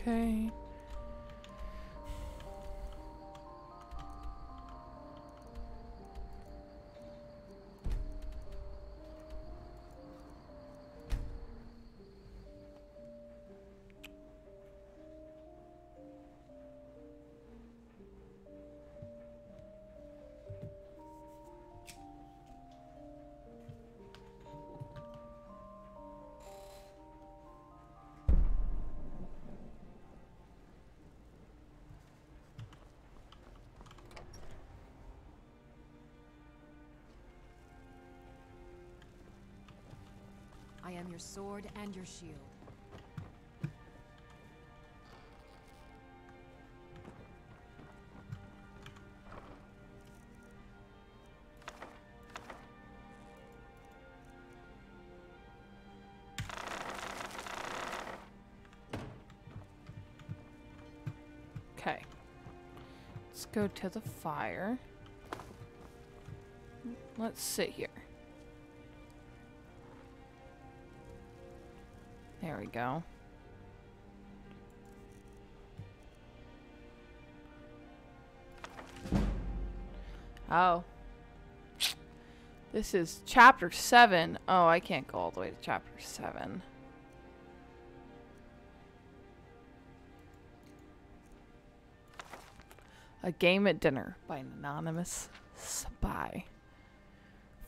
Okay. I am your sword and your shield. Okay. Let's go to the fire. Let's sit here. There we go. Oh. This is chapter 7. Oh, I can't go all the way to chapter 7. A Game at Dinner by an anonymous spy.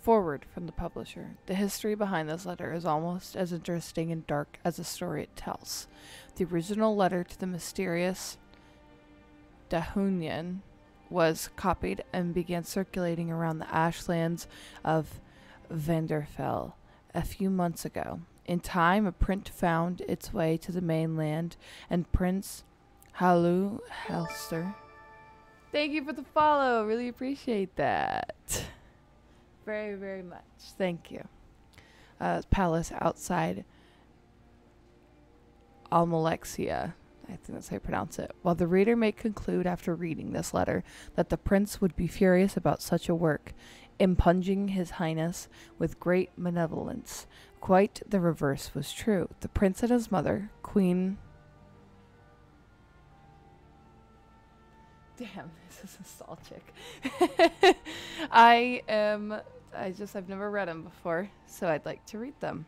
Forward from the publisher. The history behind this letter is almost as interesting and dark as the story it tells. The original letter to the mysterious Dahunian was copied and began circulating around the ashlands of Vanderfell a few months ago. In time, a print found its way to the mainland, and Prince Halu Helster. Thank you for the follow. Really appreciate that. Very, very much. Thank you. Palace outside Almalexia. I think that's how you pronounce it. While the reader may conclude after reading this letter that the prince would be furious about such a work, impugning his highness with great malevolence, quite the reverse was true. The prince and his mother, Queen... Damn, this is nostalgic. I've never read them before, so I'd like to read them.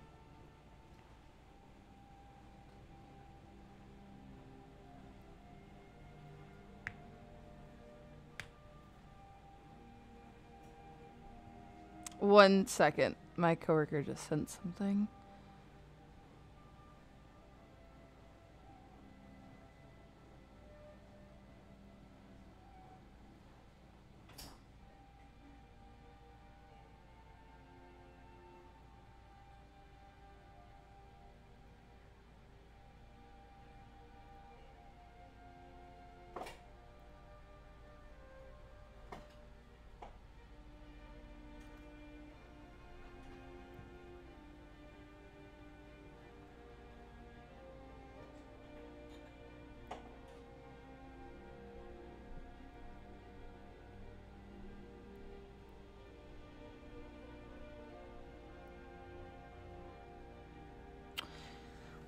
One second. My coworker just sent something.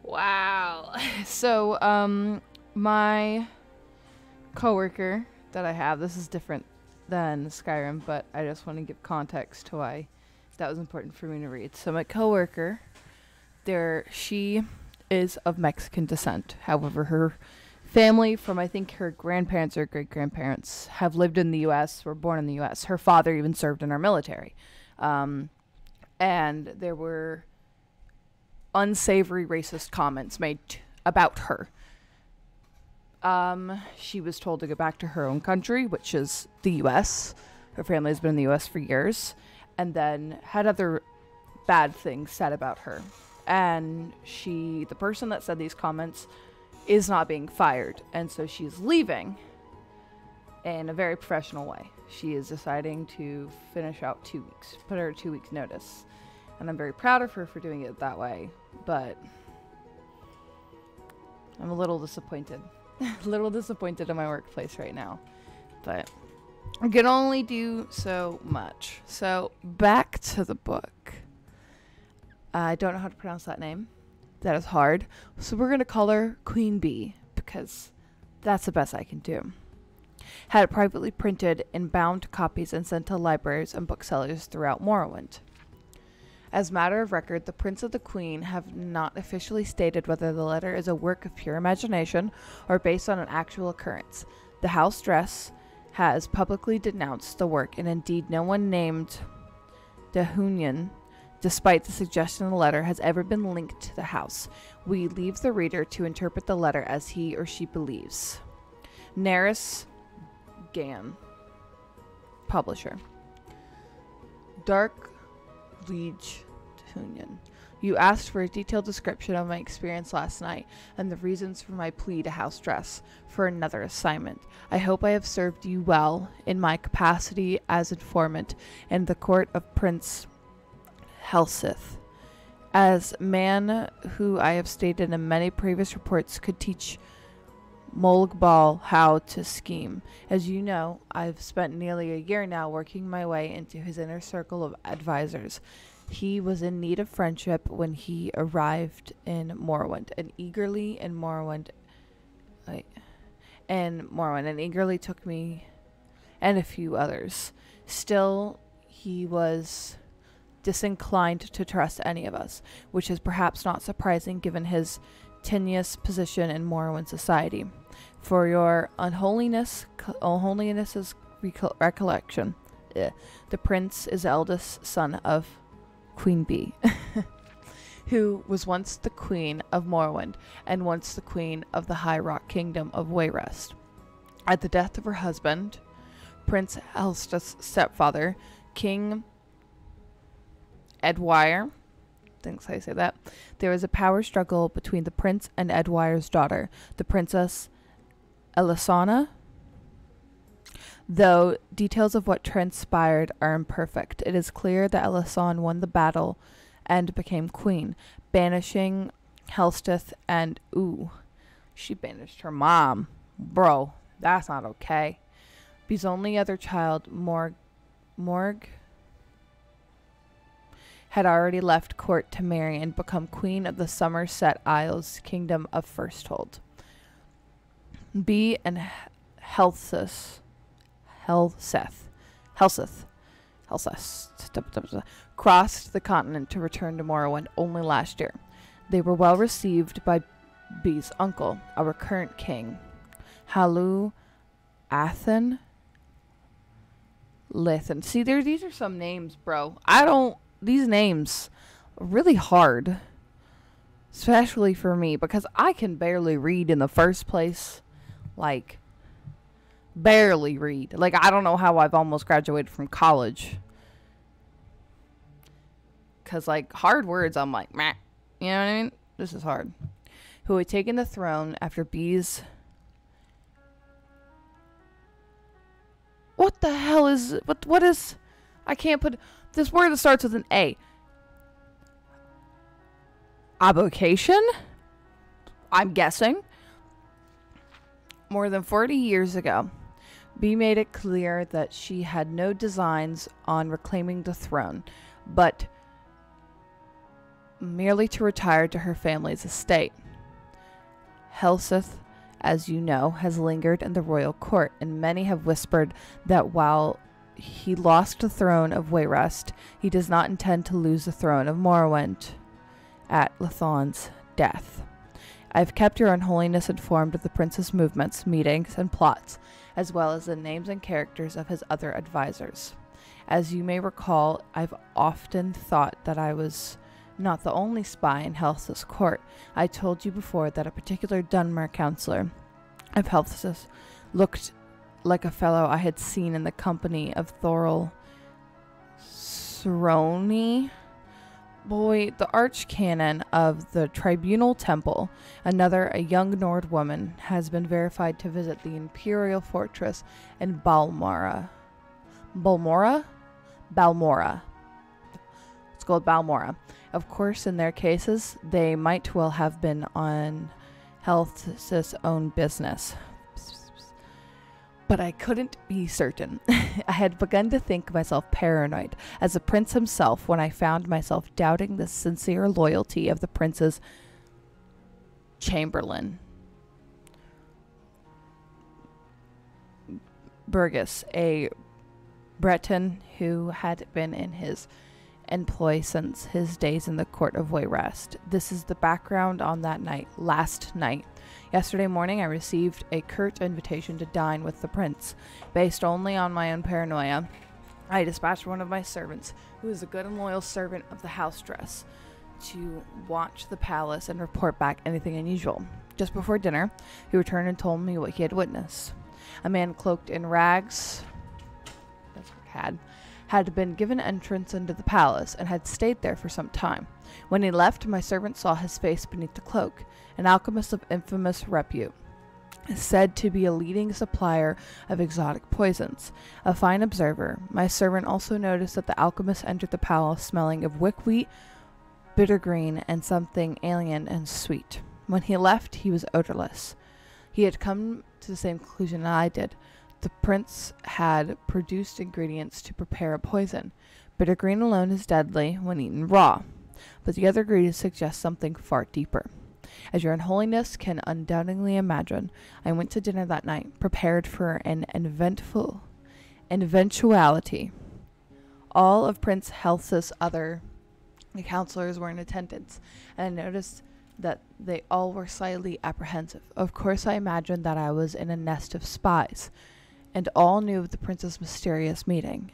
Wow. So, my coworker that I have, this is different than Skyrim, but I just want to give context to why that was important for me to read. So my coworker, she is of Mexican descent. However, her family from, I think, her grandparents or great-grandparents have lived in the U.S., were born in the U.S. Her father even served in our military. And there were unsavory racist comments made about her. She was told to go back to her own country, which is the U.S. Her family has been in the U.S. for years, and then had other bad things said about her. And the person that said these comments is not being fired, and so she's leaving in a very professional way. She is deciding to finish out 2 weeks, put her 2 weeks notice. And I'm very proud of her for doing it that way, but I'm a little disappointed. A little disappointed in my workplace right now, but I can only do so much. So back to the book. I don't know how to pronounce that name. That is hard. So we're going to call her Queen Bee, because that's the best I can do. Had it privately printed in bound copies and sent to libraries and booksellers throughout Morrowind. As matter of record, the Prince of the Queen have not officially stated whether the letter is a work of pure imagination or based on an actual occurrence. The House Dress has publicly denounced the work, and indeed no one named Dehunion, despite the suggestion in the letter, has ever been linked to the house. We leave the reader to interpret the letter as he or she believes. Neris Gan, publisher. Dark Liege Dehunion. You asked for a detailed description of my experience last night and the reasons for my plea to House Dress for another assignment. I hope I have served you well in my capacity as informant in the court of Prince Elsif. As man who I have stated in many previous reports could teach Molgbal how to scheme. As you know, I've spent nearly a year now working my way into his inner circle of advisors. He was in need of friendship when he arrived in Morrowind, and eagerly took me and a few others. Still, he was disinclined to trust any of us, which is perhaps not surprising given his tenuous position in Morrowind society. For your unholiness's recollection, the prince is the eldest son of Queen Bee, who was once the queen of Morrowind and once the queen of the High Rock Kingdom of Wayrest. At the death of her husband, Prince Elsif's stepfather, King Edwire, thinks I say that, there was a power struggle between the prince and Edwire's daughter, the Princess Elisana. Though details of what transpired are imperfect, it is clear that Elisan won the battle and became queen, banishing Helstith and she banished her mom. Bro, that's not okay. Bee's only other child, Morg, had already left court to marry and become queen of the Somerset Isles kingdom of Firsthold. Bee and Helseth crossed the continent to return to Morrowind only last year. They were well received by Bee's uncle, our current king, Halu Athen Lithan. See, these are some names, bro. These names are really hard, especially for me, because I can barely read in the first place. Like, barely read. Like, I don't know how I've almost graduated from college. Because, like, hard words, I'm like, meh. You know what I mean? This is hard. Who had taken the throne after Bee's... What the hell is... What is... I can't put... This word that starts with an A. Avocation? I'm guessing. More than 40 years ago, Bee made it clear that she had no designs on reclaiming the throne, but merely to retire to her family's estate. Elsif, as you know, has lingered in the royal court, and many have whispered that while he lost the throne of Wayrest, he does not intend to lose the throne of Morrowind at Lathan's death. I have kept your unholiness informed of the prince's movements, meetings, and plots, as well as the names and characters of his other advisors. As you may recall, I've often thought that I was not the only spy in Helsith's court. I told you before that a particular Dunmer counselor of Helsith's looked like a fellow I had seen in the company of Thoril Sroni, the archcanon of the Tribunal Temple. Another, a young Nord woman, has been verified to visit the Imperial Fortress in Balmora. Balmora? It's called Balmora. Of course, in their cases, they might well have been on Helsith's own business. But I couldn't be certain. I had begun to think myself paranoid as the prince himself when I found myself doubting the sincere loyalty of the prince's chamberlain. Burgess, a Breton who had been in his employ since his days in the court of Wayrest. This is the background on that night, last night. Yesterday morning I received a curt invitation to dine with the prince. Based only on my own paranoia, I dispatched one of my servants, who is a good and loyal servant of the house dress, to watch the palace and report back anything unusual. Just before dinner, he returned and told me what he had witnessed. A man cloaked in rags had been given entrance into the palace and had stayed there for some time. When he left, my servant saw his face beneath the cloak. An alchemist of infamous repute, said to be a leading supplier of exotic poisons. A fine observer, my servant also noticed that the alchemist entered the palace smelling of wickweed, bitter green, and something alien and sweet. When he left, he was odorless. He had come to the same conclusion I did. The prince had produced ingredients to prepare a poison. Bitter green alone is deadly when eaten raw, but the other ingredients suggest something far deeper. As your unholiness can undoubtedly imagine, I went to dinner that night, prepared for an eventuality. All of Prince Elsif's other counselors were in attendance, and I noticed that they all were slightly apprehensive. Of course, I imagined that I was in a nest of spies, and all knew of the prince's mysterious meeting.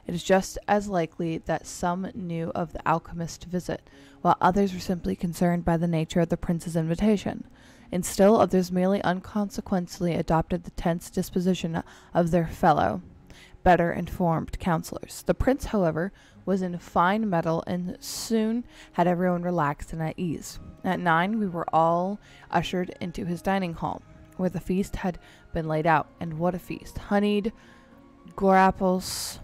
It is just as likely that some knew of the alchemist's visit, while others were simply concerned by the nature of the prince's invitation. And still others merely unconsequently adopted the tense disposition of their fellow, better informed counselors. The prince, however, was in fine mettle and soon had everyone relaxed and at ease. At 9, we were all ushered into his dining hall, where the feast had been laid out. And what a feast! Honeyed grapples,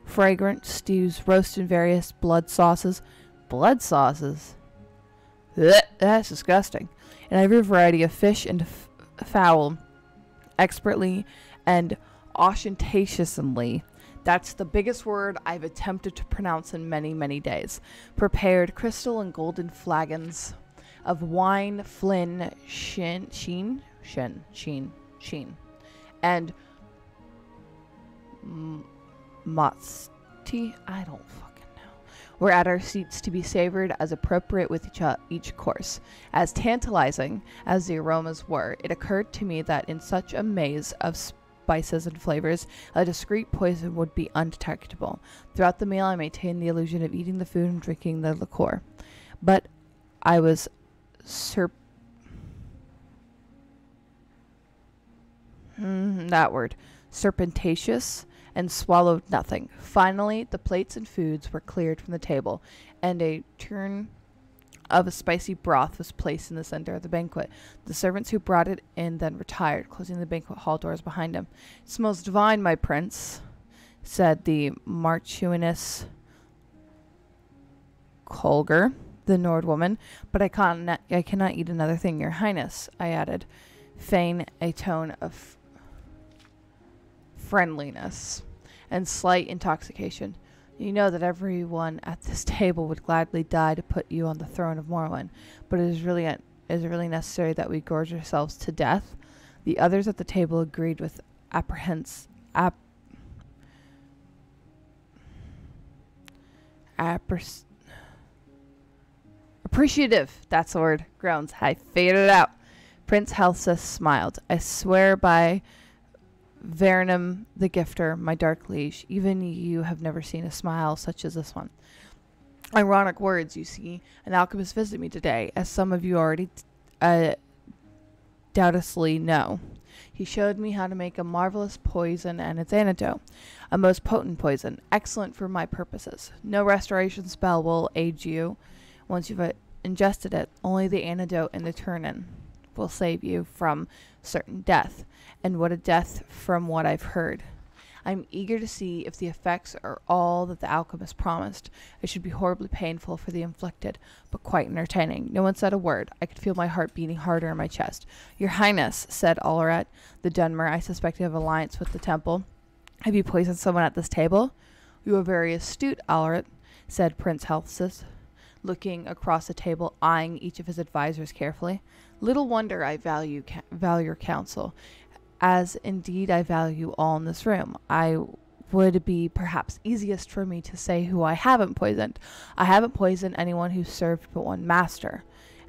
fragrant stews, roast in various blood sauces. Blood sauces? Blech, that's disgusting. And every variety of fish and fowl, expertly and ostentatiously, that's the biggest word I've attempted to pronounce in many, many days, prepared crystal and golden flagons of wine, flin, sheen, and motsty, I don't fucking know. We're at our seats to be savored as appropriate with each course. As tantalizing as the aromas were, it occurred to me that in such a maze of spices and flavors, a discreet poison would be undetectable. Throughout the meal, I maintained the illusion of eating the food and drinking the liqueur, but I was serpentatious and swallowed nothing. Finally, the plates and foods were cleared from the table, and a turn of a spicy broth was placed in the center of the banquet. The servants who brought it in then retired, closing the banquet hall doors behind him. "It smells divine, my prince," said the Marchioness Colger, the Nord woman, "but I cannot eat another thing, your highness," I added, feign a tone of friendliness and slight intoxication. "You know that everyone at this table would gladly die to put you on the throne of Morrowind, but is it really necessary that we gorge ourselves to death?" The others at the table agreed with appreciative, that's the word, groans. I figured it out. Prince Elsif smiled. "I swear by Vernum the Gifter, my dark liege, even you have never seen a smile such as this one." Ironic words, you see. An alchemist visited me today, as some of you already doubtlessly know. He showed me how to make a marvelous poison and its antidote, a most potent poison, excellent for my purposes. No restoration spell will aid you once you've ingested it. Only the antidote and the turn-in will save you from certain death, and what a death from what I've heard. I'm eager to see if the effects are all that the alchemist promised. It should be horribly painful for the inflicted, but quite entertaining. No one said a word. I could feel my heart beating harder in my chest. "Your Highness," said Alred, the Dunmer I suspected of alliance with the temple, "have you poisoned someone at this table?" "You are very astute, Alred," said Prince Elsif, looking across the table, eyeing each of his advisors carefully. "Little wonder I value your counsel. as indeed I value all in this room. I would be perhaps easiest for me to say who I haven't poisoned. I haven't poisoned anyone who served but one master,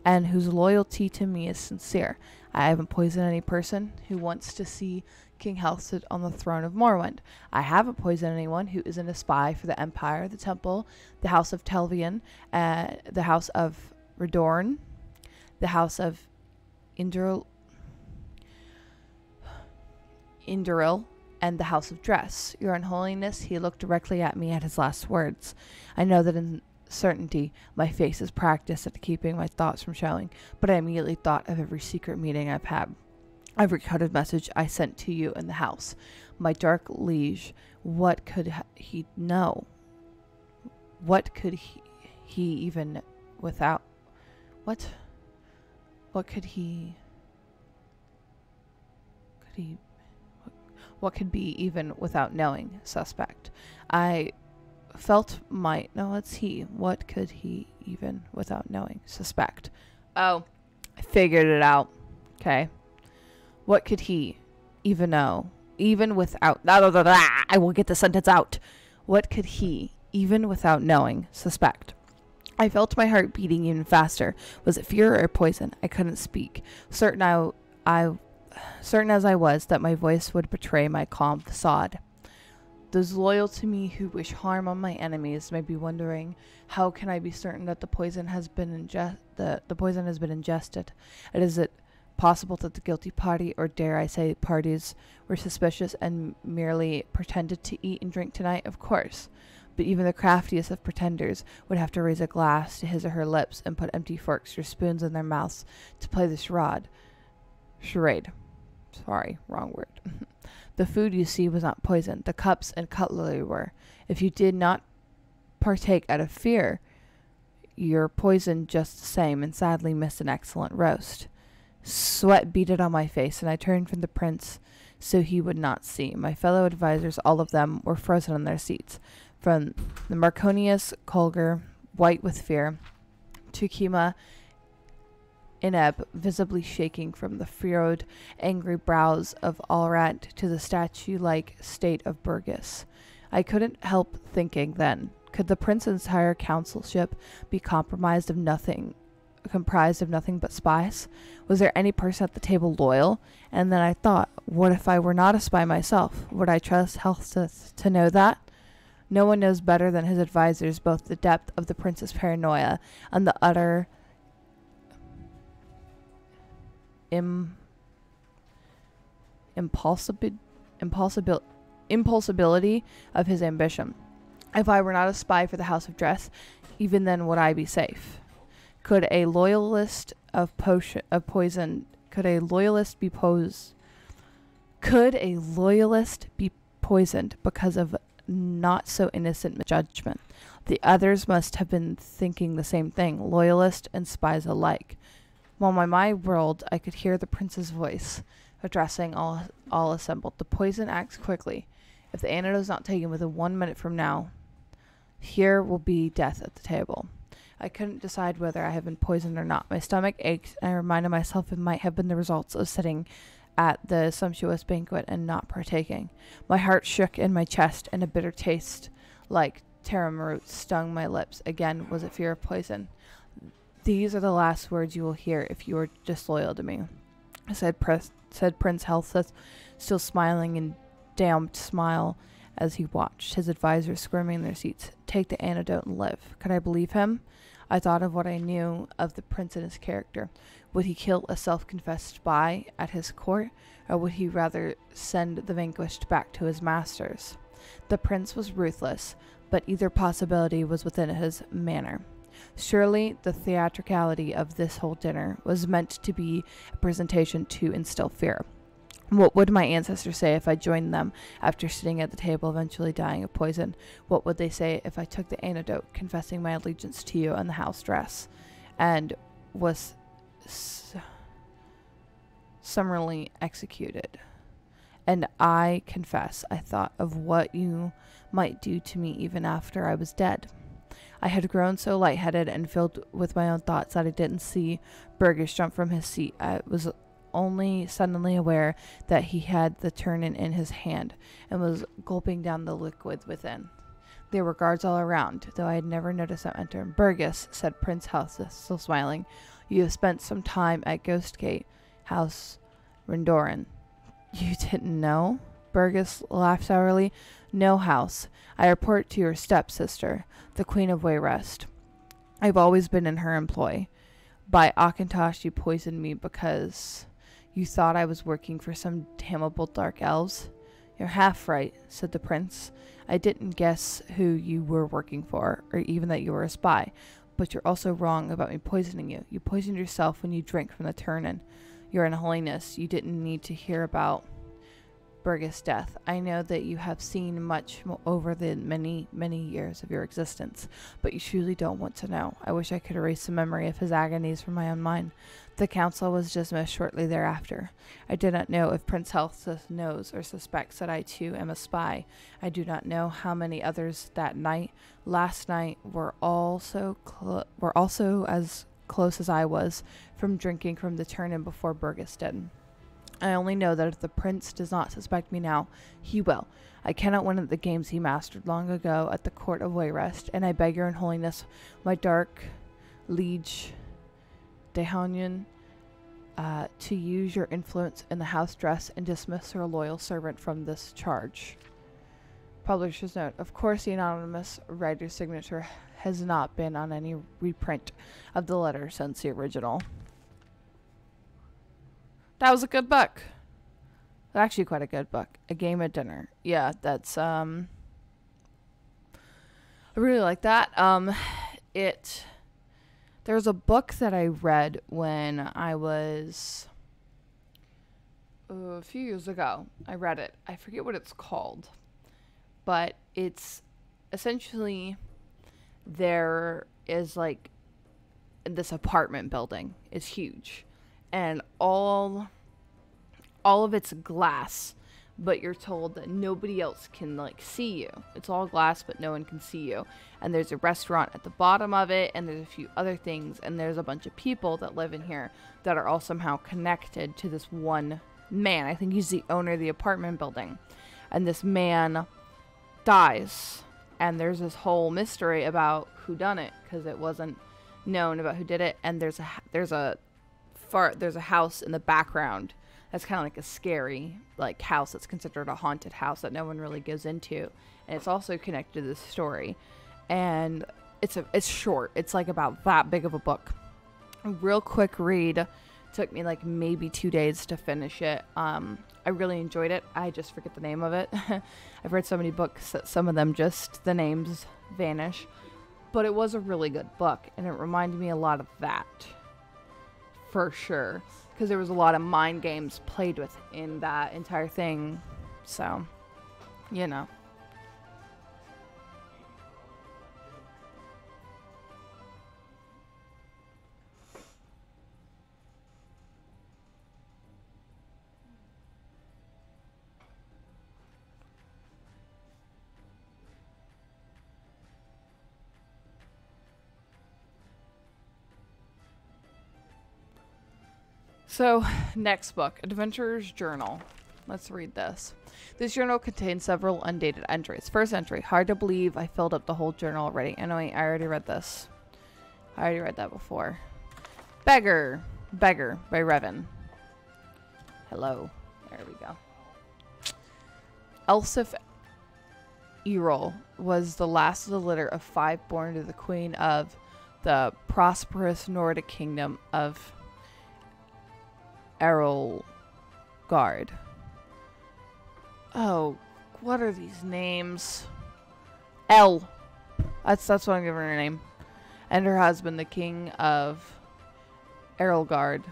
and whose loyalty to me is sincere. I haven't poisoned any person who wants to see King Health sit on the throne of Morrowind. I haven't poisoned anyone who isn't a spy for the Empire, the Temple, the House of Delvin, the House of Redorn, the House of Induril, and the House of Dress. Your Unholiness, he looked directly at me at his last words. I know that in certainty my face is practiced at keeping my thoughts from showing, but I immediately thought of every secret meeting I've had, every coded message I sent to you in the house. My dark liege, what could he know? What could he even without... What could he... What could be even without knowing? Suspect. I felt might... No, it's he. What could he even without knowing? Suspect. Oh, I figured it out. Okay. What could he even know? Even without... I will get the sentence out. What could he, even without knowing, suspect? I felt my heart beating even faster. Was it fear or poison? I couldn't speak. Certain as I was that my voice would betray my calm facade. Those loyal to me who wish harm on my enemies may be wondering, how can I be certain that the poison has been ingested? And is it possible that the guilty party, or dare I say parties, were suspicious and merely pretended to eat and drink tonight? Of course. But even the craftiest of pretenders would have to raise a glass to his or her lips and put empty forks or spoons in their mouths to play the charade. Sorry, wrong word. The food, you see, was not poisoned. The cups and cutlery were. If you did not partake out of fear, you're poisoned just the same, and sadly missed an excellent roast. Sweat beaded on my face, and I turned from the prince so he would not see. My fellow advisors, all of them, were frozen on their seats. From the Marconius Colger, white with fear, to Kima Ineb, visibly shaking from the furrowed, angry brows of Alrat to the statue-like state of Burgess. I couldn't help thinking then, could the prince's entire councilship be comprised of nothing but spies? Was there any person at the table loyal? And then I thought, what if I were not a spy myself? Would I trust Elsif to know that? No one knows better than his advisors both the depth of the prince's paranoia and the utter impulsibility of his ambition. If I were not a spy for the House of Dress, even then would I be safe? Could a loyalist be poisoned because of not so innocent judgment? The others must have been thinking the same thing, loyalists and spies alike. While my mind whirled, I could hear the prince's voice addressing all assembled. The poison acts quickly. If the antidote is not taken within 1 minute from now, here will be death at the table. I couldn't decide whether I had been poisoned or not. My stomach ached, and I reminded myself it might have been the results of sitting at the sumptuous banquet and not partaking. My heart shook in my chest, and a bitter taste like tarum root stung my lips. Again, was it fear of poison? These are the last words you will hear if you are disloyal to me, said Prince Elsif, still smiling in damned smile as he watched his advisors squirming in their seats. Take the antidote and live. Could I believe him? I thought of what I knew of the prince and his character. Would he kill a self-confessed spy at his court, or would he rather send the vanquished back to his masters? The prince was ruthless, but either possibility was within his manner. Surely the theatricality of this whole dinner was meant to be a presentation to instill fear. What would my ancestors say if I joined them after sitting at the table, eventually dying of poison? What would they say if I took the antidote, confessing my allegiance to you and the house dress, and was summarily executed? And I confess, I thought of what you might do to me even after I was dead. I had grown so lightheaded and filled with my own thoughts that I didn't see Burgess jump from his seat. only suddenly aware that he had the turnin in his hand and was gulping down the liquid within. There were guards all around, though I had never noticed them enter. Burgess, said Prince Halseth, still smiling, you have spent some time at Ghostgate House Rendoran. You didn't know? Burgess laughed sourly. No, House. I report to your stepsister, the Queen of Wayrest. I've always been in her employ. By Auchintosh, you poisoned me because you thought I was working for some damnable dark elves. You're half right, said the prince. I didn't guess who you were working for, or even that you were a spy. But you're also wrong about me poisoning you. You poisoned yourself when you drank from the turnin. Your Unholiness, you didn't need to hear about Burgess' death. I know that you have seen much over the many, many years of your existence, but you truly don't want to know. I wish I could erase the memory of his agonies from my own mind. The council was dismissed shortly thereafter. I do not know if Prince Halseth knows or suspects that I too am a spy. I do not know how many others last night, were also as close as I was from drinking from the turnin before Burgess did. I only know that if the prince does not suspect me now, he will. I cannot win at the games he mastered long ago at the court of Wayrest, and I beg your Unholiness, my dark liege Dehonian, to use your influence in the house dress and dismiss her loyal servant from this charge. Publisher's note. Of course, the anonymous writer's signature has not been on any reprint of the letter since the original. That was a good book. Actually, quite a good book. A Game at Dinner. Yeah, that's, I really like that. There's a book that I read when I was, a few years ago. I read it. I forget what it's called. But it's essentially, there is like, this apartment building is huge. And all of it's glass, but you're told that nobody else can like see you. It's all glass, but no one can see you. And there's a restaurant at the bottom of it, and there's a few other things, and there's a bunch of people that live in here that are all somehow connected to this one man. I think he's the owner of the apartment building. And this man dies, and there's this whole mystery about who done it, because it wasn't known about who did it. And there's a house in the background that's kind of like a scary like house that's considered a haunted house that no one really goes into, and it's also connected to this story. And it's short. It's like about that big of a book. A real quick read. Took me like maybe 2 days to finish it. I really enjoyed it. I just forget the name of it. I've read so many books that some of them just the names vanish, but it was a really good book, and it reminded me a lot of that. For sure, because there was a lot of mind games played with in that entire thing, so, you know. So, next book, Adventurer's Journal. Let's read this. This journal contains several undated entries. First entry, hard to believe I filled up the whole journal already. I know I already read this. I already read that before. Beggar by Revan. Hello. There we go. Elsif Erol was the last of the litter of 5 born to the queen of the prosperous Nordic kingdom of Erolgard. Oh, what are these names? That's what I'm giving her name. And her husband, the king of Erolgard.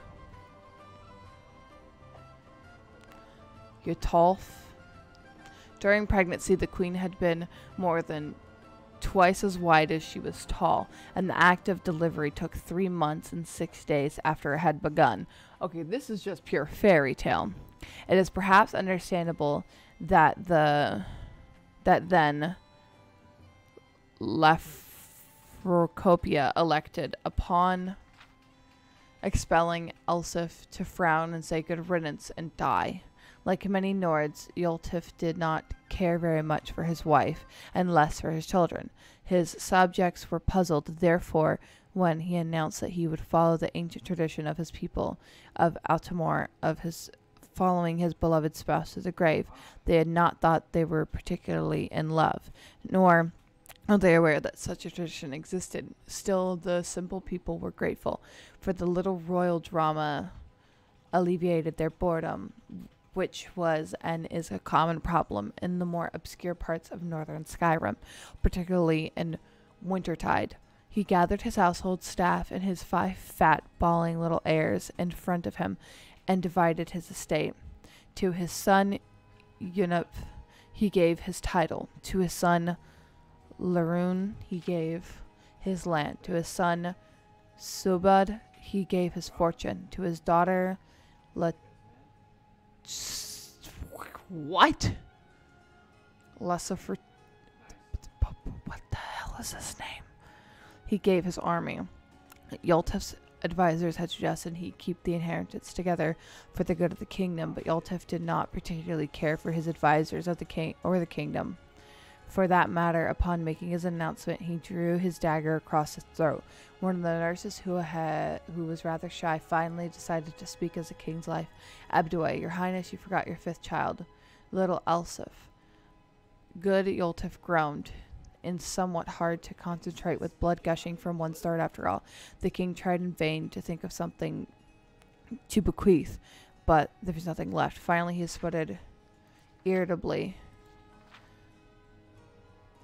Yotolf. During pregnancy, the queen had been more than twice as wide as she was tall, and the act of delivery took 3 months and 6 days after it had begun. Okay, this is just pure fairy tale. It is perhaps understandable that then Lefrocopia elected upon expelling Elsif to frown and say good riddance and die. Like many Nords, Yoltif did not care very much for his wife, and less for his children. His subjects were puzzled, therefore, when he announced that he would follow the ancient tradition of his people of Altamore, of his following his beloved spouse to the grave. They had not thought they were particularly in love, nor are they aware that such a tradition existed. Still, the simple people were grateful, for the little royal drama alleviated their boredom, which was and is a common problem in the more obscure parts of northern Skyrim, particularly in wintertide. He gathered his household staff and his 5 fat, bawling little heirs in front of him, and divided his estate. To his son Unup he gave his title. To his son Laroon he gave his land. To his son Subad he gave his fortune. To his daughter what? Lesser. What the hell is his name? He gave his army. Yoltif's advisors had suggested he keep the inheritance together for the good of the kingdom, but Yoltif did not particularly care for his advisors of the king or the kingdom. For that matter, upon making his announcement, he drew his dagger across his throat. One of the nurses, who was rather shy, finally decided to speak as the king's life. Abdway, your highness, you forgot your 5th child, little Elsif. Good, Yoltif groaned, and somewhat hard to concentrate with blood gushing from one start after all. The king tried in vain to think of something to bequeath, but there was nothing left. Finally, he sputtered irritably.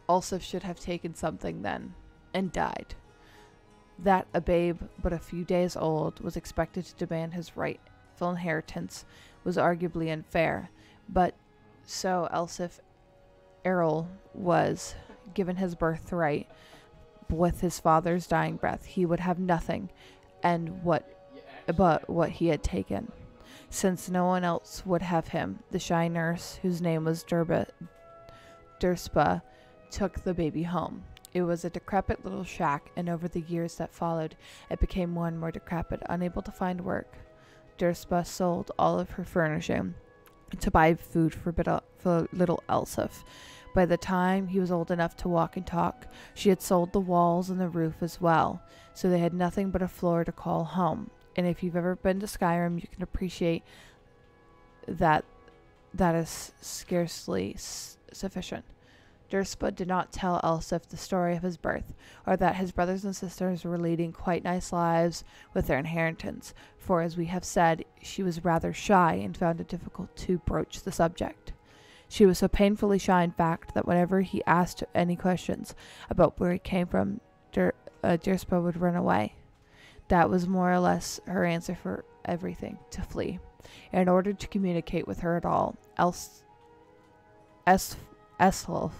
Elsif should have taken something then, and died. That a babe but a few days old was expected to demand his rightful inheritance was arguably unfair, but so Elsif Errol was given his birthright with his father's dying breath. He would have nothing but what he had taken. Since no one else would have him, the shy nurse, whose name was Durspa, took the baby home. It was a decrepit little shack, and over the years that followed, it became more and more decrepit. Unable to find work, Durspa sold all of her furnishing to buy food for little Elsif. By the time he was old enough to walk and talk, she had sold the walls and the roof as well, so they had nothing but a floor to call home. And if you've ever been to Skyrim, you can appreciate that is scarcely sufficient. Durspa did not tell Elsif the story of his birth, or that his brothers and sisters were leading quite nice lives with their inheritance, for as we have said, she was rather shy and found it difficult to broach the subject. She was so painfully shy, in fact, that whenever he asked any questions about where he came from, Durspa would run away. That was more or less her answer for everything, to flee. In order to communicate with her at all, Esfulf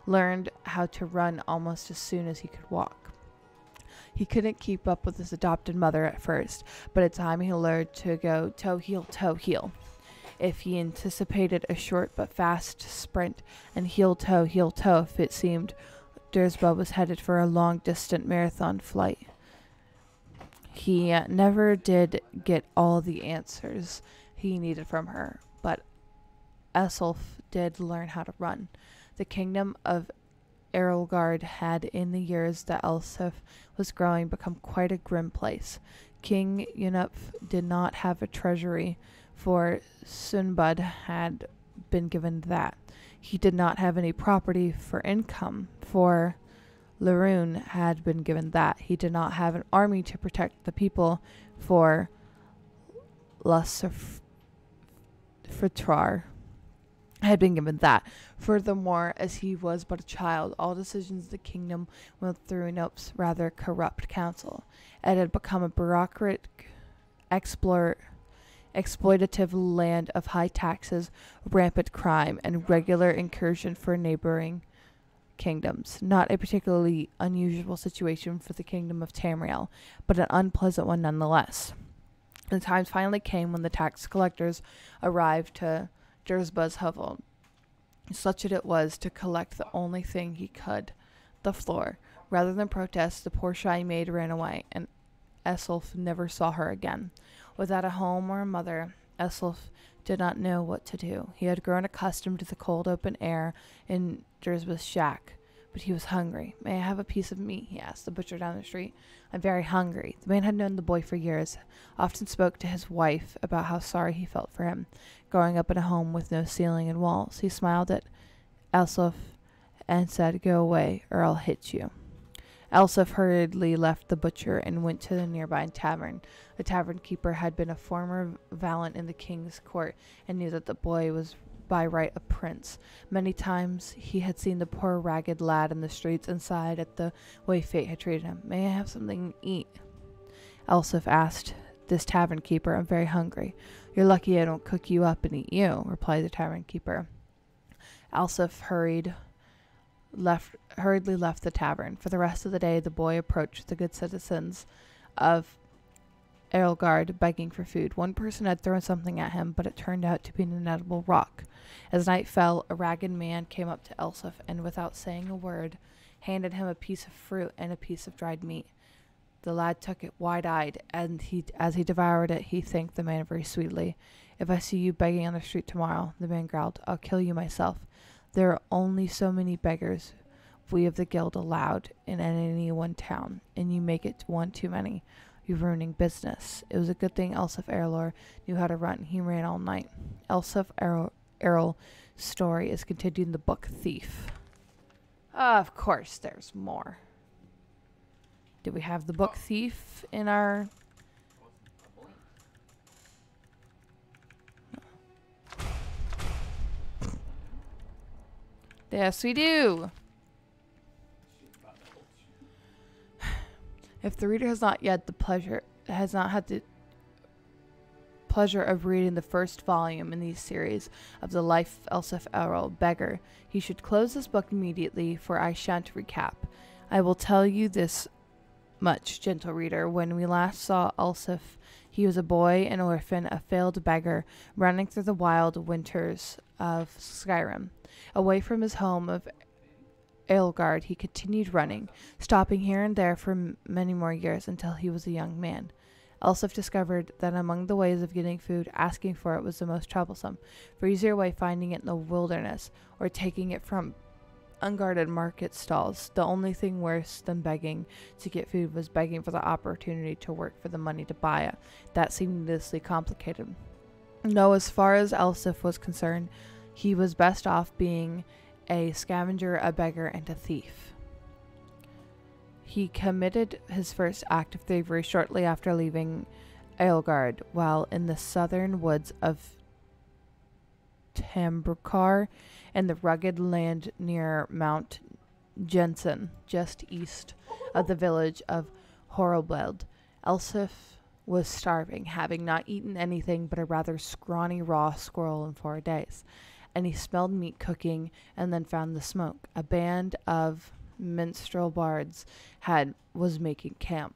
learned how to run almost as soon as he could walk. He couldn't keep up with his adopted mother at first, but in time he learned to go toe heel. If he anticipated a short but fast sprint, and heel toe, if it seemed Durspa was headed for a long-distant marathon flight. He never did get all the answers he needed from her, but Esfulf did learn how to run. The kingdom of Erelgard had, in the years that Elsif was growing, become quite a grim place. King Unup did not have a treasury, for Sunbud had been given that. He did not have any property for income, for Laroon had been given that. He did not have an army to protect the people, for Lasafritrar had been given that. Furthermore, as he was but a child, all decisions of the kingdom went through Unup's rather corrupt council. It had become a bureaucratic, exploitative land of high taxes, rampant crime, and regular incursion for neighboring kingdoms. Not a particularly unusual situation for the kingdom of Tamriel, but an unpleasant one nonetheless. The time finally came when the tax collectors arrived to Durspa's hovel. Such it was to collect the only thing he could, the floor. Rather than protest, the poor shy maid ran away, and Elsif never saw her again. Without a home or a mother, Elsif did not know what to do. He had grown accustomed to the cold open air in Dersba's shack, but he was hungry. "May I have a piece of meat?" he asked the butcher down the street. "I'm very hungry." The man had known the boy for years, often spoke to his wife about how sorry he felt for him, growing up in a home with no ceiling and walls. He smiled at Elsif and said, "Go away, or I'll hit you." Elsif hurriedly left the butcher and went to the nearby tavern. The tavern keeper had been a former valet in the king's court and knew that the boy was by right a prince. Many times he had seen the poor ragged lad in the streets and sighed at the way fate had treated him. "May I have something to eat?" Elsif asked this tavern keeper. "I'm very hungry." "You're lucky I don't cook you up and eat you," replied the tavern keeper. Elsif hurriedly left the tavern. For the rest of the day, the boy approached the good citizens of Earlgard begging for food. One person had thrown something at him, but it turned out to be an inedible rock. As night fell, a ragged man came up to Elsif and, without saying a word, handed him a piece of fruit and a piece of dried meat. The lad took it wide-eyed, and as he devoured it, he thanked the man very sweetly. "If I see you begging on the street tomorrow," the man growled, "I'll kill you myself. There are only so many beggars we of the guild allowed in any one town, and you make it one too many. You're ruining business." It was a good thing Elsif Erlor knew how to run. He ran all night. Elsif Erl's story is continued in the book Thief. Of course, there's more. Do we have the book Thief in our... Yes, we do. If the reader has not had the pleasure of reading the first volume in these series of the life of Elsif Erl, beggar, he should close this book immediately, for I shan't recap. I will tell you this much, gentle reader. When we last saw Elsif, he was a boy, an orphan, a failed beggar, running through the wild winters of Skyrim. Away from his home of Earlgard, he continued running, stopping here and there for many more years until he was a young man. Elsif discovered that among the ways of getting food, asking for it was the most troublesome. For easier way, finding it in the wilderness or taking it from unguarded market stalls. The only thing worse than begging to get food was begging for the opportunity to work for the money to buy it. That seemed needlessly complicated. No, as far as Elsif was concerned, he was best off being a scavenger, a beggar, and a thief. He committed his first act of thievery shortly after leaving Earlgard, while in the southern woods of Tambrakar and the rugged land near Mount Jensen, just east of the village of Horribled. Elsif was starving, having not eaten anything but a rather scrawny raw squirrel in 4 days, and he smelled meat cooking and then found the smoke. A band of minstrel bards was making camp.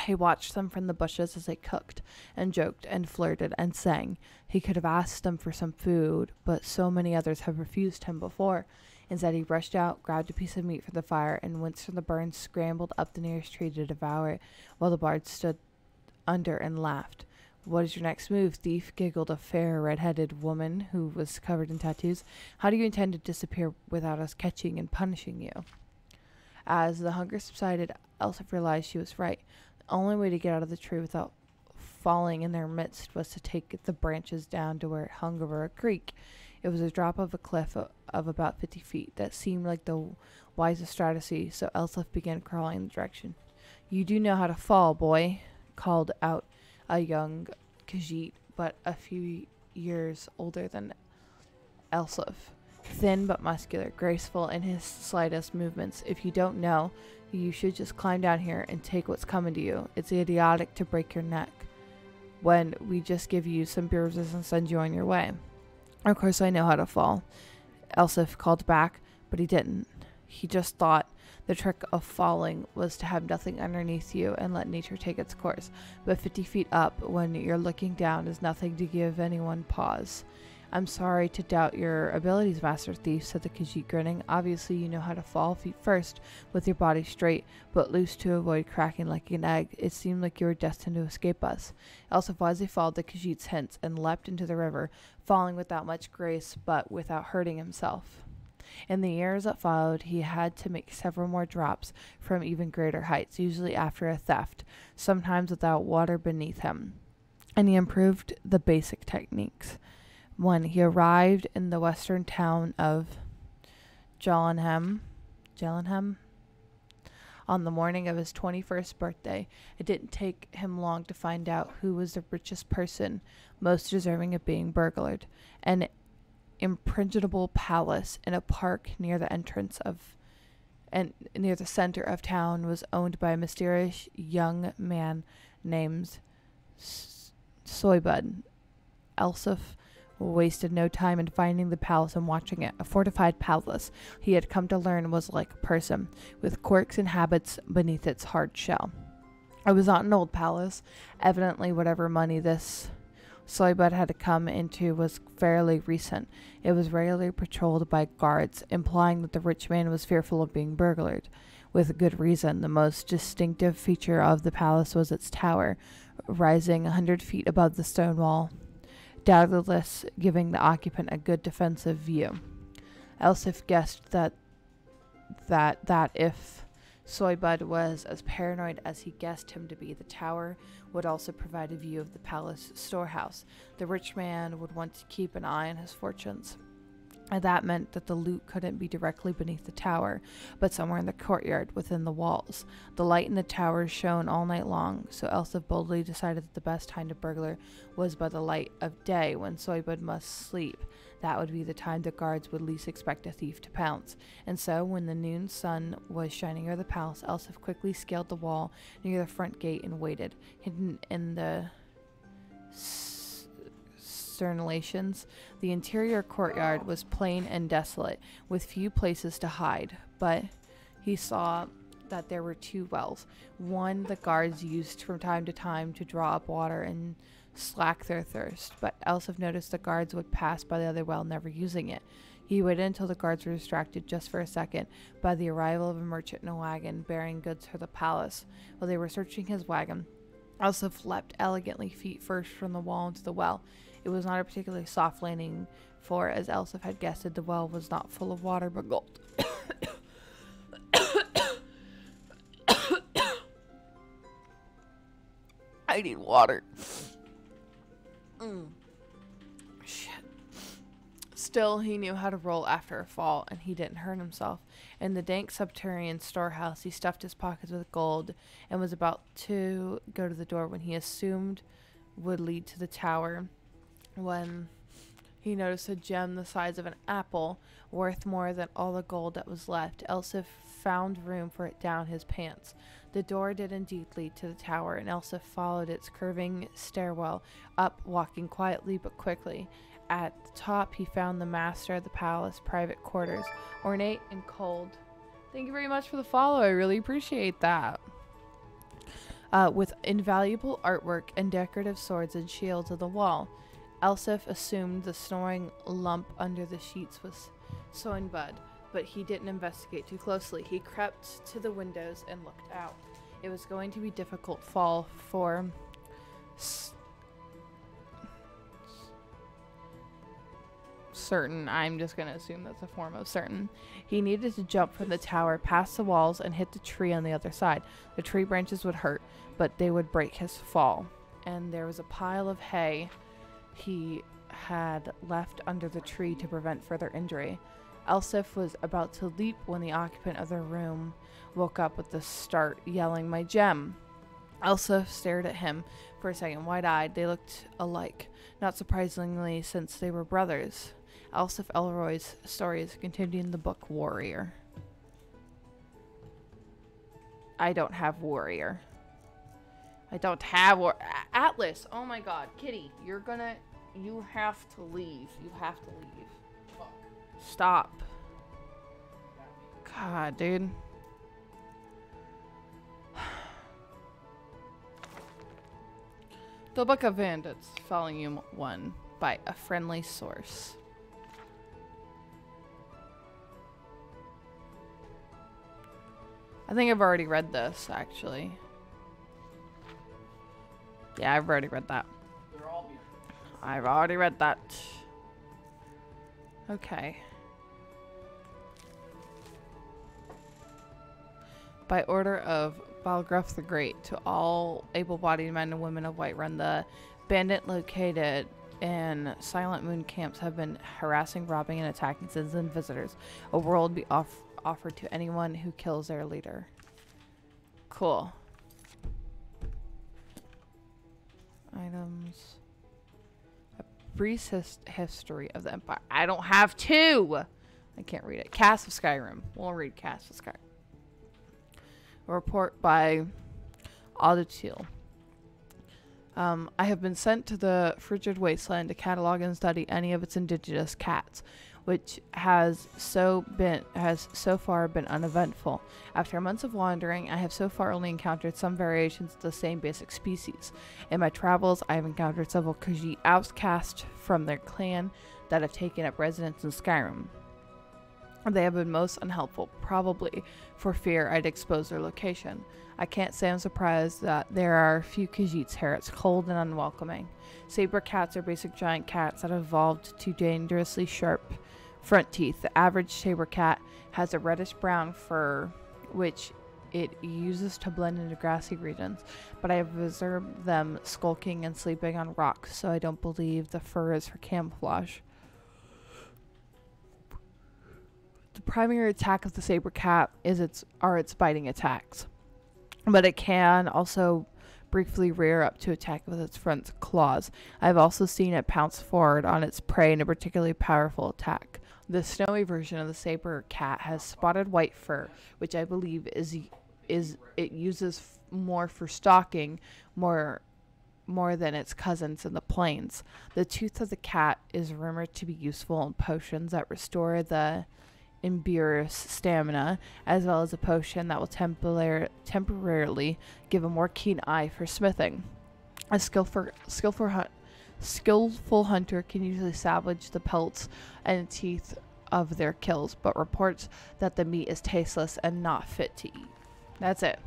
He watched them from the bushes as they cooked and joked and flirted and sang. He could have asked them for some food, but so many others have refused him before. Instead, he rushed out, grabbed a piece of meat from the fire, and once from the burn, scrambled up the nearest tree to devour it, while the bards stood under and laughed. "What is your next move, thief?" giggled a fair red-headed woman who was covered in tattoos. "How do you intend to disappear without us catching and punishing you?" As the hunger subsided, Elsif realized she was right. The only way to get out of the tree without falling in their midst was to take the branches down to where it hung over a creek. It was a drop of a cliff of about 50 feet that seemed like the wisest strategy, so Elsif began crawling in the direction. "You do know how to fall, boy," called out a young Khajiit, but a few years older than Elsif. Thin but muscular, graceful in his slightest movements. "If you don't know, you should just climb down here and take what's coming to you. It's idiotic to break your neck when we just give you some bruises and send you on your way." "Of course I know how to fall," Elsif called back, but he didn't. He just thought the trick of falling was to have nothing underneath you and let nature take its course. But 50 feet up, when you're looking down, is nothing to give anyone pause. I'm sorry to doubt your abilities, Master Thief, said the Khajiit, grinning. Obviously you know how to fall feet first, with your body straight, but loose to avoid cracking like an egg. It seemed like you were destined to escape us. Elsif wisely followed the Khajiit's hints and leapt into the river, falling without much grace, but without hurting himself. In the years that followed, he had to make several more drops from even greater heights, usually after a theft, sometimes without water beneath him. And he improved the basic techniques. When he arrived in the western town of Jallenham, on the morning of his 21st birthday, it didn't take him long to find out who was the richest person most deserving of being burglared. An impregnable palace in a park near the entrance of and near the center of town was owned by a mysterious young man named Soybud. Elsif wasted no time in finding the palace and watching it. A fortified palace he had come to learn was like a person, with quirks and habits beneath its hard shell. It was not an old palace. Evidently, whatever money this Soybud had to come into was fairly recent. It was regularly patrolled by guards, implying that the rich man was fearful of being burglared. With good reason. The most distinctive feature of the palace was its tower, rising 100 feet above the stone wall, doubtless giving the occupant a good defensive view. Elsif guessed that if Soybud was as paranoid as he guessed him to be, the tower would also provide a view of the palace storehouse. The rich man would want to keep an eye on his fortunes. And that meant that the loot couldn't be directly beneath the tower, but somewhere in the courtyard within the walls. The light in the tower shone all night long, so Elsif boldly decided that the best time to burglar was by the light of day, when Soybud must sleep. That would be the time the guards would least expect a thief to pounce. And so, when the noon sun was shining over the palace, Elsif quickly scaled the wall near the front gate and waited, hidden in the sternlations. The interior courtyard was plain and desolate, with few places to hide, but he saw that there were two wells. One the guards used from time to time to draw up water and slack their thirst, but Elsif noticed the guards would pass by the other well, never using it. He waited until the guards were distracted just for a second by the arrival of a merchant in a wagon bearing goods for the palace. While they were searching his wagon, Elsif leapt elegantly feet first from the wall into the well. It was not a particularly soft landing, for, as Elsif had guessed, the well was not full of water but gold. I need water. Shit. Still, he knew how to roll after a fall, and he didn't hurt himself. In the dank subterranean storehouse, he stuffed his pockets with gold and was about to go to the door when he assumed would lead to the tower, when he noticed a gem the size of an apple, worth more than all the gold that was left. Elsif found room for it down his pants. The door did indeed lead to the tower, and Elsif followed its curving stairwell up, walking quietly but quickly. At the top, he found the master of the palace private quarters, ornate and cold. Thank you very much for the follow. I really appreciate that. With invaluable artwork and decorative swords and shields on the wall. Elsif assumed the snoring lump under the sheets was Soybud, but he didn't investigate too closely. He crept to the windows and looked out. It was going to be a difficult fall for certain. I'm just going to assume that's a form of certain. He needed to jump from the tower, past the walls, and hit the tree on the other side. The tree branches would hurt, but they would break his fall. And there was a pile of hay he had left under the tree to prevent further injury. Elsif was about to leap when the occupant of the room woke up with a start, yelling, "My gem!" Elsif stared at him for a second, wide-eyed. They looked alike, not surprisingly, since they were brothers. Elsif Elroy's story is continued in the book Warrior. I don't have Warrior. I don't have Atlas. Oh my god. Kitty, you have to leave. You have to leave. Stop. God, dude. The Book of Bandits, Volume 1. by a friendly source. I think I've already read this, actually. Yeah, I've already read that. I've already read that. Okay. By order of Balgruff the Great, to all able-bodied men and women of Whiterun, the bandit located in Silent Moon camps have been harassing, robbing, and attacking citizen visitors. A world be offered to anyone who kills their leader. Cool. Items. A brief history of the Empire. I don't have two! I can't read it. Cast of Skyrim. We'll read Cast of Skyrim. A report by Auditil. I have been sent to the frigid wasteland to catalog and study any of its indigenous cats, which has so far been uneventful. After months of wandering, I have so far only encountered some variations of the same basic species. In my travels, I have encountered several Khajiit outcasts from their clan that have taken up residence in Skyrim. They have been most unhelpful, probably for fear I'd expose their location. I can't say I'm surprised that there are a few Khajiits here. It's cold and unwelcoming. Saber cats are basic giant cats that have evolved to dangerously sharp front teeth. The average saber cat has a reddish-brown fur, which it uses to blend into grassy regions, but I have observed them skulking and sleeping on rocks, so I don't believe the fur is for camouflage. The primary attack of the saber cat are its biting attacks, but it can also briefly rear up to attack with its front claws. I've also seen it pounce forward on its prey in a particularly powerful attack. The snowy version of the saber cat has spotted white fur, which I believe it uses more for stalking, more than its cousins in the plains. The tooth of the cat is rumored to be useful in potions that restore the Imburous stamina, as well as a potion that will temporarily give a more keen eye for smithing. A skillful hunter can usually salvage the pelts and teeth of their kills, but reports that the meat is tasteless and not fit to eat. That's it.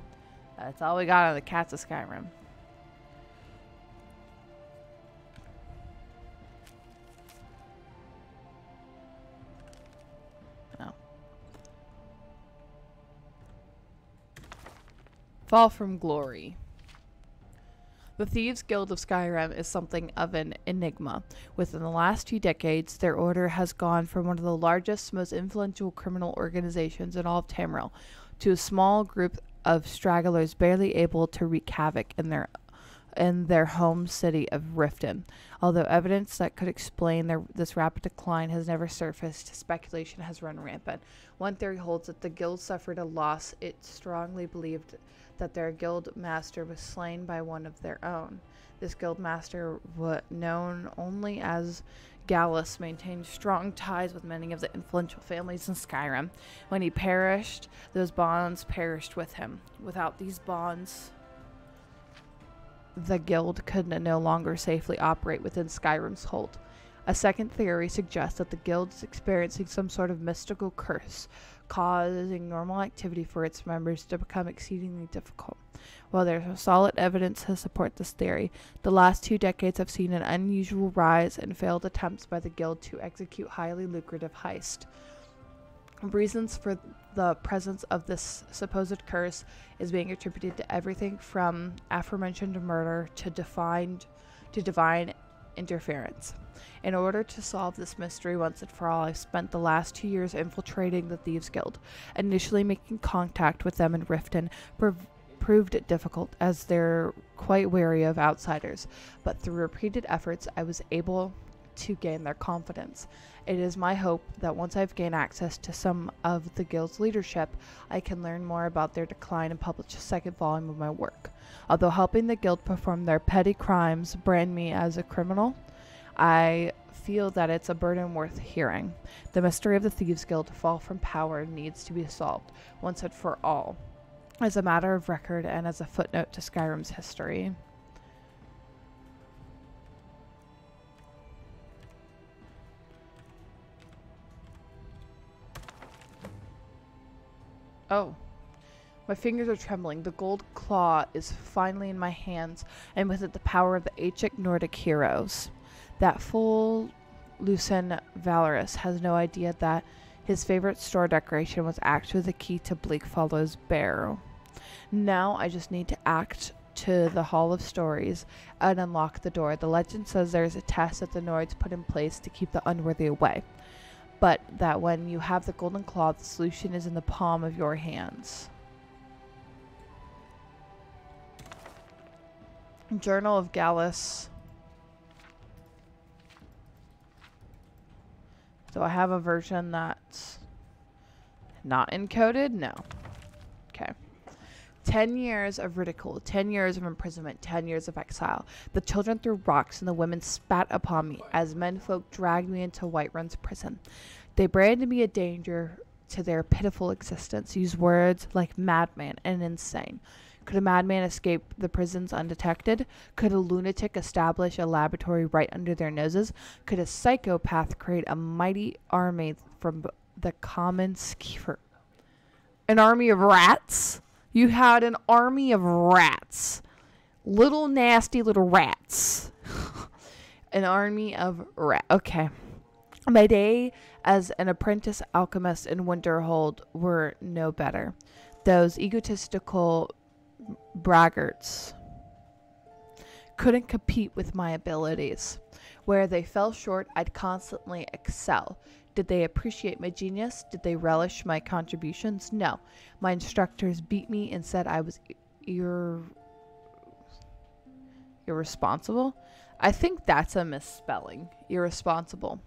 That's all we got on the Cats of Skyrim. Fall from Glory. The Thieves Guild of Skyrim is something of an enigma. Within the last 2 decades, their order has gone from one of the largest, most influential criminal organizations in all of Tamriel to a small group of stragglers barely able to wreak havoc in their home city of Riften. Although evidence that could explain this rapid decline has never surfaced, speculation has run rampant. One theory holds that the guild suffered a loss. It strongly believed that their guild master was slain by one of their own. This guild master, known only as Gallus, maintained strong ties with many of the influential families in Skyrim. When he perished, those bonds perished with him. Without these bonds, the guild could no longer safely operate within Skyrim's hold. A second theory suggests that the guild is experiencing some sort of mystical curse, causing normal activity for its members to become exceedingly difficult. While there's no solid evidence to support this theory, the last 2 decades have seen an unusual rise in failed attempts by the guild to execute highly lucrative heists. Reasons for the presence of this supposed curse is being attributed to everything from aforementioned murder to divine interference. In order to solve this mystery once and for all, I've spent the last 2 years infiltrating the Thieves Guild. Initially making contact with them in Riften proved difficult, as they're quite wary of outsiders, but through repeated efforts I was able to gain their confidence. It is my hope that once I've gained access to some of the guild's leadership, I can learn more about their decline and publish a second volume of my work. Although helping the guild perform their petty crimes brand me as a criminal, I feel that it's a burden worth hearing. The mystery of the Thieves Guild fall from power needs to be solved once and for all, as a matter of record and as a footnote to Skyrim's history. Oh. My fingers are trembling. The gold claw is finally in my hands, and with it the power of the ancient Nordic heroes. That fool Lucen Valorous has no idea that his favorite store decoration was actually the key to Bleakfallow's barrow. Now I just need to act to the Hall of Stories and unlock the door. The legend says there's a test that the Nords put in place to keep the unworthy away, but that when you have the golden claw, the solution is in the palm of your hands. Journal of Gallus. So I have a version that's not encoded? No. Okay. 10 years of ridicule, 10 years of imprisonment, 10 years of exile. The children threw rocks and the women spat upon me as menfolk dragged me into Whiterun's prison. They branded me a danger to their pitiful existence, used words like madman and insane. Could a madman escape the prisons undetected? Could a lunatic establish a laboratory right under their noses? Could a psychopath create a mighty army from the common skeever? An army of rats? You had an army of rats. Little nasty little rats. An army of rats. Okay. My day as an apprentice alchemist in Winterhold were no better. Those egotistical braggarts couldn't compete with my abilities. Where they fell short, I'd constantly excel. Did they appreciate my genius? Did they relish my contributions? No. My instructors beat me and said I was irresponsible. I think that's a misspelling. Irresponsible.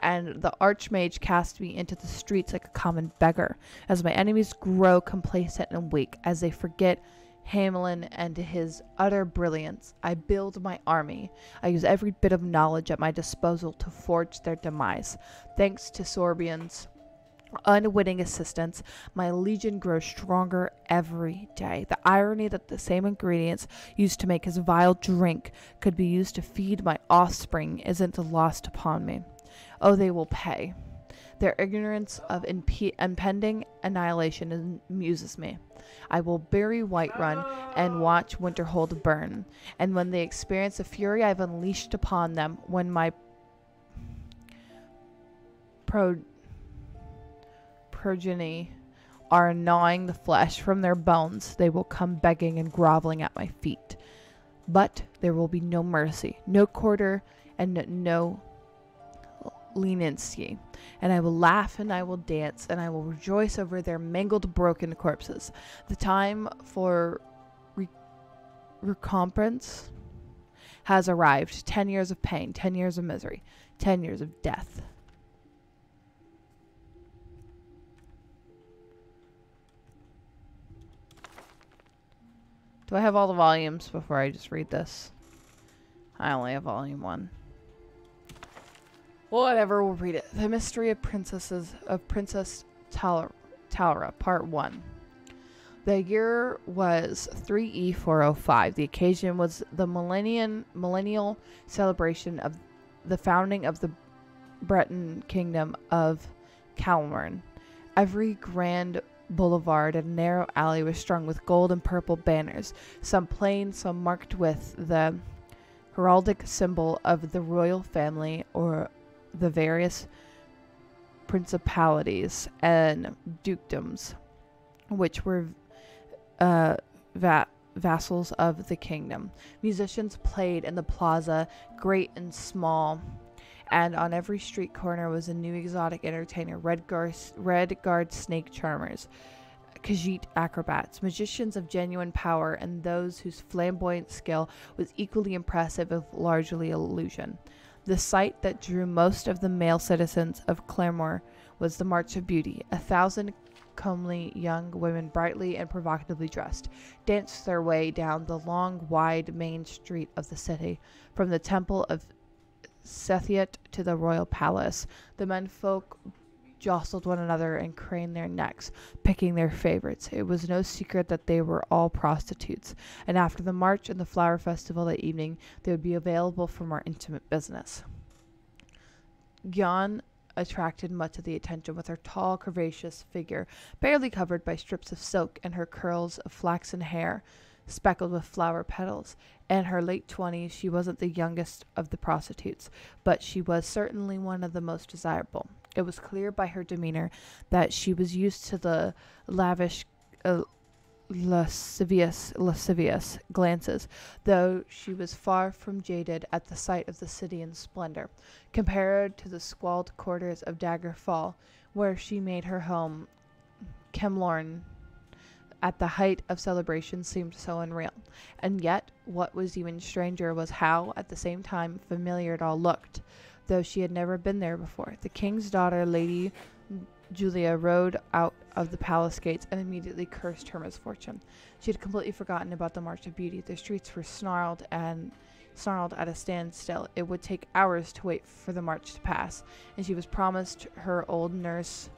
And the Archmage cast me into the streets like a common beggar, as my enemies grow complacent and weak, as they forget Hamelin and his utter brilliance. I build my army. I use every bit of knowledge at my disposal to forge their demise. Thanks to Sorbian's unwitting assistance, my legion grows stronger every day. The irony that the same ingredients used to make his vile drink could be used to feed my offspring isn't lost upon me. Oh, they will pay. Their ignorance of impending annihilation amuses me. I will bury Whiterun and watch Winterhold burn. And when they experience the fury I've unleashed upon them, when my progeny are gnawing the flesh from their bones, they will come begging and groveling at my feet. But there will be no mercy, no quarter, and no leniency, and I will laugh and I will dance and I will rejoice over their mangled broken corpses. The time for recompense has arrived. 10 years of pain, 10 years of misery, 10 years of death. Do I have all the volumes before I just read this? I only have volume 1. Whatever, we'll read it. The Mystery of Princess Talra, Part 1. The year was 3E405. The occasion was the millennial celebration of the founding of the Breton Kingdom of Calmern. Every grand boulevard and narrow alley was strung with gold and purple banners, some plain, some marked with the heraldic symbol of the royal family or the various principalities and dukedoms, which were vassals of the kingdom. Musicians played in the plaza, great and small, and on every street corner was a new exotic entertainer, red guard snake charmers, Khajiit acrobats, magicians of genuine power, and those whose flamboyant skill was equally impressive if largely illusion. The sight that drew most of the male citizens of Claremore was the March of Beauty. 1,000 comely young women, brightly and provocatively dressed, danced their way down the long, wide main street of the city, from the temple of Sethiat to the royal palace. The menfolk jostled one another and craned their necks, picking their favorites. It was no secret that they were all prostitutes, and after the march and the flower festival that evening, they would be available for more intimate business. Gyan attracted much of the attention, with her tall, curvaceous figure barely covered by strips of silk, and her curls of flaxen hair speckled with flower petals. In her late 20s, she wasn't the youngest of the prostitutes, but she was certainly one of the most desirable. It was clear by her demeanor that she was used to the lavish, lascivious glances, though she was far from jaded at the sight of the city in splendor. Compared to the squalid quarters of Dagger Fall, where she made her home, Kemlorn, at the height of celebration, seemed so unreal. And yet, what was even stranger was how, at the same time, familiar it all looked, though she had never been there before. The king's daughter, Lady Julia, rode out of the palace gates and immediately cursed her misfortune. She had completely forgotten about the March of Beauty. The streets were snarled at a standstill. It would take hours to wait for the march to pass, and she was promised her old nurse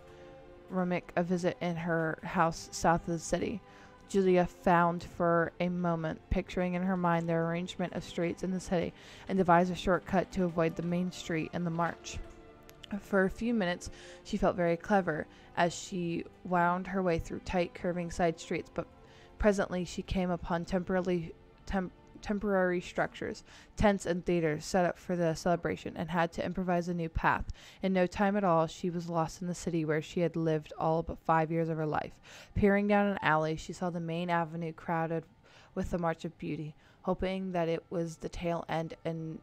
Rumik a visit in her house south of the city. Julia found for a moment, picturing in her mind the arrangement of streets in the city, and devised a shortcut to avoid the main street and the march. For a few minutes, she felt very clever as she wound her way through tight, curving side streets, but presently she came upon temporary structures, tents and theaters set up for the celebration, and had to improvise a new path. In no time at all, she was lost in the city where she had lived all but 5 years of her life. Peering down an alley, she saw the main avenue crowded with the March of Beauty, hoping that it was the tail end, and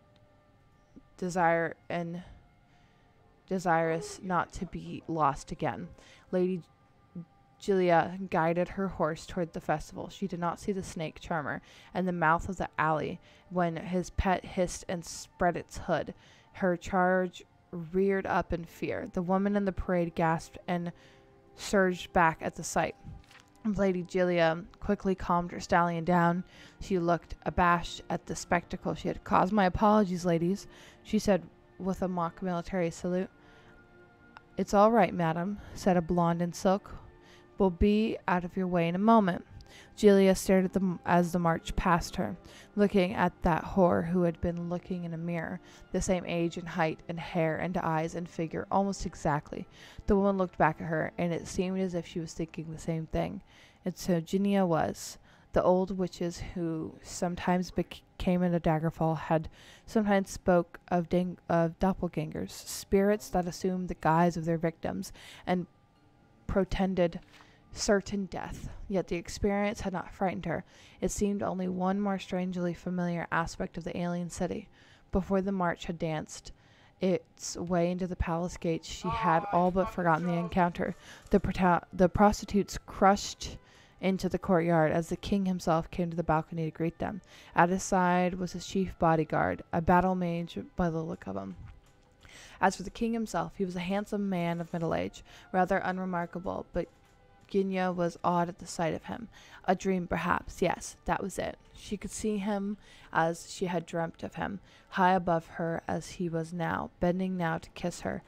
desirous not to be lost again. Lady Julia guided her horse toward the festival. She did not see the snake charmer in the mouth of the alley when his pet hissed and spread its hood. Her charge reared up in fear. The woman in the parade gasped and surged back at the sight. Lady Julia quickly calmed her stallion down. She looked abashed at the spectacle she had caused. "My apologies, ladies," she said with a mock military salute. "It's all right, madam," said a blonde in silk. "We'll be out of your way in a moment." Julia stared at them as the march passed her, looking at that whore who had been looking in a mirror, the same age and height and hair and eyes and figure, almost exactly. The woman looked back at her, and it seemed as if she was thinking the same thing. And so Ginia was. The old witches who sometimes came into Daggerfall had sometimes spoke of doppelgangers, spirits that assumed the guise of their victims and pretended certain death. Yet the experience had not frightened her. It seemed only one more strangely familiar aspect of the alien city. Before the march had danced its way into the palace gates, she had all but forgotten the encounter. The prostitutes crushed into the courtyard as the king himself came to the balcony to greet them. At his side was his chief bodyguard, a battle mage by the look of him. As for the king himself, he was a handsome man of middle age, rather unremarkable, but Ginia was awed at the sight of him. A dream, perhaps. Yes, that was it. She could see him as she had dreamt of him, high above her as he was now, bending now to kiss her.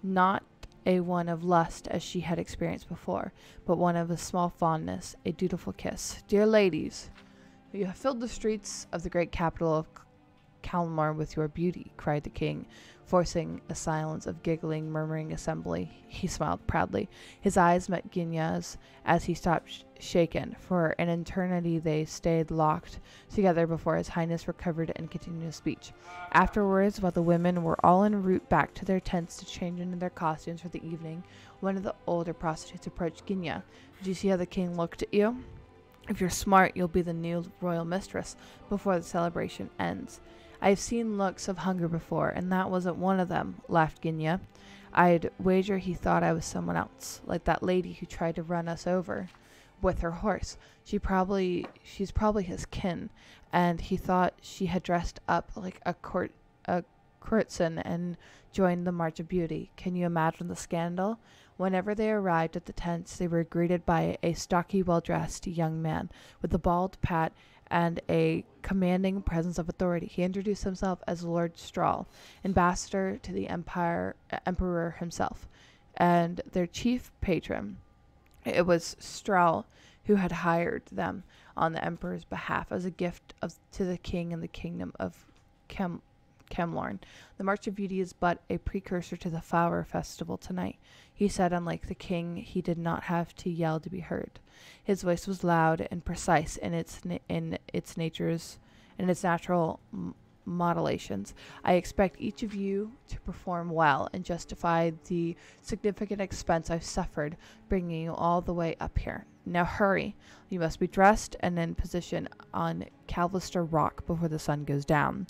Not a one of lust as she had experienced before, but one of a small fondness, a dutiful kiss. "Dear ladies, you have filled the streets of the great capital of Kalmar with your beauty," cried the king, forcing a silence of giggling, murmuring assembly. He smiled proudly. His eyes met Ginia's as he stopped shaken. For an eternity they stayed locked together before his highness recovered and continued his speech. Afterwards, while the women were all en route back to their tents to change into their costumes for the evening, one of the older prostitutes approached Ginia. "Did you see how the king looked at you? If you're smart, you'll be the new royal mistress before the celebration ends." "I've seen looks of hunger before, and that wasn't one of them," laughed Ginia. "I'd wager he thought I was someone else, like that lady who tried to run us over with her horse. She's probably his kin, and he thought she had dressed up like a courtesan and joined the March of Beauty. Can you imagine the scandal?" Whenever they arrived at the tents, they were greeted by a stocky, well-dressed young man with a bald pate and a commanding presence of authority. He introduced himself as Lord Strahl, ambassador to the emperor himself, and their chief patron. It was Strahl who had hired them on the emperor's behalf as a gift to the king and the kingdom of Kemlorn. The March of Beauty is but a precursor to the flower festival tonight. He said, unlike the king, he did not have to yell to be heard. His voice was loud and precise in its natural modulations. I expect each of you to perform well and justify the significant expense I've suffered bringing you all the way up here. Now hurry. You must be dressed and in position on Calvister Rock before the sun goes down.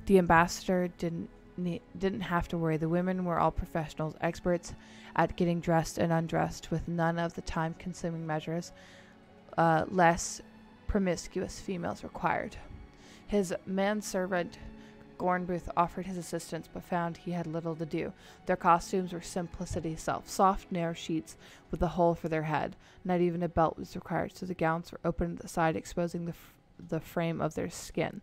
The ambassador didn't have to worry. The women were all professionals, experts at getting dressed and undressed with none of the time-consuming measures less promiscuous females required. His manservant Gornbooth offered his assistance, but found he had little to do. Their costumes were simplicity itself, soft, narrow sheets with a hole for their head. Not even a belt was required, so the gowns were open at the side, exposing the frame of their skin.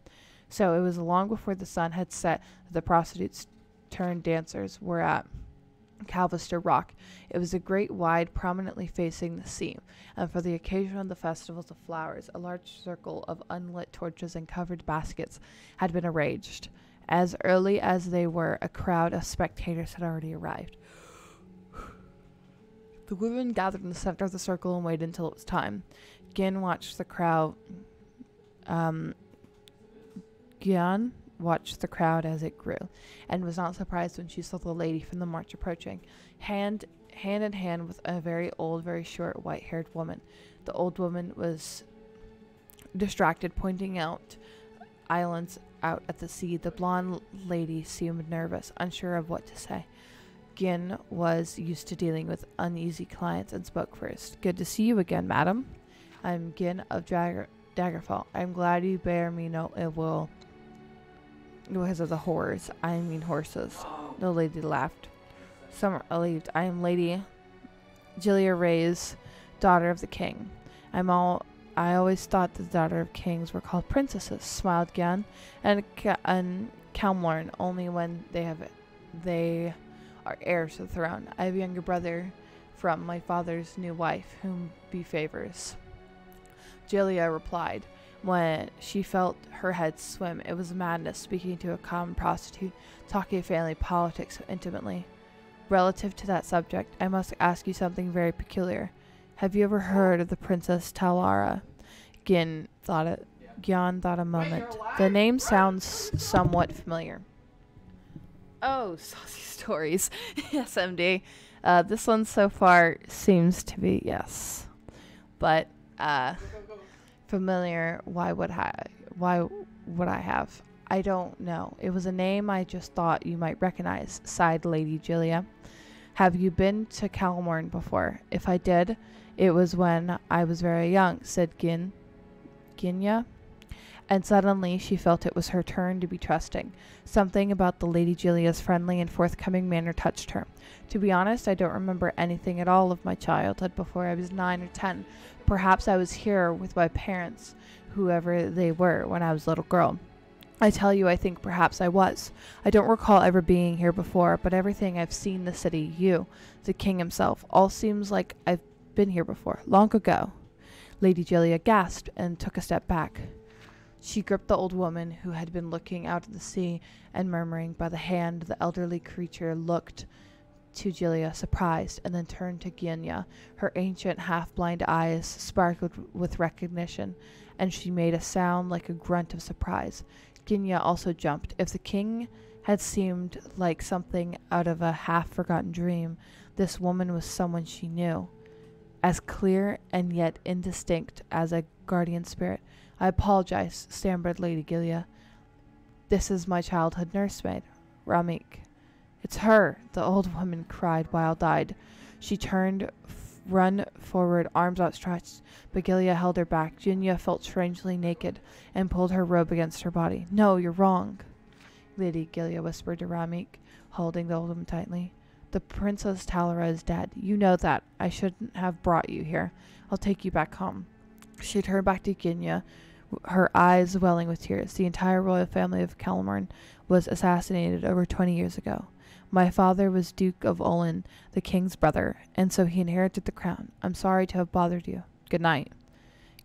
So it was long before the sun had set that the prostitutes turned dancers were at Calvister Rock. It was a great wide, prominently facing the sea, and for the occasion of the festivals of flowers, a large circle of unlit torches and covered baskets had been arranged. As early as they were, a crowd of spectators had already arrived. The women gathered in the center of the circle and waited until it was time. Gian watched the crowd as it grew, and was not surprised when she saw the lady from the march approaching, hand in hand with a very old, very short, white-haired woman. The old woman was distracted, pointing out islands out at the sea. The blonde lady seemed nervous, unsure of what to say. Gin was used to dealing with uneasy clients and spoke first. Good to see you again, madam. I'm Gin of Daggerfall. I'm glad you bear me no ill will because of the horrors. I mean horses. The lady laughed. Some relieved. I am Lady Gilia Ray's daughter of the king. I always thought the daughter of kings were called princesses, smiled Gian, and Calmorn only when they are heirs to the throne. I have a younger brother from my father's new wife, whom be favors. Gilia replied. When she felt her head swim, it was madness speaking to a common prostitute, talking of family politics so intimately. Relative to that subject, I must ask you something very peculiar. Have you ever heard of the Princess Talara? Gian thought a moment. The name sounds somewhat familiar. Oh, saucy stories. Yes, MD. This one so far seems to be yes. But, familiar, why would I have? I don't know. It was a name I just thought you might recognize, sighed Lady Gilia. Have you been to Calmorn before? If I did, it was when I was very young, said Ginya. And suddenly she felt it was her turn to be trusting. Something about the Lady Gilia's friendly and forthcoming manner touched her. To be honest, I don't remember anything at all of my childhood before I was 9 or 10. Perhaps I was here with my parents, whoever they were, when I was a little girl. I tell you, I think perhaps I was. I don't recall ever being here before, but everything I've seen, the city, you, the king himself, all seems like I've been here before, long ago. Lady Gilia gasped and took a step back. She gripped the old woman who had been looking out at the sea and murmuring by the hand. The elderly creature looked to Gilia, surprised, and then turned to Ginya. Her ancient, half-blind eyes sparkled with recognition, and she made a sound like a grunt of surprise. Ginya also jumped. If the king had seemed like something out of a half-forgotten dream, this woman was someone she knew, as clear and yet indistinct as a guardian spirit. I apologize, stammered Lady Gilia. This is my childhood nursemaid, Ramik. It's her, the old woman cried, wild-eyed. She turned, run forward, arms outstretched, but Gilia held her back. Ginya felt strangely naked and pulled her robe against her body. No, you're wrong, Lady Gilia whispered to Ramik, holding the old woman tightly. The Princess Talara is dead. You know that. I shouldn't have brought you here. I'll take you back home. She turned back to Ginya, her eyes welling with tears. The entire royal family of Calmorn was assassinated over 20 years ago. My father was Duke of Olin, the king's brother, and so he inherited the crown. I'm sorry to have bothered you. Good night.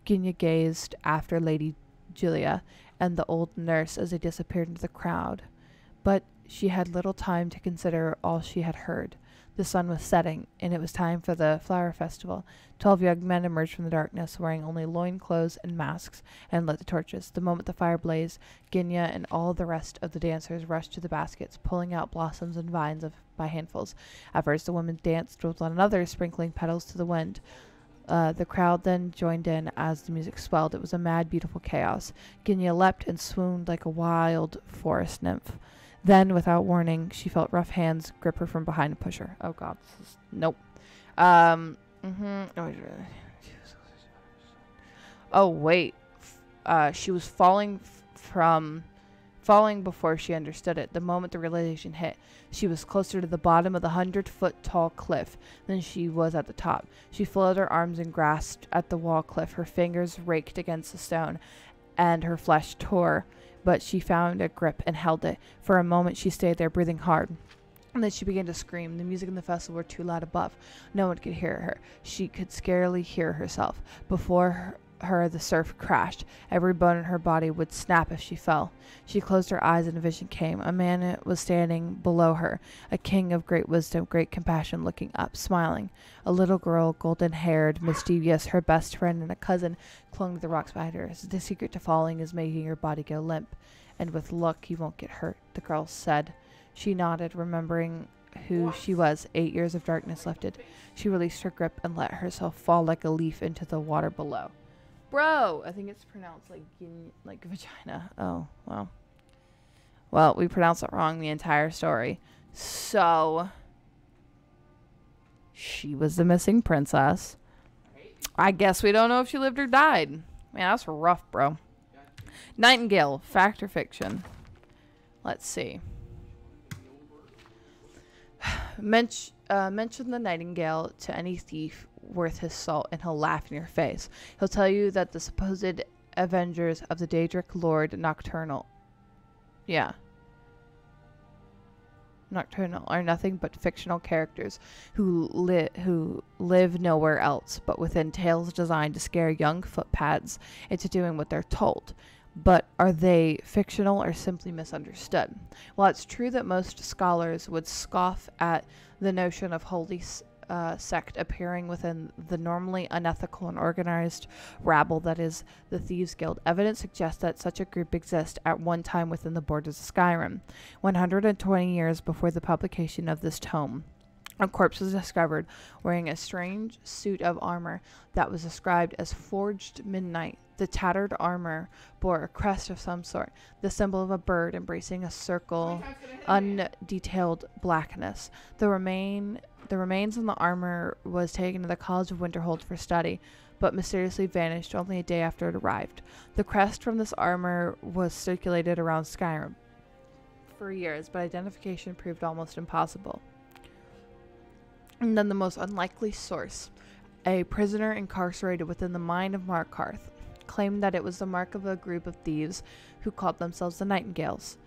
Ginya gazed after Lady Gilia and the old nurse as they disappeared into the crowd, But she had little time to consider all she had heard. The sun was setting, and it was time for the flower festival. 12 young men emerged from the darkness, wearing only loin clothes and masks, and lit the torches. The moment the fire blazed, Ginya and all the rest of the dancers rushed to the baskets, pulling out blossoms and vines by handfuls. At first, the women danced with one another, sprinkling petals to the wind. The crowd then joined in as the music swelled. It was a mad, beautiful chaos. Ginya leapt and swooned like a wild forest nymph. Then, without warning, she felt rough hands grip her from behind and push her. Oh, God. Nope. Oh, wait. She was falling before she understood it. The moment the realization hit, she was closer to the bottom of the 100-foot tall cliff than she was at the top. She folded her arms and grasped at the wall cliff. Her fingers raked against the stone, and her flesh tore. But she found a grip and held it. For a moment, she stayed there, breathing hard. And then she began to scream. The music in the festival were too loud above. No one could hear her. She could scarcely hear herself. Before her, the surf crashed. Every bone in her body would snap if she fell. She closed her eyes and a vision came. A man was standing below her, a king of great wisdom, great compassion, looking up, smiling. A little girl, golden-haired, mischievous, her best friend and a cousin, clung to the rocks behind her. The secret to falling is making your body go limp, and with luck you won't get hurt, the girl said. She nodded, remembering who she was. 8 years of darkness lifted. She released her grip and let herself fall like a leaf into the water below. Bro, I think it's pronounced like vagina. Oh, well. Well, we pronounced it wrong the entire story. So, she was the missing princess. I guess we don't know if she lived or died. Man, that's rough, bro. Nightingale, fact or fiction? Let's see. Mention the nightingale to any thief worth his salt, and he'll laugh in your face. He'll tell you that the supposed avengers of the Daedric Lord Nocturnal are nothing but fictional characters who live nowhere else but within tales designed to scare young footpads into doing what they're told. But are they fictional or simply misunderstood? While it's true that most scholars would scoff at the notion of holy sect appearing within the normally unethical and organized rabble that is the Thieves' Guild, evidence suggests that such a group exists at one time within the borders of Skyrim. 120 years before the publication of this tome, a corpse was discovered wearing a strange suit of armor that was described as forged midnight. The tattered armor bore a crest of some sort, the symbol of a bird embracing a circle, undetailed blackness. The remains in the armor was taken to the College of Winterhold for study, but mysteriously vanished only a day after it arrived. The crest from this armor was circulated around Skyrim for years, but identification proved almost impossible. And then the most unlikely source, a prisoner incarcerated within the mine of Markarth, claimed that it was the mark of a group of thieves who called themselves the Nightingales.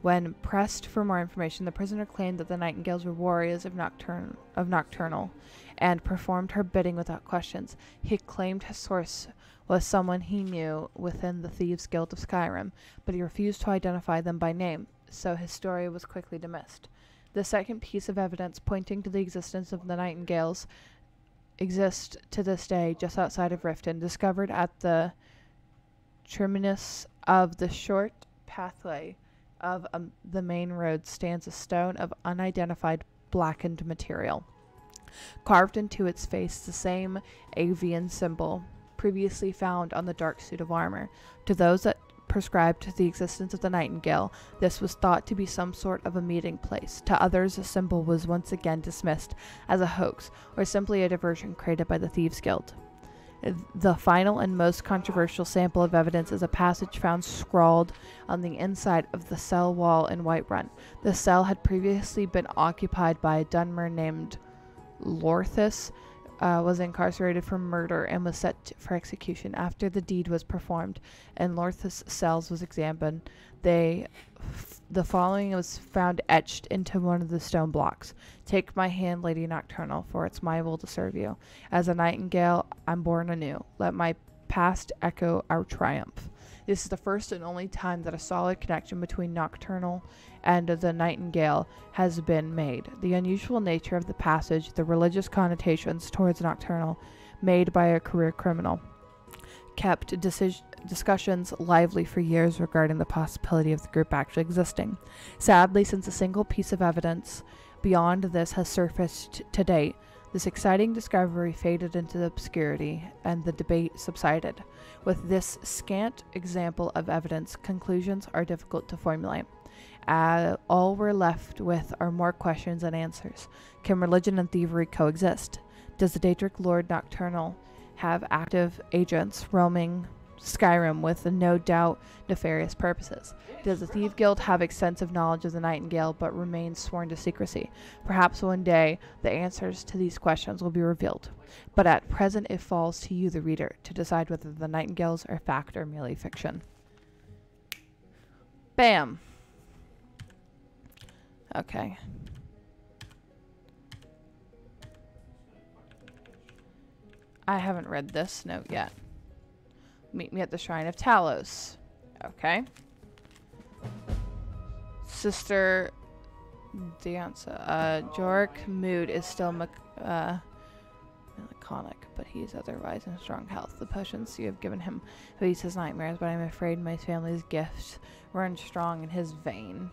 When pressed for more information, the prisoner claimed that the Nightingales were warriors of Nocturnal and performed her bidding without questions. He claimed his source was someone he knew within the Thieves' Guild of Skyrim, but he refused to identify them by name, so his story was quickly dismissed. The second piece of evidence pointing to the existence of the Nightingales exists to this day just outside of Riften. Discovered at the terminus of the short pathway of the main road stands a stone of unidentified blackened material. Carved into its face, the same avian symbol previously found on the dark suit of armor. To those that prescribed to the existence of the Nightingale, this was thought to be some sort of a meeting place. To others, the symbol was once again dismissed as a hoax or simply a diversion created by the Thieves' Guild. The final and most controversial sample of evidence is a passage found scrawled on the inside of the cell wall in Whiterun. The cell had previously been occupied by a Dunmer named Ruthless, was incarcerated for murder and was set for execution. After the deed was performed and Ruthless' cells was examined, the following was found etched into one of the stone blocks. "Take my hand, Lady Nocturnal, for it's my will to serve you. As a nightingale, I'm born anew. Let my past echo our triumph." This is the first and only time that a solid connection between Nocturnal and the Nightingale has been made. The unusual nature of the passage, the religious connotations towards Nocturnal made by a career criminal, kept discussions lively for years regarding the possibility of the group actually existing. Sadly, since a single piece of evidence beyond this has surfaced to date, this exciting discovery faded into obscurity and the debate subsided. With this scant example of evidence, conclusions are difficult to formulate. All we're left with are more questions than answers. Can religion and thievery coexist? Does the Daedric Lord Nocturnal have active agents roaming Skyrim with no doubt nefarious purposes? Does the Thief Guild have extensive knowledge of the Nightingale but remain sworn to secrecy? Perhaps one day the answers to these questions will be revealed, but at present it falls to you, the reader, to decide whether the Nightingales are fact or merely fiction. Bam! Okay. I haven't read this note yet. Meet me at the Shrine of Talos. Okay. Sister Danza. Jork mood is still melancholic, but he is otherwise in strong health. The potions you have given him leads his nightmares, but I'm afraid my family's gifts run strong in his vein.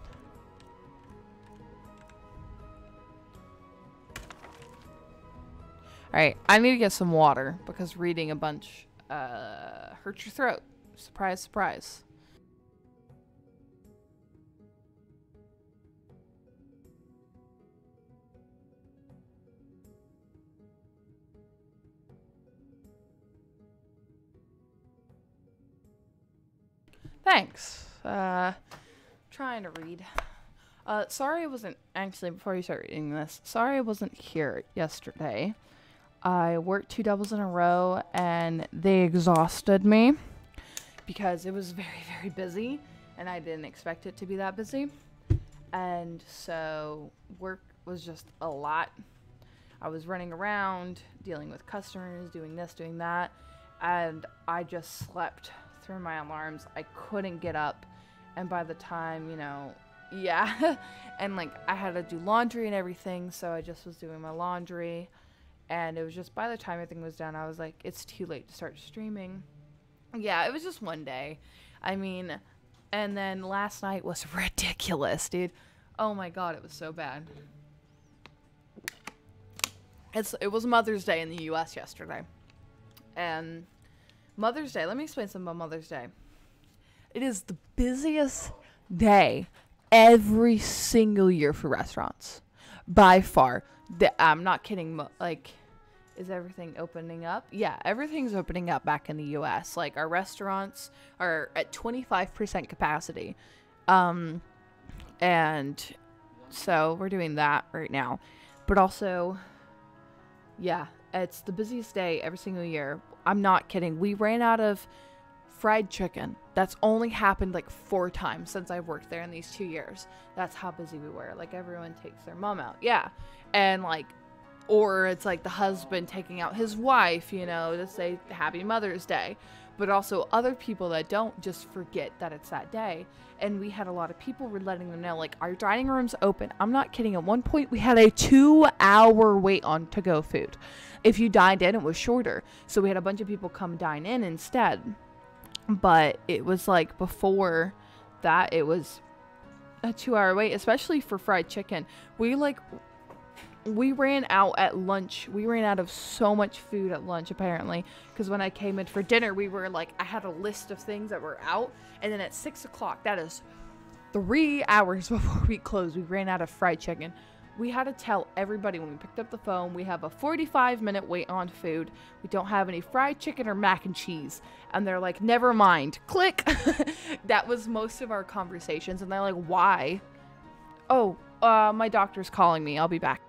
Alright, I need to get some water because reading a bunch hurts your throat. Surprise, surprise. Thanks. Trying to read. Sorry I wasn't, actually, before you start reading this, sorry I wasn't here yesterday. I worked 2 doubles in a row and they exhausted me because it was very, very busy and I didn't expect it to be that busy. And so work was just a lot. I was running around, dealing with customers, doing this, doing that, and I just slept through my alarms. I couldn't get up, and by the time, you know, yeah, and like I had to do laundry and everything, so I just was doing my laundry, and it was just by the time everything was done, I was like, it's too late to start streaming. Yeah, it was just one day. I mean, and then last night was ridiculous, dude. Oh my god, it was so bad. It was Mother's Day in the US yesterday. And Mother's Day, let me explain something about Mother's Day. It is the busiest day every single year for restaurants. By far. I'm not kidding. Like, is everything opening up? Yeah, everything's opening up back in the US. Like, our restaurants are at 25% capacity. And so we're doing that right now. But also, yeah, it's the busiest day every single year. I'm not kidding. We ran out of fried chicken. That's only happened like 4 times since I've worked there in these 2 years. That's how busy we were. Like, everyone takes their mom out. Yeah. And like, or it's like the husband taking out his wife, you know, to say Happy Mother's Day. But also other people that don't just forget that it's that day. And we had a lot of people were letting them know, like, our dining room's open. I'm not kidding. At one point, we had a 2-hour wait on to-go food. If you dined in, it was shorter. So we had a bunch of people come dine in instead. But it was like before that, it was a 2-hour wait, especially for fried chicken. We ran out at lunch. We ran out of so much food at lunch, apparently. Because when I came in for dinner, we were like, I had a list of things that were out. And then at 6 o'clock, that is 3 hours before we closed, we ran out of fried chicken. We had to tell everybody when we picked up the phone, we have a 45-minute wait on food. We don't have any fried chicken or mac and cheese. And they're like, never mind. Click. That was most of our conversations. And they're like, why? Oh, my doctor's calling me. I'll be back.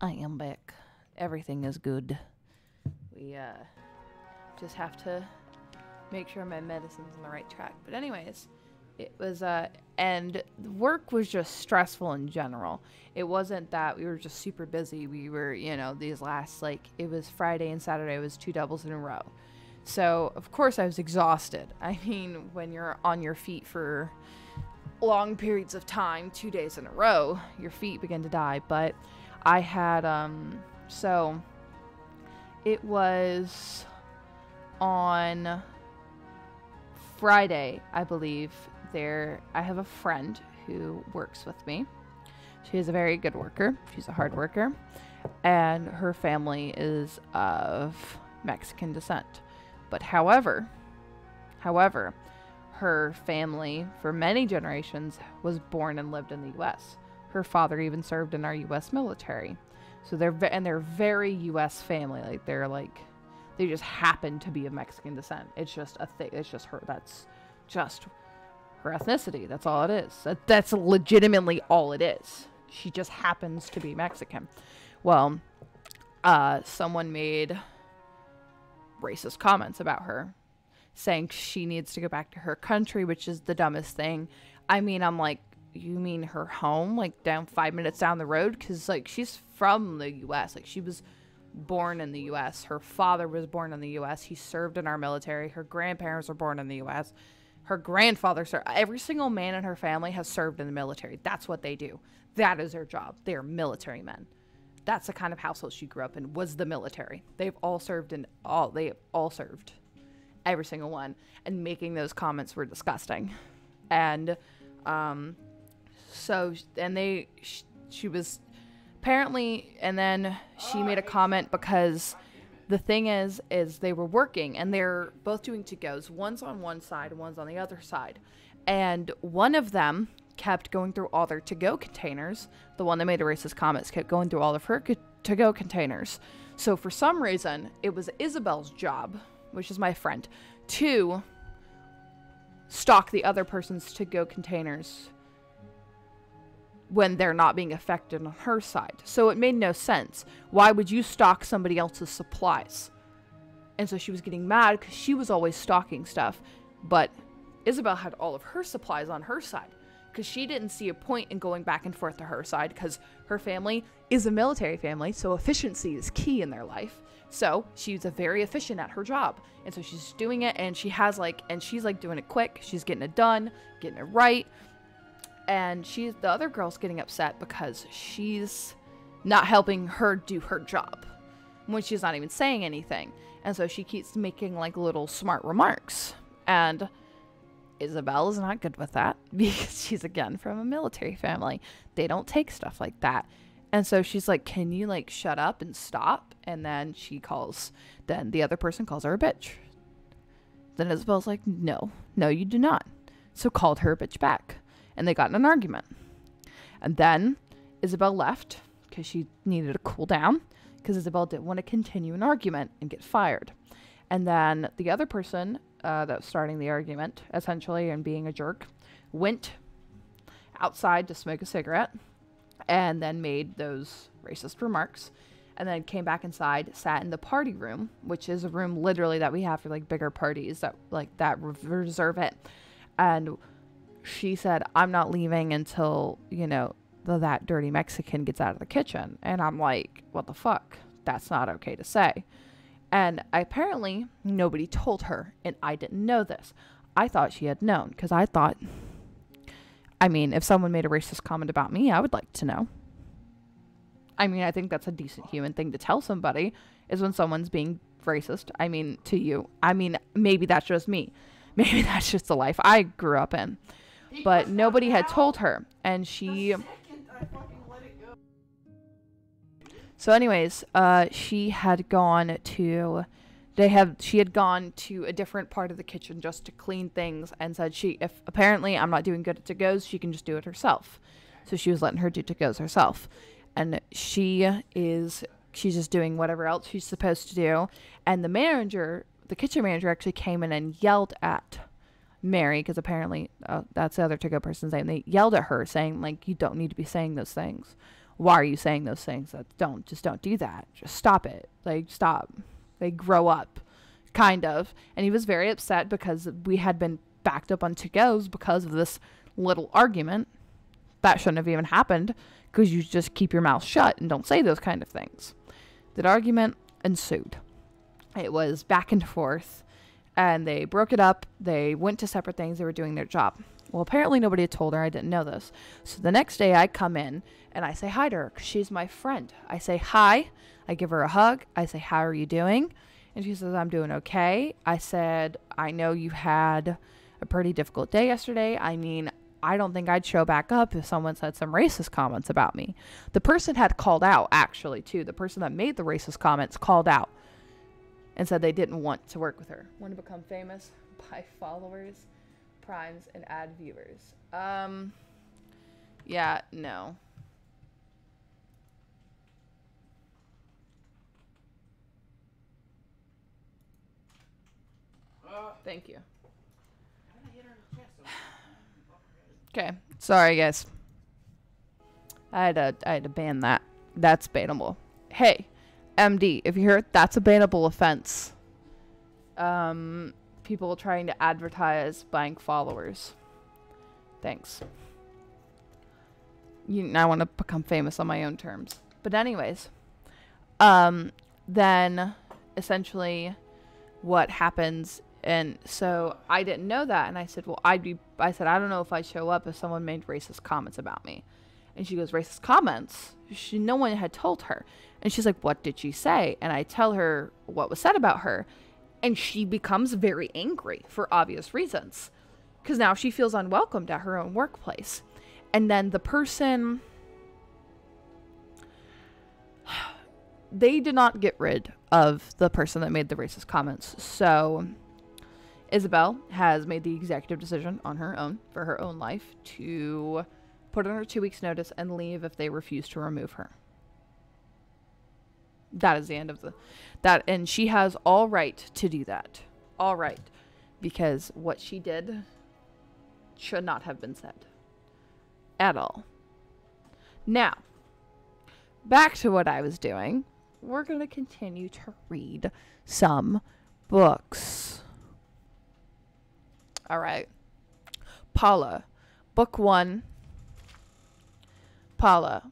I am back. Everything is good. We just have to make sure my medicine's on the right track. But anyways, it was and work was just stressful in general. It wasn't that we were just super busy. We were, you know, these last, like, it was Friday and Saturday, it was 2 doubles in a row. So of course I was exhausted. I mean, when you're on your feet for long periods of time, 2 days in a row, your feet begin to die. But I had so it was on Friday, I believe. I have a friend who works with me. She is a very good worker. She's a hard worker, and her family is of Mexican descent. But however, her family for many generations was born and lived in the U.S. Her father even served in our U.S. military. So they're very U.S. family. Like, they just happen to be of Mexican descent. It's just a thing. It's just her. That's just her ethnicity. That's all it is. That's legitimately all it is. She just happens to be Mexican. Well, someone made racist comments about her, saying she needs to go back to her country, which is the dumbest thing. I mean, I'm like, you mean her home, like down 5 minutes down the road? Because, like, she's from the U.S. Like, she was born in the U.S. Her father was born in the U.S. He served in our military. Her grandparents were born in the U.S. Her grandfather served. Every single man in her family has served in the military. That's what they do. That is their job. They are military men. That's the kind of household she grew up in, was the military. They've all served they have all served. Every single one. And making those comments were disgusting. And she was apparently, and then she made a comment because the thing is they were working and they're both doing to-goes. One's on one side, one's on the other side. And one of them kept going through all their to-go containers. The one that made the racist comments kept going through all of her to-go containers. So for some reason, it was Isabel's job, which is my friend, to stock the other person's to-go containers when they're not being affected on her side. So it made no sense. Why would you stock somebody else's supplies? And so she was getting mad because she was always stocking stuff. But Isabel had all of her supplies on her side because she didn't see a point in going back and forth to her side because her family is a military family, so efficiency is key in their life. So she's very efficient at her job. And so she's doing it, and she's doing it quick. She's getting it done, getting it right. And the other girl's getting upset because she's not helping her do her job when she's not even saying anything. And so she keeps making, like, little smart remarks. And Isabel is not good with that because she's, again, from a military family. They don't take stuff like that. And so she's like, can you, like, shut up and stop? And then then the other person calls her a bitch. Then Isabel's like, no, you do not. So called her a bitch back. And they got in an argument. And then Isabel left because she needed to cool down because Isabel didn't want to continue an argument and get fired. And then the other person that was starting the argument, essentially, and being a jerk, went outside to smoke a cigarette and then made those racist remarks. And then came back inside, sat in the party room, which is a room literally that we have for, like, bigger parties that reserve it. And she said, I'm not leaving until, you know, that dirty Mexican gets out of the kitchen. And I'm like, what the fuck? That's not okay to say. And apparently nobody told her, and I didn't know this. I thought she had known because I thought, I mean, if someone made a racist comment about me, I would like to know. I mean, I think that's a decent human thing to tell somebody, is when someone's being racist. I mean, to you. I mean, maybe that's just me. Maybe that's just the life I grew up in. But nobody had told her, and she... So anyways, she had gone to a different part of the kitchen just to clean things, and said if apparently I'm not doing good at to-goes, she can just do it herself. So she was letting her do to-goes herself. And she's just doing whatever else she's supposed to do. And the kitchen manager actually came in and yelled at Mary, because apparently that's the other to-go person's name. They yelled at her saying, like, you don't need to be saying those things. why are you saying those things? Just don't do that. Just stop it. Like, stop. Like, grow up, kind of. And he was very upset because we had been backed up on to-goes because of this little argument. That shouldn't have even happened, because you just keep your mouth shut and don't say those kind of things. That argument ensued. It was back and forth, and they broke it up. They went to separate things. They were doing their job. Well, apparently nobody had told her. I didn't know this. So the next day I come in and I say hi to her, because she's my friend. I say hi. I give her a hug. I say, how are you doing? And she says, I'm doing okay. I said, I know you had a pretty difficult day yesterday. I mean, I don't think I'd show back up if someone said some racist comments about me. The person had called out, actually, too. The person that made the racist comments called out and said they didn't want to work with her. Want to become famous? Buy followers, primes, and add viewers. Yeah, no. Thank you. Okay, sorry guys. I had to ban that. That's bannable. Hey, MD, if you hear it, that's a bannable offense. People trying to advertise buying followers. Thanks. I want to become famous on my own terms. But anyways, then essentially what happens, and so I didn't know that, and I said, well, I said, I don't know if I'd show up if someone made racist comments about me. And she goes, racist comments? No one had told her. And she's like, what did she say? And I tell her what was said about her. And she becomes very angry for obvious reasons, because now she feels unwelcomed at her own workplace. And then the person, they did not get rid of the person that made the racist comments. So Isabel has made the executive decision on her own, for her own life, to put in her 2 weeks notice and leave if they refuse to remove her. That is the end of that. And she has all right to do that. All right. Because what she did should not have been said. At all. Now, back to what I was doing. We're going to continue to read some books. All right. Paula. Book 1. Paula.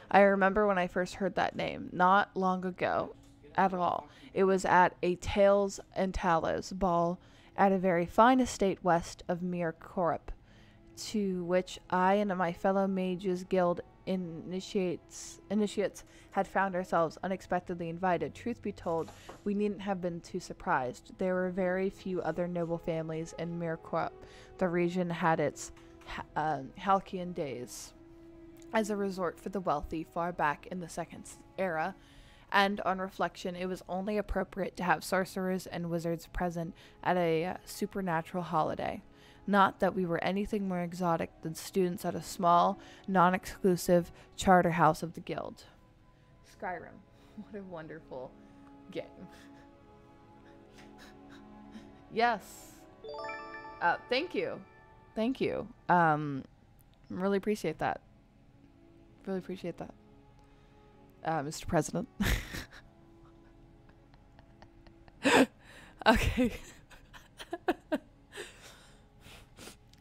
I remember when I first heard that name, not long ago at all. It was at a Tales and Talos ball at a very fine estate west of Mir Corp, to which I and my fellow Mages Guild initiates had found ourselves unexpectedly invited. Truth be told, we needn't have been too surprised. There were very few other noble families in Mir Corp. The region had its halcyon days as a resort for the wealthy far back in the Second Era, and on reflection, it was only appropriate to have sorcerers and wizards present at a supernatural holiday. Not that we were anything more exotic than students at a small, non-exclusive charter house of the guild. Skyrim. What a wonderful game. Yes. Thank you. Thank you. Really appreciate that. Really appreciate that. Mr. President. Okay.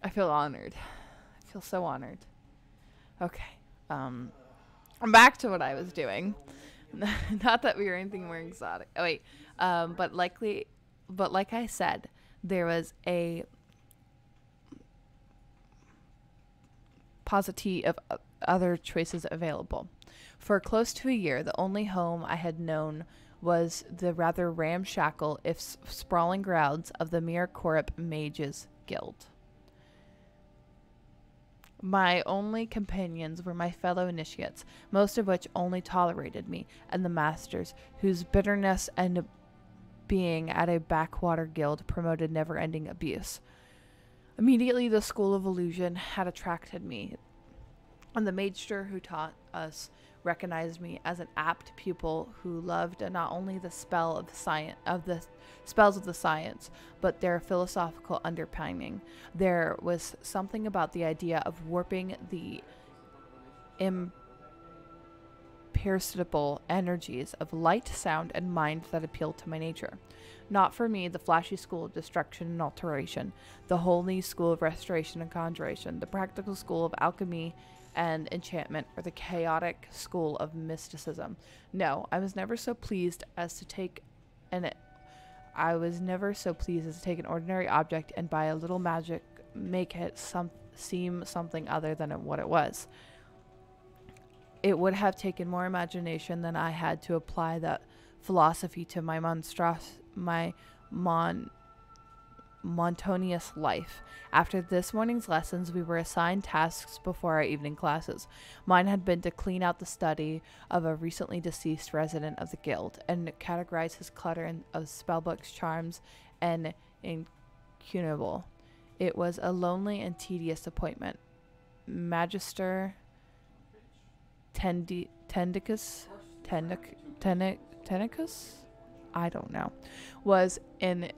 I feel honored. I feel so honored. Okay. I'm back to what I was doing. Not that we were anything more exotic. Oh wait. But like I said, there was a paucity of other choices available. For close to a year, the only home I had known was the rather ramshackle, if sprawling grounds of the Mir Corp Mages Guild. My only companions were my fellow initiates, most of which only tolerated me, and the masters, whose bitterness and being at a backwater guild promoted never-ending abuse. Immediately, the School of Illusion had attracted me, and the maester who taught us recognized me as an apt pupil who loved not only the spells of the science, but their philosophical underpinning. There was something about the idea of warping the imperceptible energies of light, sound, and mind that appeal to my nature. Not for me, the flashy school of destruction and alteration, the holy school of restoration and conjuration, the practical school of alchemy and enchantment, or the chaotic school of mysticism. No, I was never so pleased as to take an ordinary object and by a little magic make it seem something other than what it was. It would have taken more imagination than I had to apply that philosophy to my monotonous life. After this morning's lessons, we were assigned tasks before our evening classes. Mine had been to clean out the study of a recently deceased resident of the guild and categorize his clutter of spellbooks, charms, and incunable. It was a lonely and tedious appointment. Magister Tendicus? I don't know. Was an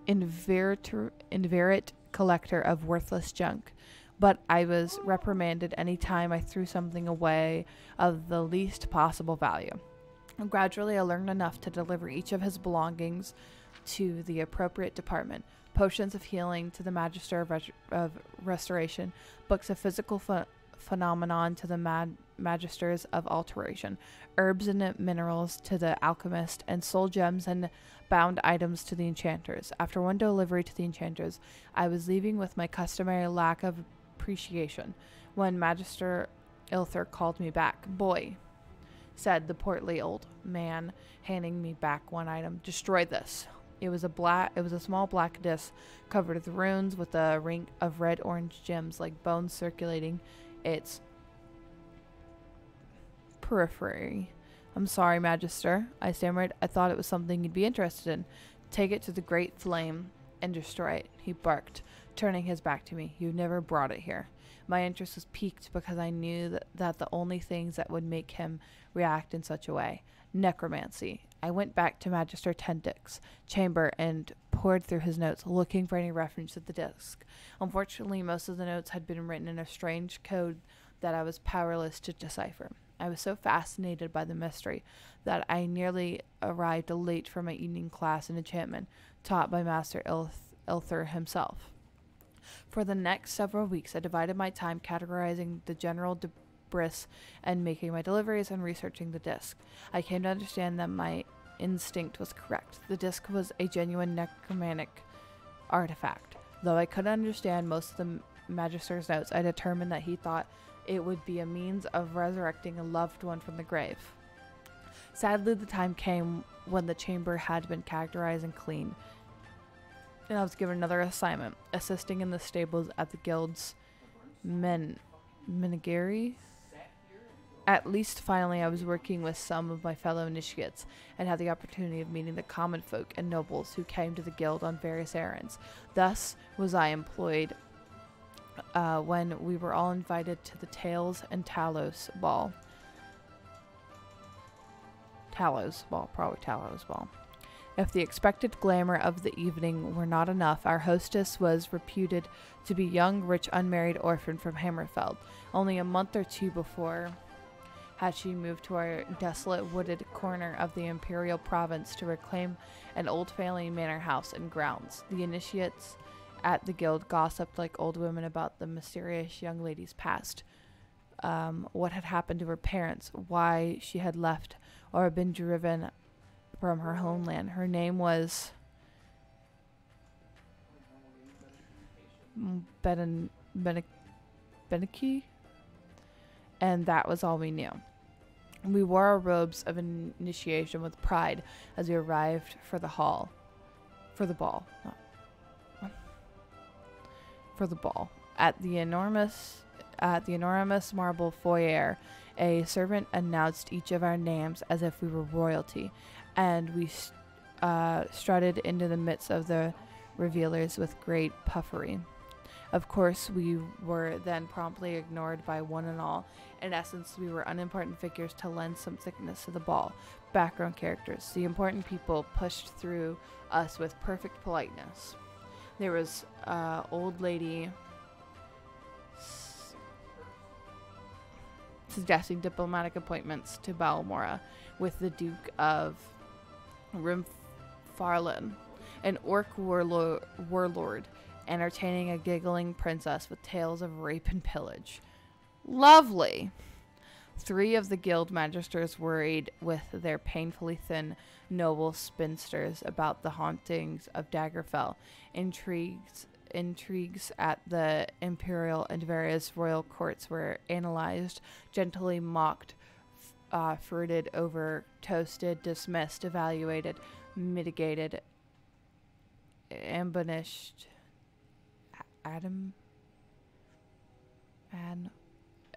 inveterate collector of worthless junk, but I was reprimanded any time I threw something away of the least possible value. And gradually I learned enough to deliver each of his belongings to the appropriate department. Potions of healing to the Magister of Restoration, books of physical phenomenon to the Magisters of Alteration, herbs and minerals to the Alchemist, and soul gems and bound items to the Enchanters. After one delivery to the Enchanters, I was leaving with my customary lack of appreciation when Magister Ilther called me back. "Boy," said the portly old man, handing me back one item, "destroy this." It was a small black disc covered with runes with a ring of red-orange gems like bones circulating its periphery. "I'm sorry, Magister," I stammered. "I thought it was something you'd be interested in." "Take it to the great flame and destroy it," he barked, turning his back to me. "You never brought it here." My interest was piqued because I knew that the only things that would make him react in such a way. Necromancy. I went back to Magister Tendic's chamber and pored through his notes, looking for any reference to the disc. Unfortunately, most of the notes had been written in a strange code that I was powerless to decipher. I was so fascinated by the mystery that I nearly arrived late for my evening class in enchantment, taught by Master Ilther himself. For the next several weeks, I divided my time categorizing the general debris and making my deliveries and researching the disc. I came to understand that my instinct was correct. The disc was a genuine necromantic artifact. Though I couldn't understand most of the Magister's notes, I determined that he thought it would be a means of resurrecting a loved one from the grave. Sadly, the time came when the chamber had been categorized and cleaned, and I was given another assignment, assisting in the stables at the guild's menagerie. At least finally I was working with some of my fellow initiates and had the opportunity of meeting the common folk and nobles who came to the guild on various errands. Thus was I employed when we were all invited to the Talos Ball. If the expected glamour of the evening were not enough, our hostess was reputed to be a young, rich, unmarried orphan from Hammerfeld. Only a month or two before had she moved to our desolate wooded corner of the imperial province to reclaim an old family manor house and grounds. The initiates at the guild gossiped like old women about the mysterious young lady's past, what had happened to her parents, why she had left or been driven from her homeland. Her name was Beneki, and that was all we knew. We wore our robes of initiation with pride as we arrived for the ball. At the enormous marble foyer, a servant announced each of our names as if we were royalty, and we strutted into the midst of the revelers with great puffery. Of course, we were then promptly ignored by one and all. In essence, we were unimportant figures to lend some thickness to the ball. Background characters. The important people pushed through us with perfect politeness. There was old lady suggesting diplomatic appointments to Balmora with the Duke of Rimfarlin, an orc warlord, entertaining a giggling princess with tales of rape and pillage. Lovely! 3 of the guild magisters worried with their painfully thin noble spinsters about the hauntings of Daggerfell, intrigues at the imperial and various royal courts were analyzed, gently mocked, fruited over, toasted, dismissed, evaluated, mitigated, admonished,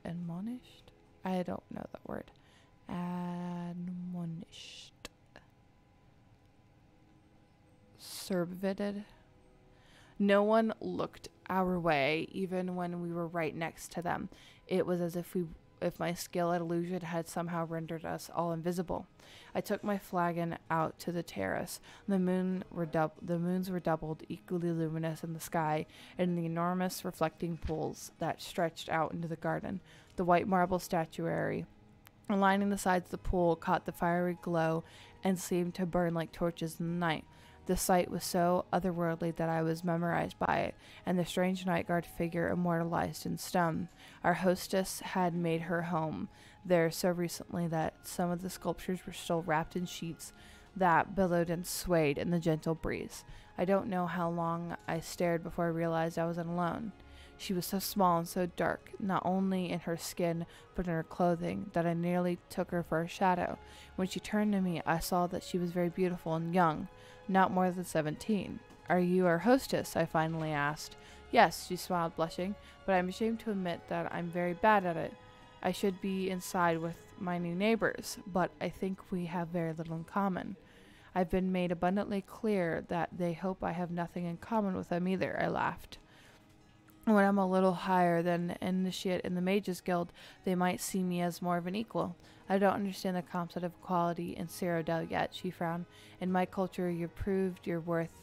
admonished? I don't know that word. Admonished. Surveyed. No one looked our way, even when we were right next to them. It was as if my skill at illusion had somehow rendered us all invisible. I took my flagon out to the terrace. The moons were doubled, equally luminous in the sky, and the enormous reflecting pools that stretched out into the garden. The white marble statuary lining the sides of the pool caught the fiery glow and seemed to burn like torches in the night. The sight was so otherworldly that I was memorized by it, and the strange night guard figure immortalized in stone. Our hostess had made her home there so recently that some of the sculptures were still wrapped in sheets that billowed and swayed in the gentle breeze. I don't know how long I stared before I realized I wasn't alone. She was so small and so dark, not only in her skin, but in her clothing, that I nearly took her for a shadow. When she turned to me, I saw that she was very beautiful and young, not more than 17. "Are you our hostess?" I finally asked. "Yes," she smiled, blushing, "but I'm ashamed to admit that I'm very bad at it. I should be inside with my new neighbors, but I think we have very little in common. I've been made abundantly clear that they hope I have nothing in common with them either," I laughed. "When I'm a little higher than an initiate in the Mages Guild, they might see me as more of an equal. I don't understand the concept of equality in Cyrodiil yet," she frowned. "In my culture, you proved your worth,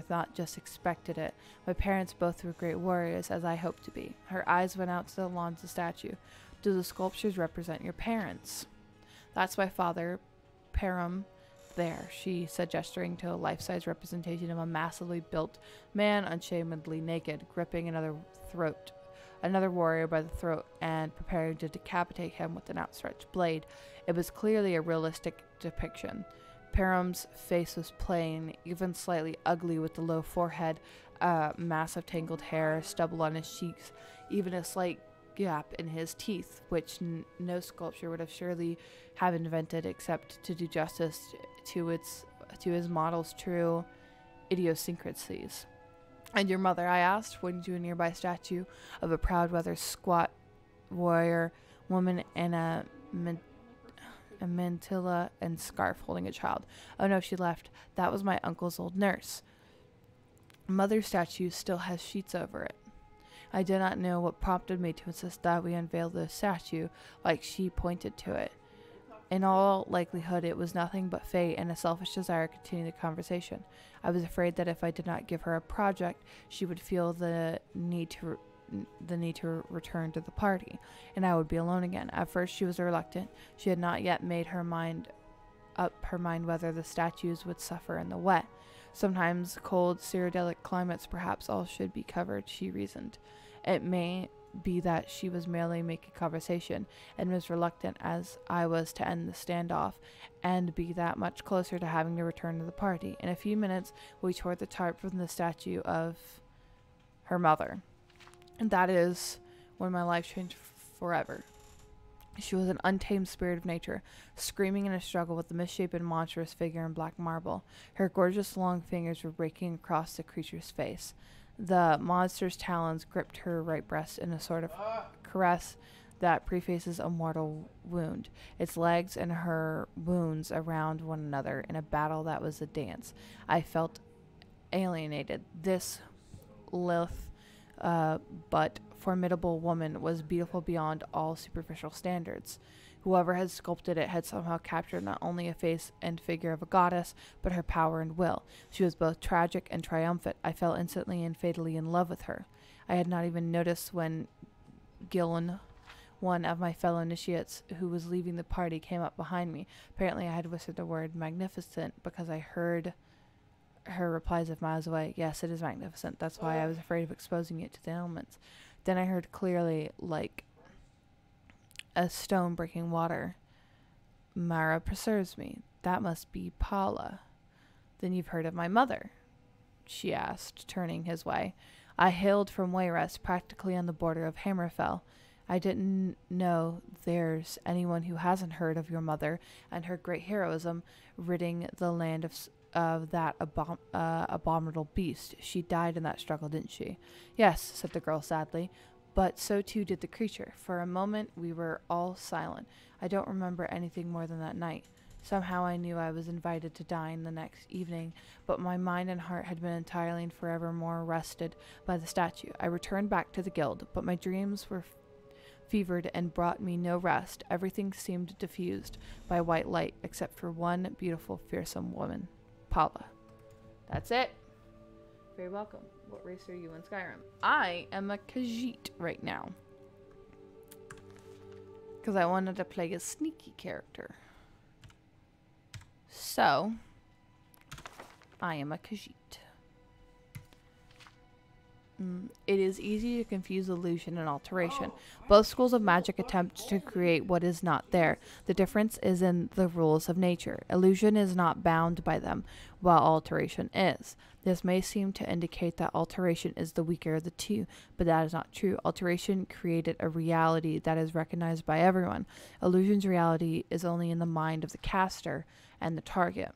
not just expected it. My parents both were great warriors, as I hope to be." Her eyes went out to the Lonza statue. "Do the sculptures represent your parents?" "That's my father, Param, there," she said, gesturing to a life-size representation of a massively built man, unshamedly naked, gripping another warrior by the throat and preparing to decapitate him with an outstretched blade. It was clearly a realistic depiction. Param's face was plain, even slightly ugly, with the low forehead, mass of tangled hair, stubble on his cheeks, even a slight gap in his teeth, which no sculpture would have surely have invented except to do justice to his model's true idiosyncrasies. "And your mother?" I asked, pointing to a nearby statue of a proud, rather squat warrior woman in a mantilla and scarf holding a child. "Oh no," she left. "That was my uncle's old nurse. Mother's statue still has sheets over it." I did not know what prompted me to insist that we unveil the statue, like she pointed to it. In all likelihood, it was nothing but fate and a selfish desire to continue the conversation. I was afraid that if I did not give her a project, she would feel the need to return to the party, and I would be alone again. At first, she was reluctant. She had not yet made her mind whether the statues would suffer in the wet. Sometimes cold, Cyrodiilic climates, perhaps all should be covered, she reasoned. It may be that she was merely making conversation, and was reluctant as I was to end the standoff, and be that much closer to having to return to the party. In a few minutes, we tore the tarp from the statue of her mother. And that is when my life changed forever. She was an untamed spirit of nature, screaming in a struggle with the misshapen, monstrous figure in black marble. Her gorgeous long fingers were raking across the creature's face. The monster's talons gripped her right breast in a sort of caress that prefaces a mortal wound, its legs and her wounds around one another in a battle that was a dance. I felt alienated. This lithe but formidable woman was beautiful beyond all superficial standards. Whoever had sculpted it had somehow captured not only a face and figure of a goddess, but her power and will. She was both tragic and triumphant. I fell instantly and fatally in love with her. I had not even noticed when Gillen One of my fellow initiates who was leaving the party came up behind me. Apparently I had whispered the word magnificent because I heard her replies of miles away. Yes, it is magnificent. That's why I was afraid of exposing it to the elements. Then I heard clearly, like a stone breaking water. Mara preserves me. That must be Paula. Then you've heard of my mother? She asked, turning his way. I hailed from Wayrest, practically on the border of Hammerfell. I didn't know there's anyone who hasn't heard of your mother and her great heroism, ridding the land of that abominable beast. She died in that struggle, didn't she? Yes, said the girl sadly, but so too did the creature. For a moment we were all silent. I don't remember anything more than that night. Somehow I knew I was invited to dine the next evening, but my mind and heart had been entirely and forevermore arrested by the statue. I returned back to the guild, but my dreams were fevered and brought me no rest. Everything seemed diffused by white light, except for one beautiful, fearsome woman, Paula. That's it. Very welcome. What race are you in Skyrim? I am a Khajiit right now, because I wanted to play a sneaky character. So, I am a Khajiit. It is easy to confuse illusion and alteration. Both schools of magic attempt to create what is not there. The difference is in the rules of nature. Illusion is not bound by them, while alteration is. This may seem to indicate that alteration is the weaker of the two, but that is not true. Alteration created a reality that is recognized by everyone. Illusion's reality is only in the mind of the caster and the target.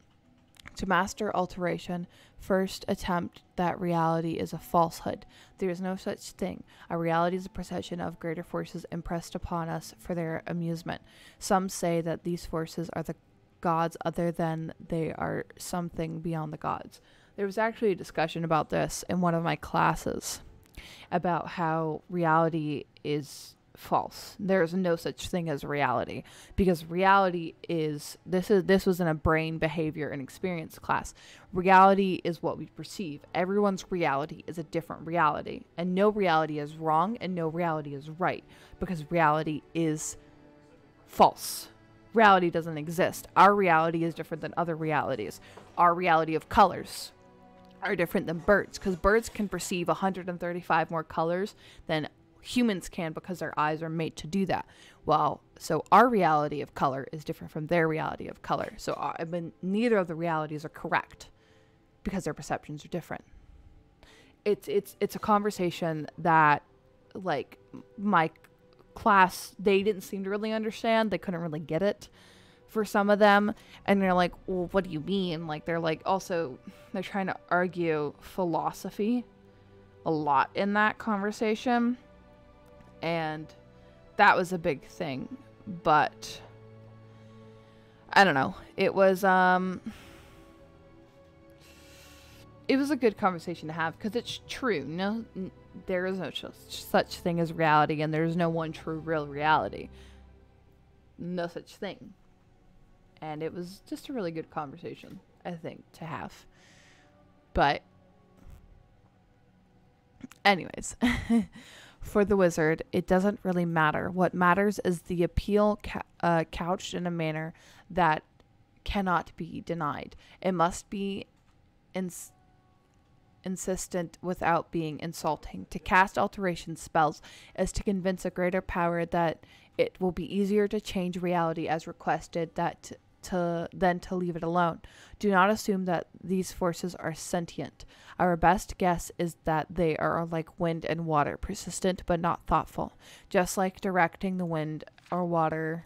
To master alteration, first attempt that reality is a falsehood. There is no such thing. A reality is a procession of greater forces impressed upon us for their amusement. Some say that these forces are the gods other than they are something beyond the gods. There was actually a discussion about this in one of my classes, about how reality is false. There is no such thing as reality, because reality is this was in a brain behavior and experience class. Reality is what we perceive. Everyone's reality is a different reality, and no reality is wrong and no reality is right, because reality is false. Reality doesn't exist. Our reality is different than other realities. Our reality of colors are different than birds, because birds can perceive 135 more colors than humans can, because their eyes are made to do that. Well, so our reality of color is different from their reality of color. So neither of the realities are correct, because their perceptions are different. It's a conversation that, like, my class, they didn't seem to really understand. They couldn't really get it for some of them, and they're like, well, what do you mean? Like, they're like, also they're trying to argue philosophy a lot in that conversation. And that was a big thing, but I don't know. It was a good conversation to have, because it's true. No, there is no such thing as reality, and there's no one true real reality. No such thing. And it was just a really good conversation, I think, to have. But anyways, for the wizard, it doesn't really matter. What matters is the appeal couched in a manner that cannot be denied. It must be insistent without being insulting. To cast alteration spells is to convince a greater power that it will be easier to change reality as requested than to leave it alone. Do not assume that these forces are sentient. Our best guess is that they are like wind and water, persistent but not thoughtful. Just like directing the wind or water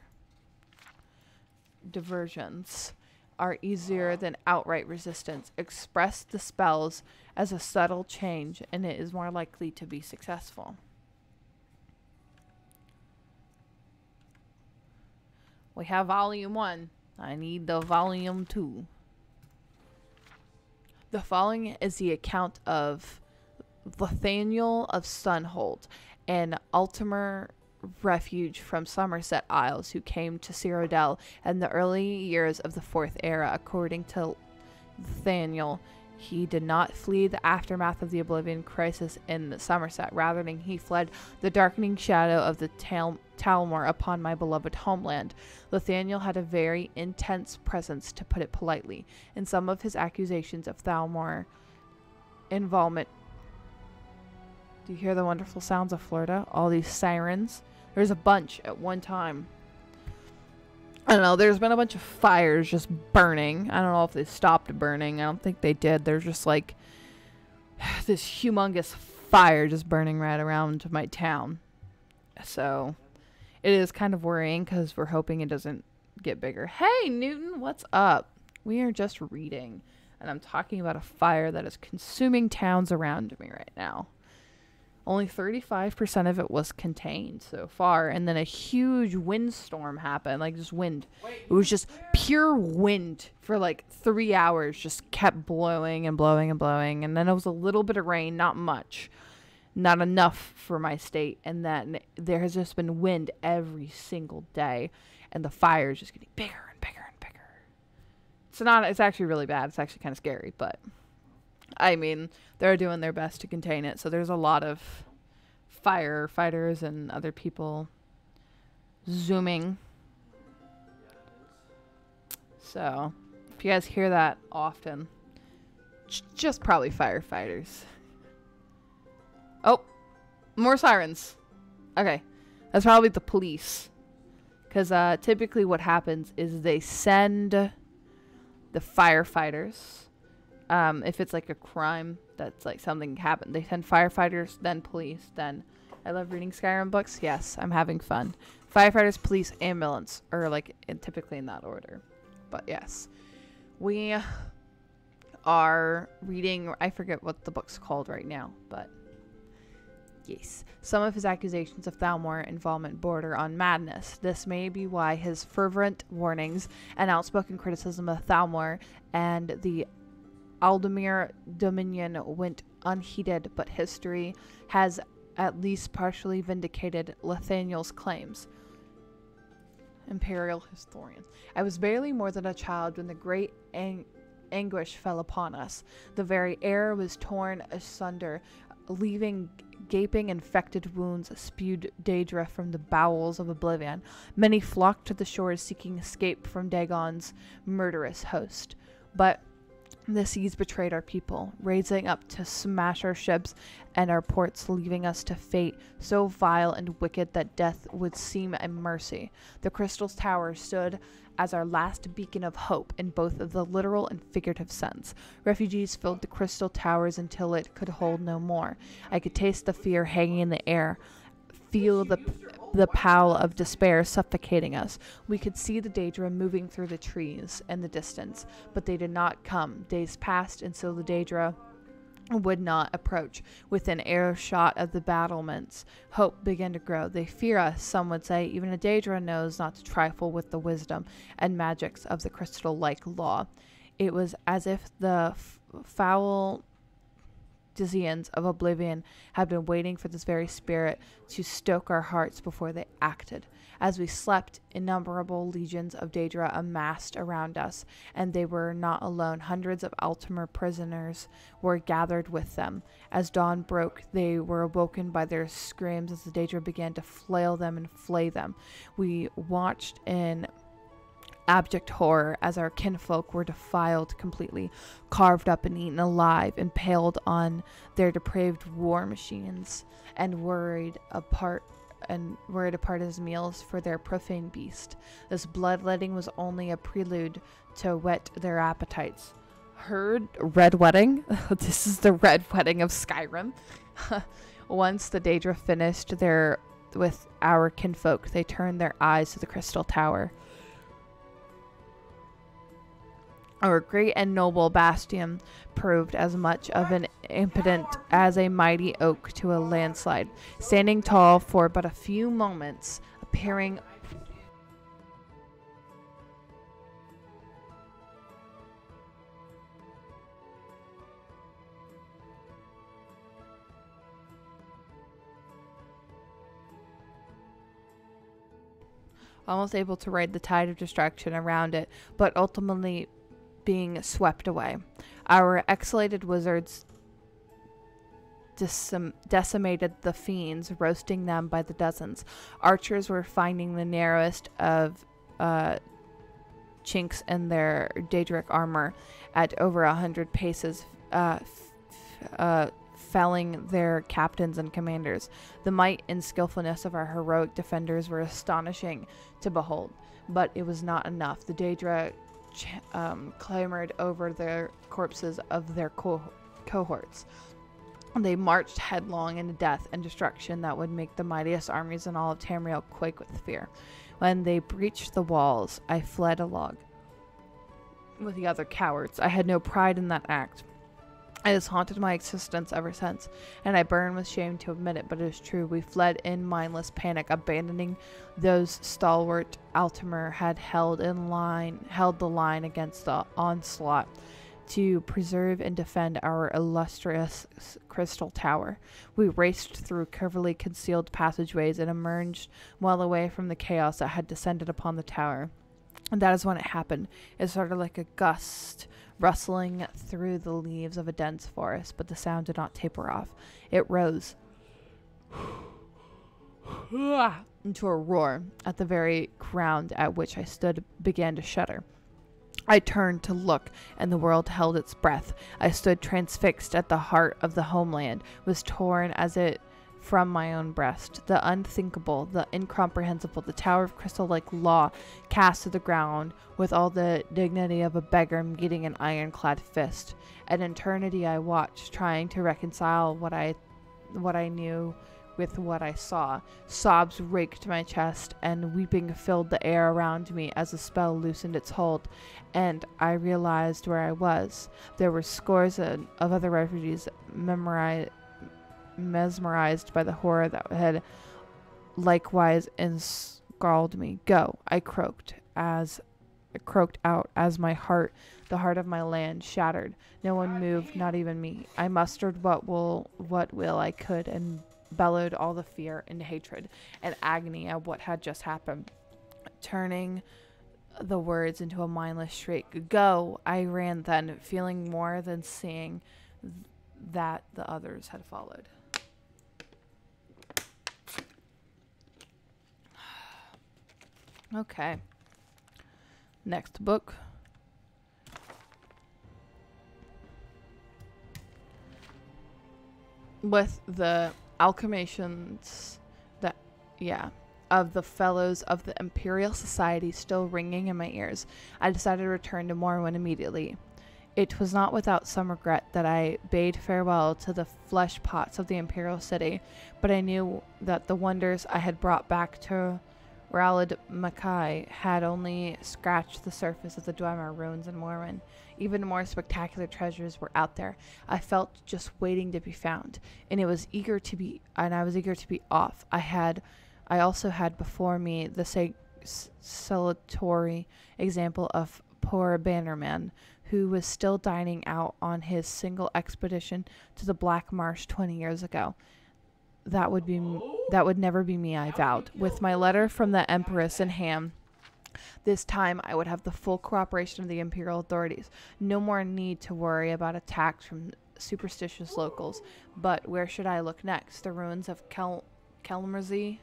diversions are easier than outright resistance. Express the spells as a subtle change, and it is more likely to be successful. We have volume 1. I need the volume 2. The following is the account of Nathaniel of Sunhold, an Ultimer refuge from Somerset Isles who came to Cyrodiil in the early years of the Fourth Era. According to Nathaniel, He did not flee the aftermath of the Oblivion crisis in Somerset. Rather than he fled the darkening shadow of the Talmor upon my beloved homeland. Nathaniel had a very intense presence, to put it politely, in some of his accusations of Thalmor involvement. Do you hear the wonderful sounds of Florida? All these sirens. There's a bunch at one time. I don't know, there's been a bunch of fires just burning. I don't know if they stopped burning. I don't think they did. There's just like this humongous fire just burning right around my town. So it is kind of worrying because we're hoping it doesn't get bigger. Hey, Newton, what's up? We are just reading, and I'm talking about a fire that is consuming towns around me right now. Only 35% of it was contained so far, and then a huge windstorm happened, like just wind. It was just pure wind for like 3 hours, just kept blowing and blowing and blowing, and then it was a little bit of rain, not much, not enough for my state, and then there has just been wind every single day, and the fire is just getting bigger and bigger and bigger. It's actually really bad. It's actually kind of scary, but I mean, they're doing their best to contain it. So there's a lot of firefighters and other people zooming. So if you guys hear that often, just probably firefighters. Oh, more sirens. Okay, that's probably the police. Because typically what happens is they send the firefighters. If it's like a crime that's like something happened, they send firefighters, then police, then I love reading Skyrim books. Yes, I'm having fun. Firefighters, police, ambulance, or like typically in that order. But yes, we are reading, I forget what the book's called right now, but yes. Some of his accusations of Thalmor involvement border on madness. This may be why his fervent warnings and outspoken criticism of Thalmor and the Aldemir Dominion went unheeded, but history has at least partially vindicated Nathaniel's claims. Imperial Historian. I was barely more than a child when the great anguish fell upon us. The very air was torn asunder, leaving gaping infected wounds spewed Daedra from the bowels of oblivion. Many flocked to the shores seeking escape from Dagon's murderous host. But the seas betrayed our people, raising up to smash our ships and our ports, leaving us to fate so vile and wicked that death would seem a mercy. The Crystal Tower stood as our last beacon of hope in both of the literal and figurative sense. Refugees filled the Crystal Towers until it could hold no more. I could taste the fear hanging in the air, feel the pall of despair suffocating us. We could see the Daedra moving through the trees in the distance, but they did not come. Days passed, and so the Daedra would not approach within earshot of the battlements. Hope began to grow. They fear us, some would say. Even a Daedra knows not to trifle with the wisdom and magics of the crystal-like law. It was as if the foul Dizians of oblivion had been waiting for this very spirit to stoke our hearts before they acted. As we slept, innumerable legions of Daedra amassed around us, and they were not alone. Hundreds of Altamir prisoners were gathered with them. As dawn broke, they were awoken by their screams as the Daedra began to flail them and flay them. We watched in abject horror as our kinfolk were defiled completely, carved up and eaten alive, impaled on their depraved war machines, and worried apart as meals for their profane beast. This bloodletting was only a prelude to whet their appetites. Heard Red Wedding? This is the Red Wedding of Skyrim. Once the Daedra finished with our kinfolk, they turned their eyes to the Crystal Tower. Our great and noble bastion proved as much of an impotent as a mighty oak to a landslide, standing tall for but a few moments, appearing almost able to ride the tide of destruction around it, but ultimately being swept away. Our excited wizards decimated the fiends, roasting them by the dozens. Archers were finding the narrowest of chinks in their Daedric armor at over 100 paces, felling their captains and commanders. The might and skillfulness of our heroic defenders were astonishing to behold, but it was not enough. The Daedra clamored over the corpses of their cohorts. They marched headlong into death and destruction that would make the mightiest armies in all of Tamriel quake with fear. When they breached the walls, I fled along with the other cowards. I had no pride in that act. It has haunted my existence ever since, and I burn with shame to admit it, but it is true. We fled in mindless panic, abandoning those stalwart Altimer had held the line against the onslaught to preserve and defend our illustrious crystal tower. We raced through carefully concealed passageways and emerged well away from the chaos that had descended upon the tower. And that is when it happened. It started like a gust rustling through the leaves of a dense forest, but the sound did not taper off. It rose into a roar at the very ground at which I stood began to shudder. I turned to look, and the world held its breath. I stood transfixed at the heart of the homeland, was torn as it from my own breast. The unthinkable, the incomprehensible, the tower of crystal-like law cast to the ground with all the dignity of a beggar meeting an ironclad fist. An eternity I watched, trying to reconcile what I knew with what I saw. Sobs raked my chest, and weeping filled the air around me as the spell loosened its hold, and I realized where I was. There were scores of other refugees mesmerized by the horror that had likewise enthralled me. Go, I croaked out as the heart of my land shattered. No one moved, not even me. I mustered what will I could, and bellowed all the fear and hatred and agony of what had just happened, turning the words into a mindless shriek. Go! I ran then, feeling more than seeing that the others had followed. Okay. Next book. With the alchemations of the fellows of the Imperial Society still ringing in my ears, I decided to return to Morrowind immediately. It was not without some regret that I bade farewell to the flesh pots of the Imperial City, but I knew that the wonders I had brought back to Raled Makai had only scratched the surface of the Dwemer ruins in Morrowind. Even more spectacular treasures were out there. I felt just waiting to be found, and I was eager to be off. I also had before me the salutary example of poor Bannerman, who was still dining out on his single expedition to the Black Marsh 20 years ago. That would never be me, I vowed. With my letter from the Empress in hand, this time I would have the full cooperation of the Imperial authorities. No more need to worry about attacks from superstitious locals. But where should I look next? The ruins of Mersey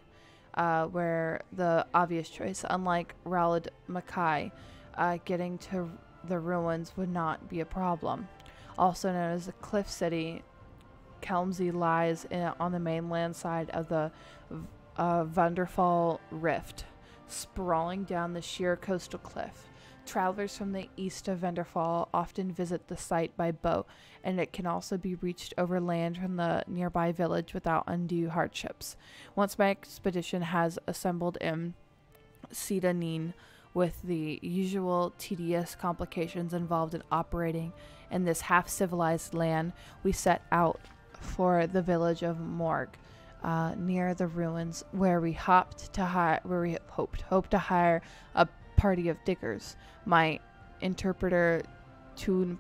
were the obvious choice. Unlike Raled Makai, getting to the ruins would not be a problem. Also known as the Cliff City, Kelmsey lies on the mainland side of the Wonderfall Rift, sprawling down the sheer coastal cliff. Travelers from the east of Venderfall often visit the site by boat, and it can also be reached over land from the nearby village without undue hardships. Once my expedition has assembled in Sedanin, with the usual tedious complications involved in operating in this half-civilized land, we set out for the village of Morg, near the ruins, where we hoped to hire a party of diggers. My interpreter Tun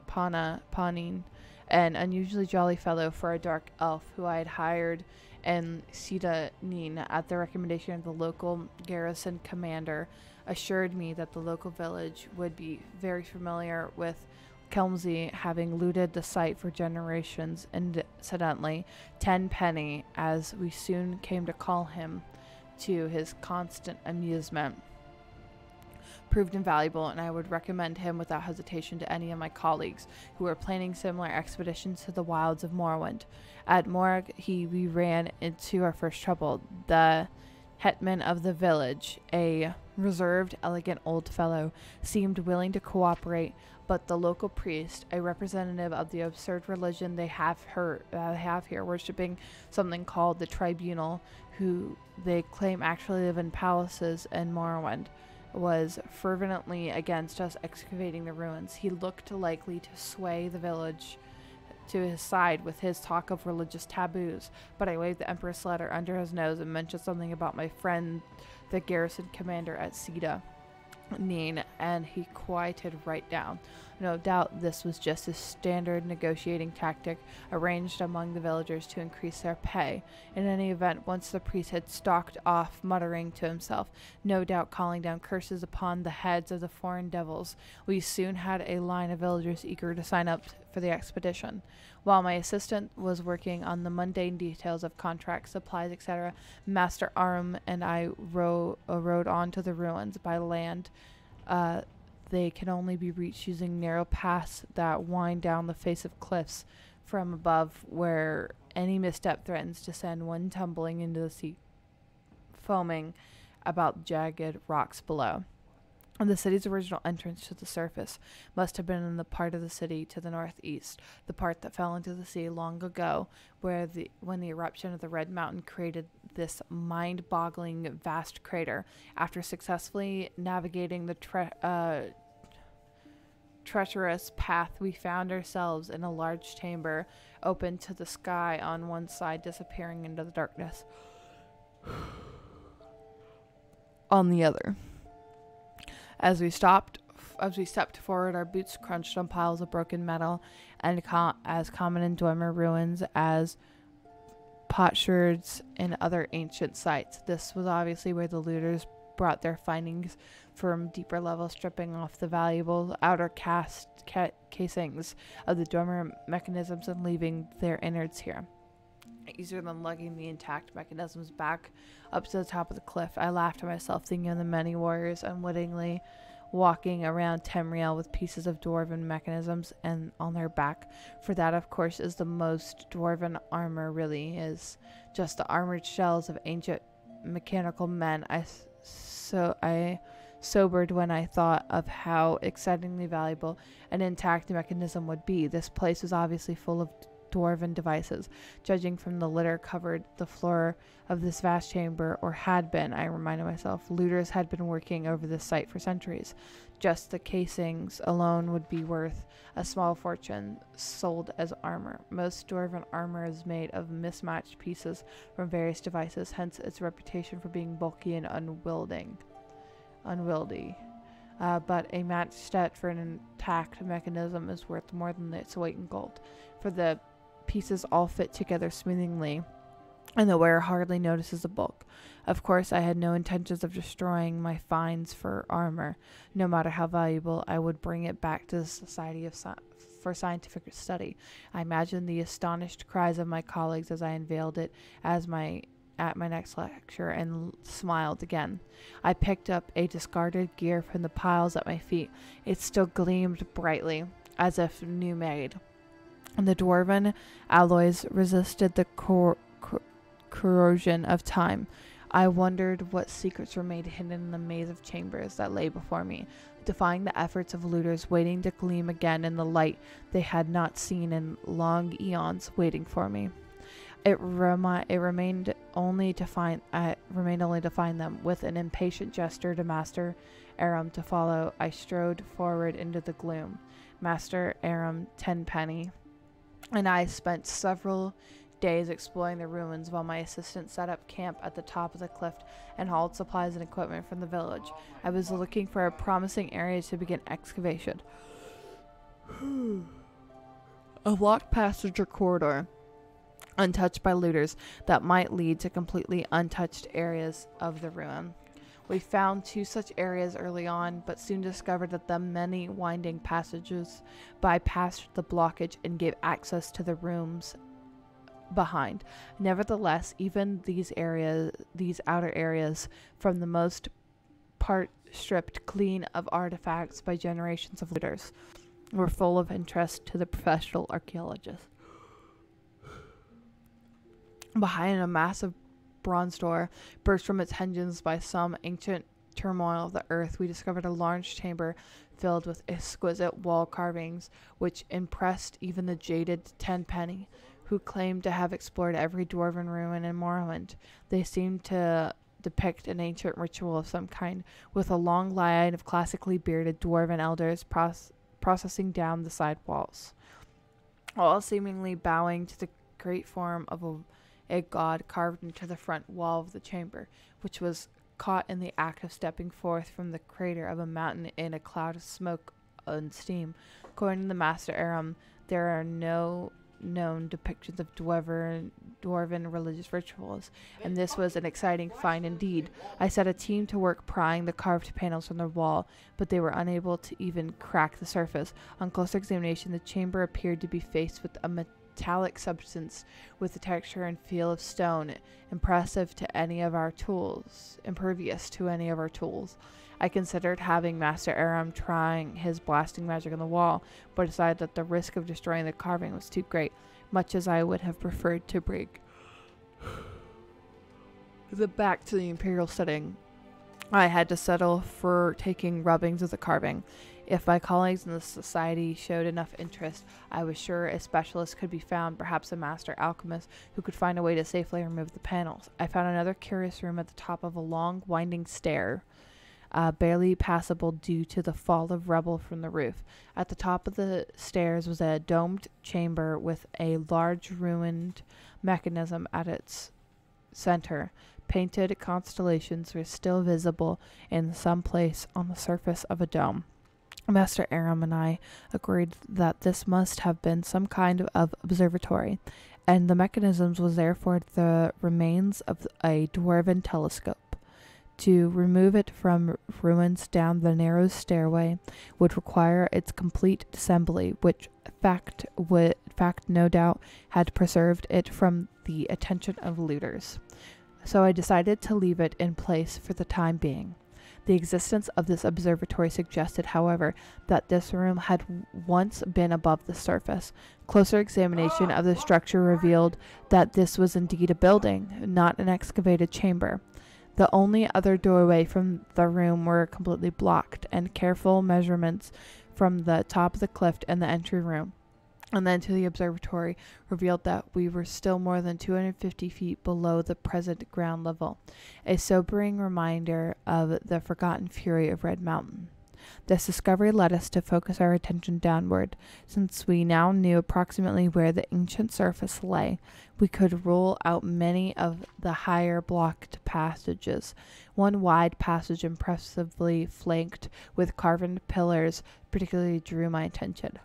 Panin an unusually jolly fellow for a dark elf who I had hired in Citanin at the recommendation of the local garrison commander, assured me that the local village would be very familiar with Kelmsey, having looted the site for generations. Incidentally, Tenpenny, as we soon came to call him, to his constant amusement, proved invaluable, and I would recommend him without hesitation to any of my colleagues who were planning similar expeditions to the wilds of Morrowind. At Morag, we ran into our first trouble. The hetman of the village, a reserved, elegant old fellow, seemed willing to cooperate, but the local priest, a representative of the absurd religion they have here, worshipping something called the Tribunal, who they claim actually live in palaces in Morrowind, was fervently against us excavating the ruins. He looked likely to sway the village to his side with his talk of religious taboos, but I waved the Empress letter under his nose and mentioned something about my friend, the garrison commander at Cita Neen, and he quieted right down. No doubt this was just a standard negotiating tactic arranged among the villagers to increase their pay. In any event, once the priest had stalked off, muttering to himself, no doubt calling down curses upon the heads of the foreign devils, we soon had a line of villagers eager to sign up for the expedition. While my assistant was working on the mundane details of contracts, supplies, etc., Master Arum and I rode on to the ruins by land. They can only be reached using narrow paths that wind down the face of cliffs from above, where any misstep threatens to send one tumbling into the sea, foaming about jagged rocks below. The city's original entrance to the surface must have been in the part of the city to the northeast, the part that fell into the sea long ago, when the eruption of the Red Mountain created this mind-boggling vast crater. After successfully navigating the treacherous path, we found ourselves in a large chamber open to the sky on one side, disappearing into the darkness on the other. As we stepped forward, our boots crunched on piles of broken metal, and as common in Dwemer ruins as potsherds and other ancient sites. This was obviously where the looters brought their findings from deeper levels, stripping off the valuable outer casings of the Dwemer mechanisms and leaving their innards here. Easier than lugging the intact mechanisms back up to the top of the cliff. I laughed to myself, thinking of the many warriors unwittingly walking around Tamriel with pieces of dwarven mechanisms and on their back, for that of course is the most dwarven armor really is, just the armored shells of ancient mechanical men. I sobered when I thought of how excitingly valuable an intact mechanism would be. This place was obviously full of dwarven devices, judging from the litter covered the floor of this vast chamber, or had been, I reminded myself. Looters had been working over this site for centuries. Just the casings alone would be worth a small fortune, sold as armor. Most dwarven armor is made of mismatched pieces from various devices, hence its reputation for being bulky and unwieldy. But a matched set for an intact mechanism is worth more than its weight in gold, for the pieces all fit together smoothly, and the wearer hardly notices the bulk. Of course, I had no intentions of destroying my finds for armor. No matter how valuable, I would bring it back to the Society for Scientific Study. I imagined the astonished cries of my colleagues as I unveiled it at my next lecture, and smiled again. I picked up a discarded gear from the piles at my feet. It still gleamed brightly, as if new made. The dwarven alloys resisted the corrosion of time. I wondered what secrets remained hidden in the maze of chambers that lay before me, defying the efforts of looters, waiting to gleam again in the light they had not seen in long eons, waiting for me. It remained only to find them. With an impatient gesture to Master Arum to follow, I strode forward into the gloom. Master Arum Tenpenny and I spent several days exploring the ruins, while my assistant set up camp at the top of the cliff and hauled supplies and equipment from the village. I was looking for a promising area to begin excavation. a locked passage or corridor untouched by looters that might lead to completely untouched areas of the ruin. We found 2 such areas early on, but soon discovered that the many winding passages bypassed the blockage and gave access to the rooms behind. Nevertheless, even these outer areas, from the most part stripped clean of artifacts by generations of looters, were full of interest to the professional archaeologists. Behind a massive bronze door, burst from its hinges by some ancient turmoil of the earth, we discovered a large chamber filled with exquisite wall carvings, which impressed even the jaded tenpenny, who claimed to have explored every dwarven ruin in Morrowind. They seemed to depict an ancient ritual of some kind, with a long line of classically bearded dwarven elders processing down the side walls, all seemingly bowing to the great form of a god carved into the front wall of the chamber, which was caught in the act of stepping forth from the crater of a mountain in a cloud of smoke and steam. According to the Master Aram, there are no known depictions of dwarven religious rituals, and this was an exciting find indeed. I set a team to work prying the carved panels from the wall, but they were unable to even crack the surface. On closer examination, the chamber appeared to be faced with a metallic substance with the texture and feel of stone, impervious to any of our tools. I considered having Master Aram trying his blasting magic on the wall, but decided that the risk of destroying the carving was too great, much as I would have preferred to bring back to the Imperial setting. I had to settle for taking rubbings of the carving. If my colleagues in the society showed enough interest, I was sure a specialist could be found, perhaps a master alchemist, who could find a way to safely remove the panels. I found another curious room at the top of a long, winding stair, barely passable due to the fall of rubble from the roof. At the top of the stairs was a domed chamber with a large ruined mechanism at its center. Painted constellations were still visible in some place on the surface of a dome. Master Aram and I agreed that this must have been some kind of observatory, and the mechanisms was therefore the remains of a dwarven telescope. To remove it from ruins down the narrow stairway would require its complete assembly, which fact no doubt had preserved it from the attention of looters. So I decided to leave it in place for the time being. The existence of this observatory suggested, however, that this room had once been above the surface. Closer examination of the structure revealed that this was indeed a building, not an excavated chamber. The only other doorway from the room were completely blocked, and careful measurements from the top of the cliff and the entry room, and then to the observatory, revealed that we were still more than 250 feet below the present ground level, a sobering reminder of the forgotten fury of Red Mountain. This discovery led us to focus our attention downward. Since we now knew approximately where the ancient surface lay, we could rule out many of the higher blocked passages. One wide passage impressively flanked with carven pillars particularly drew my attention.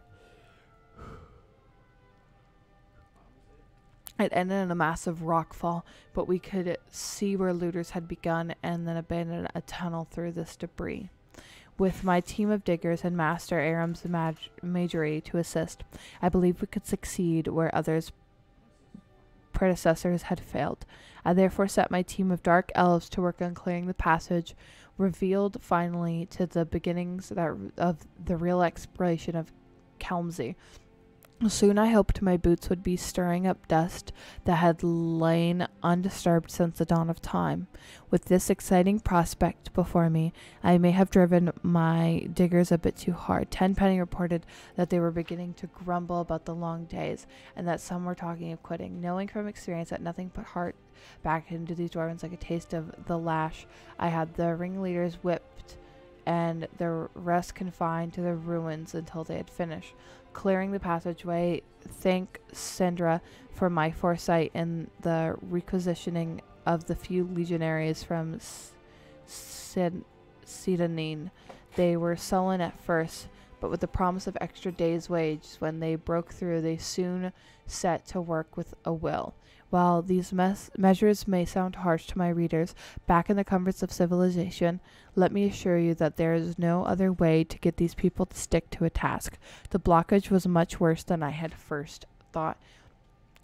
It ended in a massive rockfall, but we could see where looters had begun and then abandoned a tunnel through this debris. With my team of diggers and Master Aram's majory to assist, I believe we could succeed where others' predecessors had failed. I therefore set my team of dark elves to work on clearing the passage, revealed finally to the beginnings of the real exploration of Kelmsey. Soon I hoped my boots would be stirring up dust that had lain undisturbed since the dawn of time. With this exciting prospect before me, I may have driven my diggers a bit too hard. Tenpenny reported that they were beginning to grumble about the long days, and that some were talking of quitting. Knowing from experience that nothing put heart back into these dwarves like a taste of the lash, I had the ringleaders whipped and the rest confined to the ruins until they had finished clearing the passageway. Thank Sindra for my foresight in the requisitioning of the few legionaries from Sidanine. They were sullen at first, but with the promise of extra days' wage. When they broke through, they soon set to work with a will. While these measures may sound harsh to my readers, back in the comforts of civilization, let me assure you that there is no other way to get these people to stick to a task. The blockage was much worse than I had first thought.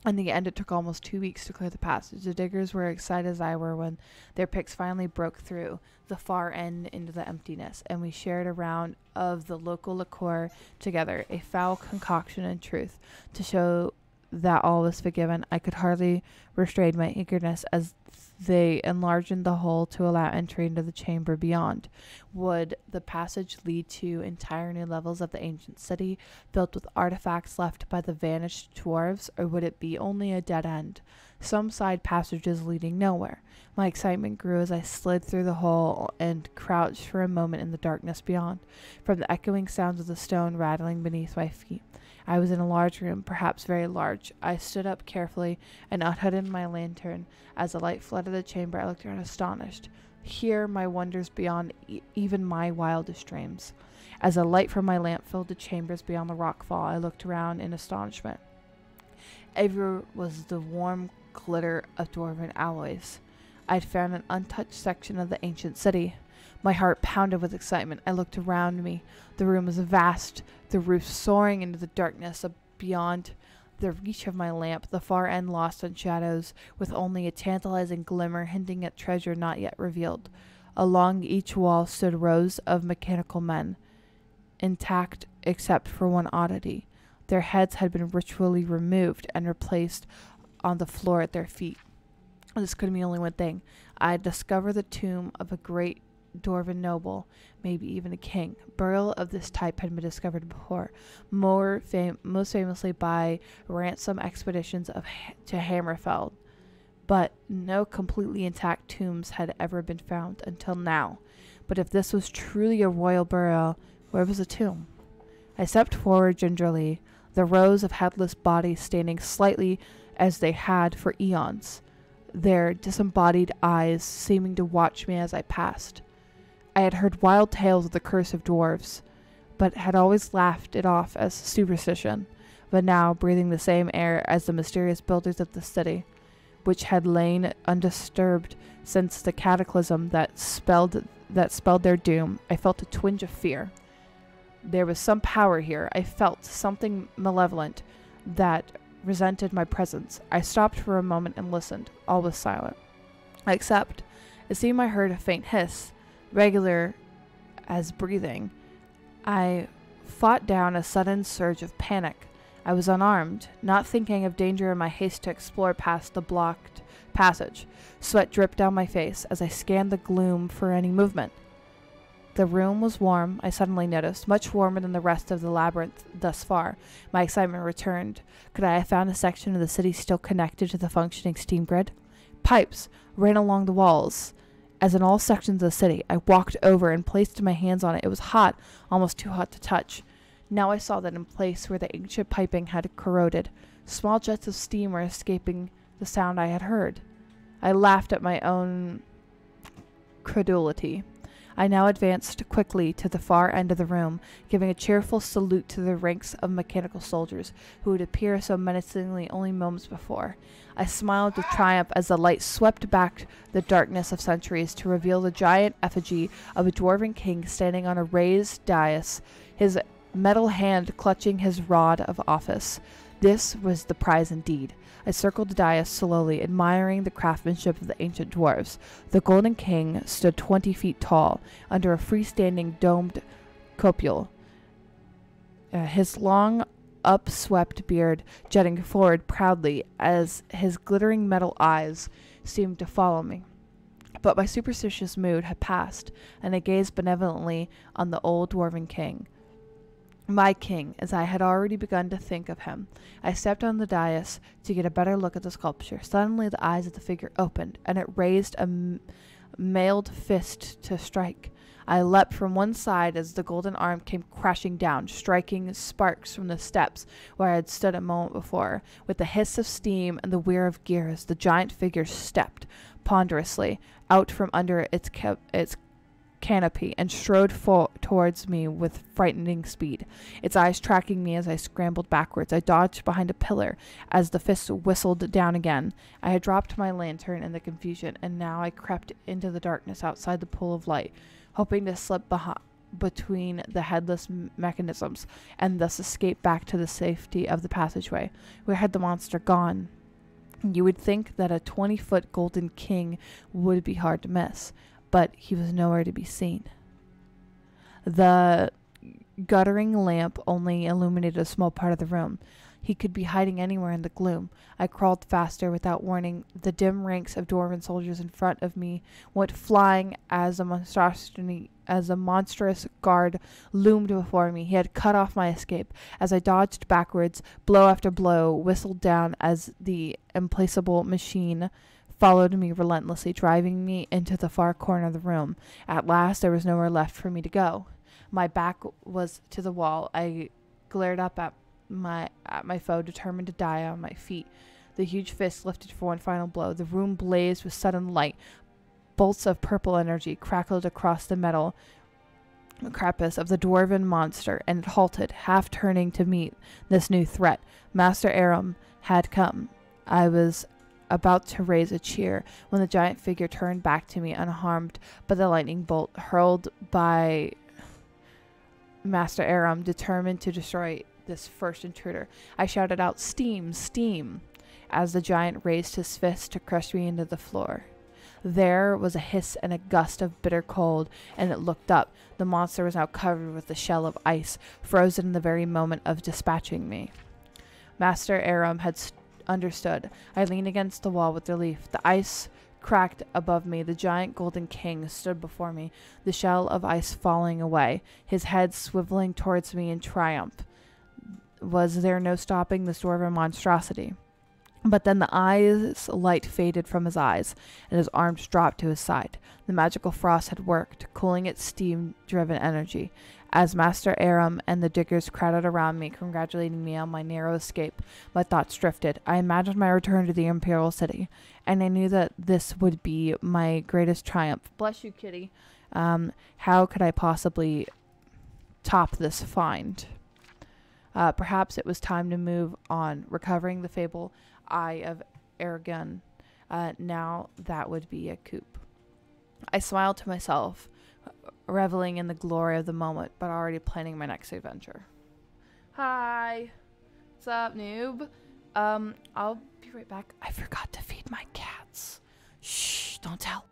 In the end, it took almost 2 weeks to clear the passage. The diggers were excited as I were when their picks finally broke through the far end into the emptiness, and we shared a round of the local liqueur together, a foul concoction in truth. To show that all was forgiven, I could hardly restrain my eagerness as they enlarged the hole to allow entry into the chamber beyond. Would the passage lead to entire new levels of the ancient city, built with artifacts left by the vanished dwarves, or would it be only a dead end? Some side passages leading nowhere. My excitement grew as I slid through the hole and crouched for a moment in the darkness beyond, from the echoing sounds of the stone rattling beneath my feet. I was in a large room, perhaps very large. I stood up carefully and unhooded my lantern. As the light flooded the chamber, I looked around astonished. Here, my wonders beyond even my wildest dreams. As the light from my lamp filled the chambers beyond the rockfall, I looked around in astonishment. Everywhere was the warm glitter of dwarven alloys. I had found an untouched section of the ancient city. My heart pounded with excitement. I looked around me. The room was vast, the roof soaring into the darkness beyond the reach of my lamp, the far end lost in shadows, with only a tantalizing glimmer hinting at treasure not yet revealed. Along each wall stood rows of mechanical men, intact except for one oddity. Their heads had been ritually removed and replaced on the floor at their feet. This could mean only one thing. I had discovered the tomb of a great dwarven noble, maybe even a king. Burial of this type had been discovered before, most famously by ransom expeditions to Hammerfell, but no completely intact tombs had ever been found until now. But if this was truly a royal burial, where was the tomb? I stepped forward gingerly, the rows of headless bodies standing slightly as they had for eons, their disembodied eyes seeming to watch me as I passed. I had heard wild tales of the curse of dwarves, but had always laughed it off as superstition. But now, breathing the same air as the mysterious builders of the city, which had lain undisturbed since the cataclysm that spelled their doom, I felt a twinge of fear. There was some power here. I felt something malevolent that resented my presence. I stopped for a moment and listened. All was silent. Except, it seemed I heard a faint hiss, regular as breathing. I fought down a sudden surge of panic. I was unarmed, not thinking of danger in my haste to explore past the blocked passage. Sweat dripped down my face as I scanned the gloom for any movement. The room was warm, I suddenly noticed, much warmer than the rest of the labyrinth thus far. My excitement returned. Could I have found a section of the city still connected to the functioning steam grid? Pipes ran along the walls. As in all sections of the city, I walked over and placed my hands on it. It was hot, almost too hot to touch. Now I saw that in place where the ancient piping had corroded, small jets of steam were escaping the sound I had heard. I laughed at my own credulity. I now advanced quickly to the far end of the room, giving a cheerful salute to the ranks of mechanical soldiers, who would appear so menacingly only moments before. I smiled with triumph as the light swept back the darkness of centuries to reveal the giant effigy of a dwarven king standing on a raised dais, his metal hand clutching his rod of office. This was the prize indeed. I circled the dais slowly, admiring the craftsmanship of the ancient dwarves. The Golden King stood 20 feet tall, under a freestanding domed cupole, his long, upswept beard jutting forward proudly as his glittering metal eyes seemed to follow me. But my superstitious mood had passed, and I gazed benevolently on the old dwarven king. My king, as I had already begun to think of him. I stepped on the dais to get a better look at the sculpture. Suddenly the eyes of the figure opened, and it raised a mailed fist to strike. I leapt from one side as the golden arm came crashing down, striking sparks from the steps where I had stood a moment before. With the hiss of steam and the whir of gears, the giant figure stepped ponderously out from under its canopy and strode towards me with frightening speed, its eyes tracking me as I scrambled backwards. I dodged behind a pillar as the fist whistled down again. I had dropped my lantern in the confusion, and now I crept into the darkness outside the pool of light, hoping to slip between the headless mechanisms and thus escape back to the safety of the passageway. Where had the monster gone? You would think that a 20-foot golden king would be hard to miss, but he was nowhere to be seen. The guttering lamp only illuminated a small part of the room. He could be hiding anywhere in the gloom. I crawled faster without warning. The dim ranks of dwarven soldiers in front of me went flying as a monstrous guard loomed before me. He had cut off my escape. As I dodged backwards, blow after blow whistled down as the implacable machine followed me relentlessly, driving me into the far corner of the room. At last, there was nowhere left for me to go. My back was to the wall. I glared up at my foe, determined to die on my feet. The huge fist lifted for one final blow. The room blazed with sudden light. Bolts of purple energy crackled across the metal carapace of the dwarven monster, and it halted, half turning to meet this new threat. Master Aram had come. I was about to raise a cheer when the giant figure turned back to me, unharmed by the lightning bolt hurled by Master Aram, determined to destroy this first intruder. I shouted out, "Steam! Steam!" as the giant raised his fist to crush me into the floor. There was a hiss and a gust of bitter cold, and it looked up. The monster was now covered with a shell of ice, frozen in the very moment of dispatching me. Master Aram had understood. I leaned against the wall with relief. The ice cracked above me. The giant golden king stood before me, the shell of ice falling away, his head swiveling towards me in triumph. Was there no stopping this dwarven monstrosity? But then the eye's light faded from his eyes, and his arms dropped to his side. The magical frost had worked, cooling its steam-driven energy. As Master Aram and the diggers crowded around me, congratulating me on my narrow escape, my thoughts drifted. I imagined my return to the Imperial City, and I knew that this would be my greatest triumph. Bless you, kitty. How could I possibly top this find? Perhaps it was time to move on, recovering the fable Eye of Aragon. Now that would be a coup. I smiled to myself, reveling in the glory of the moment, but already planning my next adventure. Hi. What's up, noob? I'll be right back. I forgot to feed my cats. Shh, don't tell.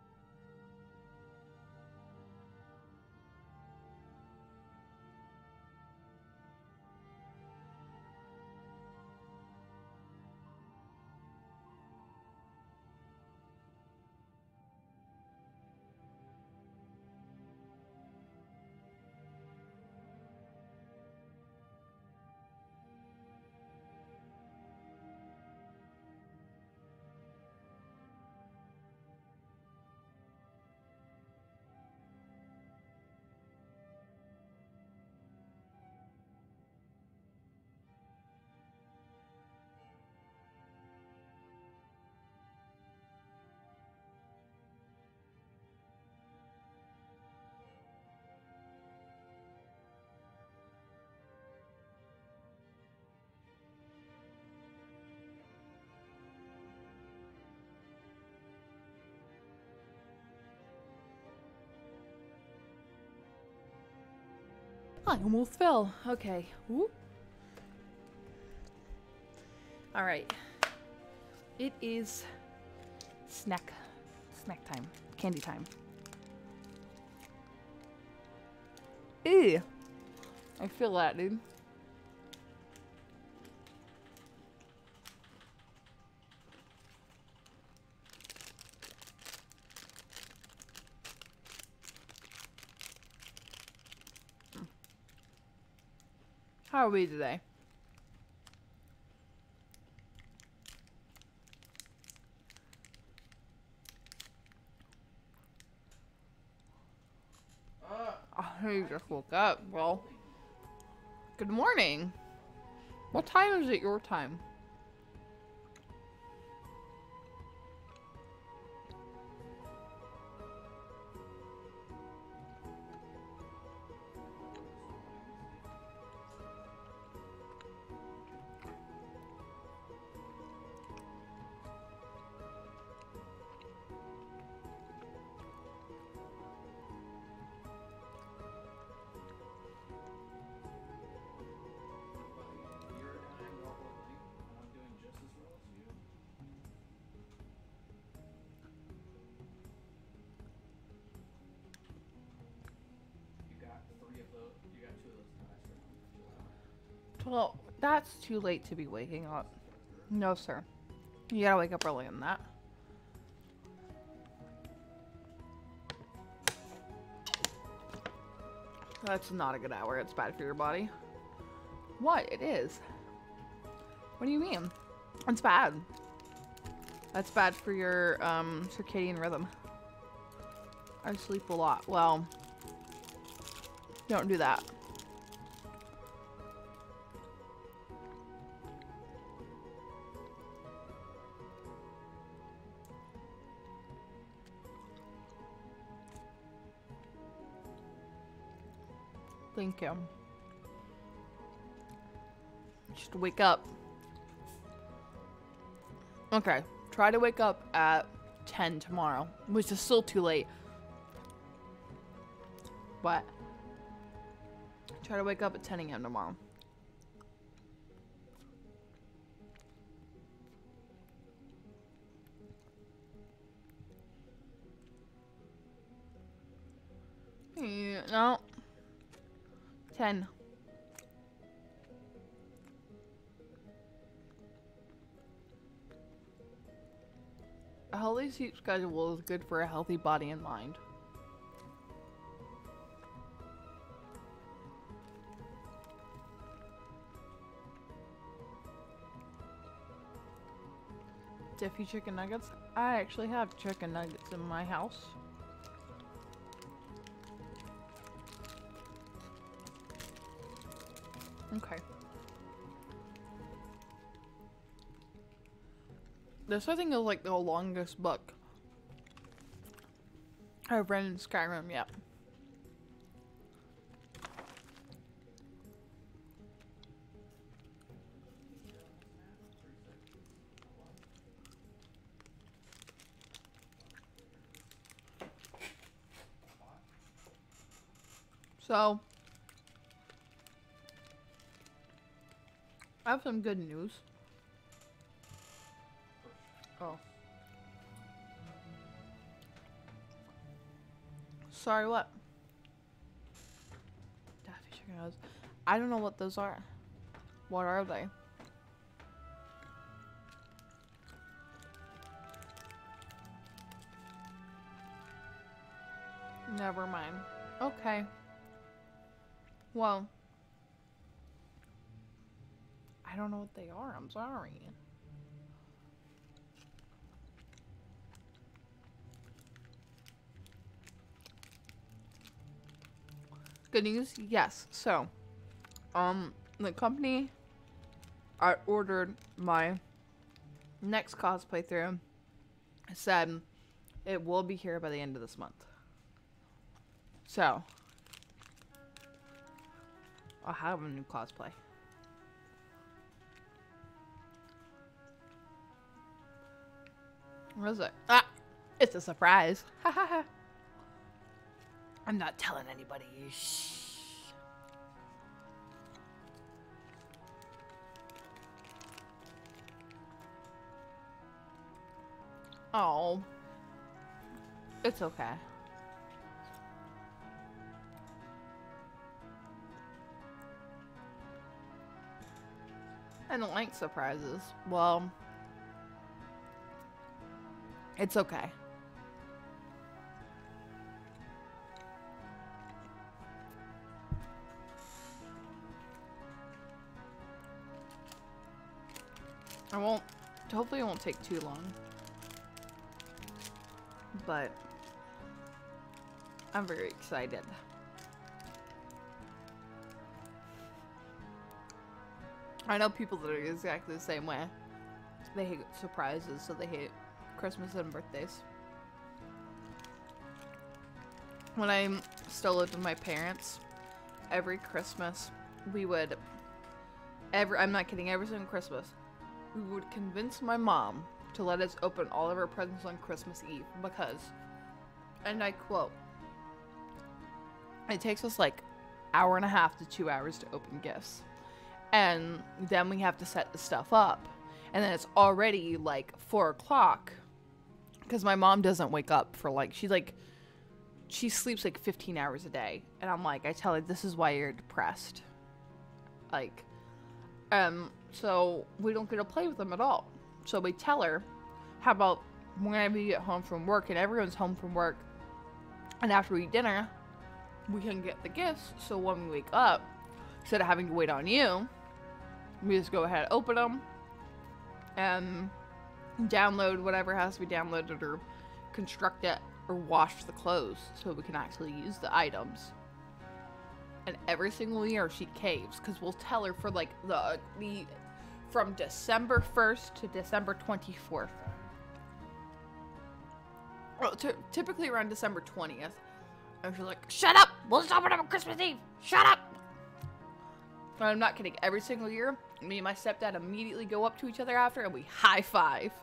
I almost fell. Okay. Whoop. All right. It is snack time. Candy time. Ew. I feel that, dude. How are we today? You just woke up. Well, good morning. What time is it your time? Well, that's too late to be waking up. No, sir. You gotta wake up earlier than that. That's not a good hour. It's bad for your body. What? It is. What do you mean? It's bad. That's bad for your circadian rhythm. I sleep a lot. Well, don't do that. Thank you. Just wake up. Okay. Try to wake up at 10 tomorrow, which is still too late. What? Try to wake up at 10 a.m. tomorrow. No. 10. A healthy sleep schedule is good for a healthy body and mind. Diffy chicken nuggets? I actually have chicken nuggets in my house. Okay. This I think is like the longest book I've read in Skyrim yet. So, I have some good news. Oh. Sorry, what? Daffy chicken nuggets. I don't know what those are. What are they? Never mind. Okay. Well, I don't know what they are. I'm sorry. Good news? Yes. So, the company I ordered my next cosplay through said it will be here by the end of this month. So, I'll have a new cosplay. What is it? Ah! It's a surprise. Ha ha ha. I'm not telling anybody. Shh. Oh. It's okay. I don't like surprises. Well, it's okay. Hopefully it won't take too long. But I'm very excited. I know people that are exactly the same way. They hate surprises, so they hate Christmas and birthdays. When I still lived with my parents, every Christmas we would, I'm not kidding, every single Christmas, we would convince my mom to let us open all of our presents on Christmas Eve because, and I quote, it takes us like 1.5 to 2 hours to open gifts. And then we have to set the stuff up. And then it's already like 4 o'clock. Because my mom doesn't wake up for like, she sleeps like 15 hours a day. And I'm like, I tell her, this is why you're depressed. Like, So we don't get to play with them at all. So we tell her, how about whenever you get home from work and everyone's home from work, and after we eat dinner, we can get the gifts. So when we wake up, instead of having to wait on you, we just go ahead, open them, and download whatever has to be downloaded, or construct it, or wash the clothes so we can actually use the items. And every single year she caves, because we'll tell her for like the from December 1st to December 24th. Well, typically around December 20th. And she's like, shut up! We'll just open up on Christmas Eve! Shut up! And I'm not kidding. Every single year, me and my stepdad immediately go up to each other after and we high five.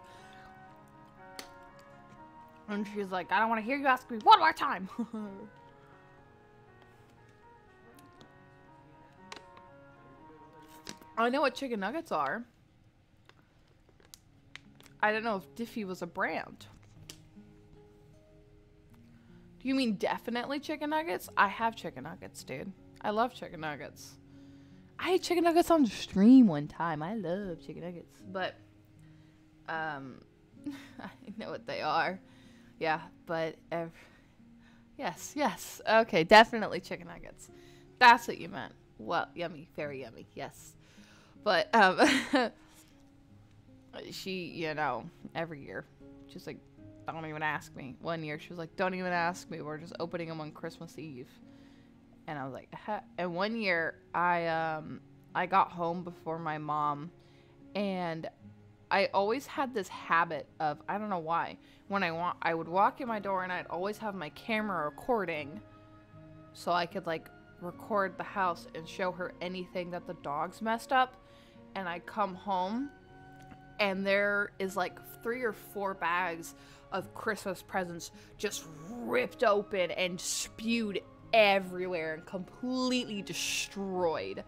And she's like, I don't want to hear you ask me one more time. I know what chicken nuggets are. I don't know if Diffie was a brand. Do you mean definitely chicken nuggets? I have chicken nuggets, dude. I love chicken nuggets. I ate chicken nuggets on stream one time. I love chicken nuggets. But, I know what they are. Yeah, but, yes. Okay, definitely chicken nuggets. That's what you meant. Well, yummy. Very yummy. Yes. But, she, you know, every year, she's like, don't even ask me. One year, she was like, don't even ask me. We're just opening them on Christmas Eve. And I was like, huh. And one year, I got home before my mom, and I always had this habit of, I don't know why, when I would walk in my door, and I'd always have my camera recording, so I could, like, record the house and show her anything that the dogs messed up. And I come home, and there is like 3 or 4 bags of Christmas presents just ripped open and spewed everywhere and completely destroyed.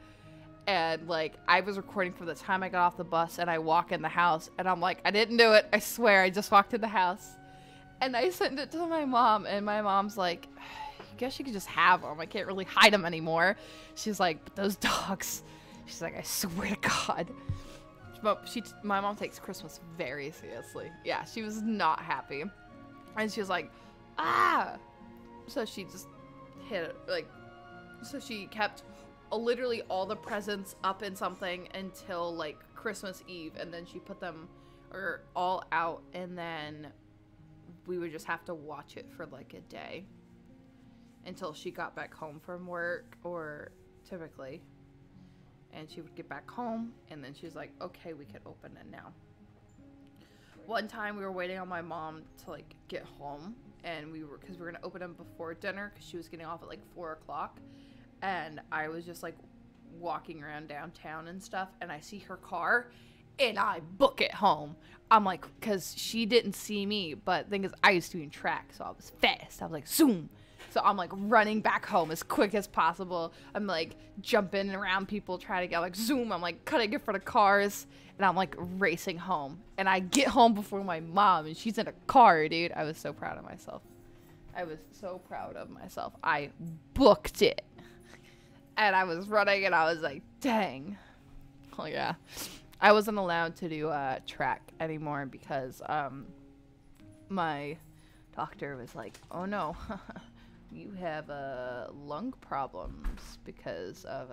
And like, I was recording from the time I got off the bus, and I walk in the house, and I'm like, I didn't do it. I swear, I just walked in the house. And I sent it to my mom, and my mom's like, I guess you could just have them. I can't really hide them anymore. She's like, but those dogs. She's like, I swear to God. But my mom takes Christmas very seriously. Yeah, she was not happy. And she was like, ah! So she just hit it, like, so she kept literally all the presents up in something until, like, Christmas Eve. And then she put them all out, and then we would just have to watch it for, like, a day. Until she got back home from work, or typically. And she would get back home, and then she was like, okay, we can open it now. One time we were waiting on my mom to like get home, and because we were gonna open them before dinner, because she was getting off at like 4 o'clock. And I was just like walking around downtown and stuff, and I see her car, and I book it home. I'm like, because she didn't see me, but the thing is, I used to be in track, so I was fast. I was like, zoom. So I'm like running back home as quick as possible. I'm like jumping around people, trying to get like zoom. I'm like cutting in front of cars, and I'm like racing home. And I get home before my mom, and she's in a car, dude. I was so proud of myself. I booked it. And I was running, and I was like, dang. Oh yeah. I wasn't allowed to do track anymore because my doctor was like, oh no. You have lung problems because of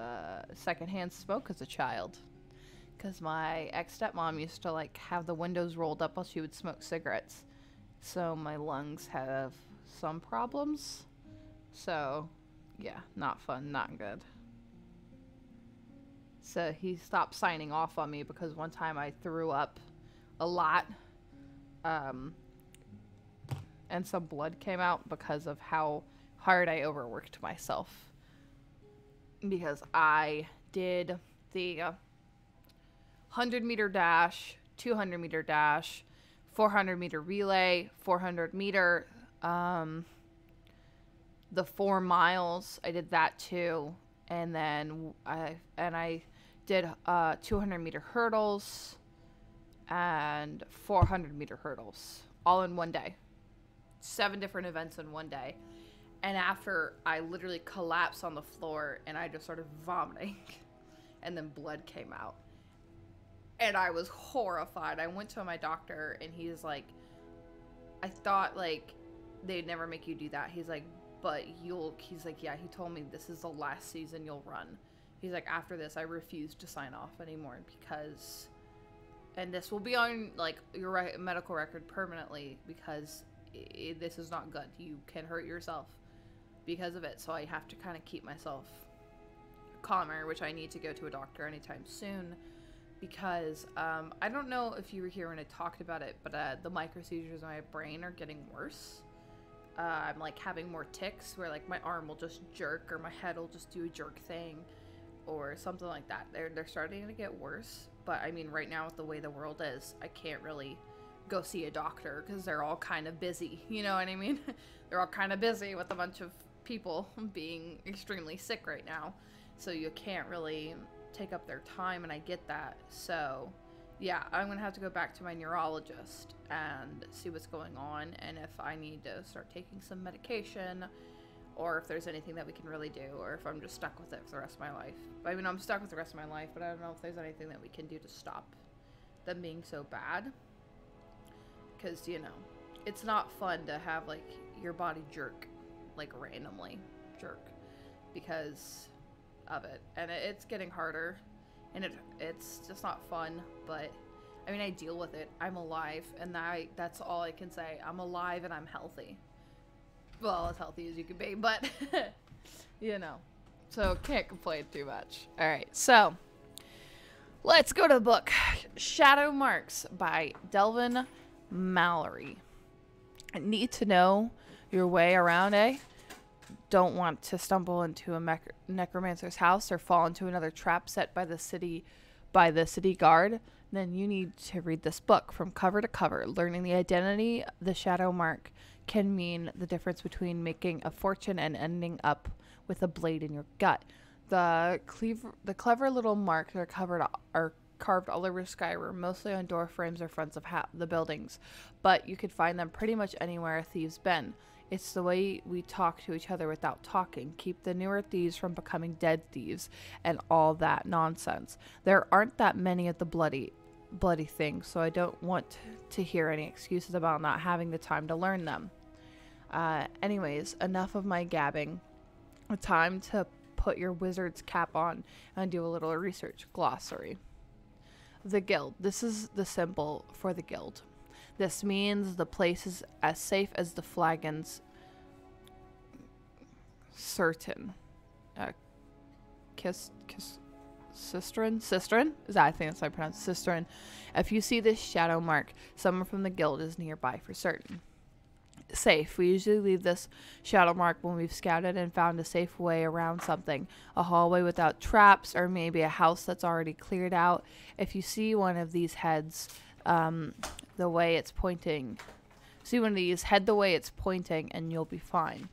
secondhand smoke as a child. Because my ex-stepmom used to like have the windows rolled up while she would smoke cigarettes. So my lungs have some problems. So yeah, not fun, not good. So he stopped signing off on me because one time I threw up a lot. And some blood came out because of how hard I overworked myself, because I did the 100-meter dash, 200-meter dash, 400-meter relay, 400-meter, the 4 miles. I did that too, and then I did 200-meter hurdles and 400-meter hurdles all in one day. 7 different events in one day. And after, I literally collapsed on the floor, and I just started vomiting, and then blood came out. And I was horrified. I went to my doctor, and he's like, I thought, like, they'd never make you do that. He's like, but he's like, yeah, he told me this is the last season you'll run. He's like, after this, I refuse to sign off anymore because, and this will be on, like, your medical record permanently because this is not good. You can hurt yourself because of it. So I have to kind of keep myself calmer, which I need to go to a doctor anytime soon. Because, I don't know if you were here when I talked about it, but the micro seizures in my brain are getting worse. I'm, like, having more tics where, like, my arm will just jerk or my head will just do a jerk thing or something like that. They're starting to get worse. But, I mean, right now with the way the world is, I can't really go see a doctor because they're all kind of busy. You know what I mean? They're all kind of busy with a bunch of people being extremely sick right now. So you can't really take up their time, and I get that. So yeah, I'm gonna have to go back to my neurologist and see what's going on, and if I need to start taking some medication, or if there's anything that we can really do, or if I'm just stuck with it for the rest of my life. I mean, I'm stuck with the rest of my life, but I don't know if there's anything that we can do to stop them being so bad, because, you know, it's not fun to have, like, your body jerk, like, randomly jerk because of it, and it's getting harder, and it's just not fun. But I mean, I deal with it. I'm alive, and that's all I can say. I'm alive and I'm healthy. Well, as healthy as you can be, but you know, so can't complain too much. All right, so let's go to the book Shadow Marks by Delvin Malory. Need to know your way around, eh? Don't want to stumble into a necromancer's house or fall into another trap set by the city guard, then you need to read this book from cover to cover. Learning the identity, the shadow mark, can mean the difference between making a fortune and ending up with a blade in your gut. The clever little marks are carved all over Skyrim, mostly on door frames or fronts of the buildings, but you could find them pretty much anywhere a thief's been. It's the way we talk to each other without talking. Keep the newer thieves from becoming dead thieves and all that nonsense. There aren't that many of the bloody things, so I don't want to hear any excuses about not having the time to learn them. Anyways, enough of my gabbing. Time to put your wizard's cap on and do a little research. Glossary. The Guild. This is the symbol for the Guild. This means the place is as safe as the flagons. Certain. Sistren? Is that, I think that's how I pronounce it. Sistren. If you see this shadow mark, someone from the Guild is nearby for certain. Safe. We usually leave this shadow mark when we've scouted and found a safe way around something. A hallway without traps, or maybe a house that's already cleared out. If you see one of these heads, the way it's pointing, head the way it's pointing, and you'll be fine.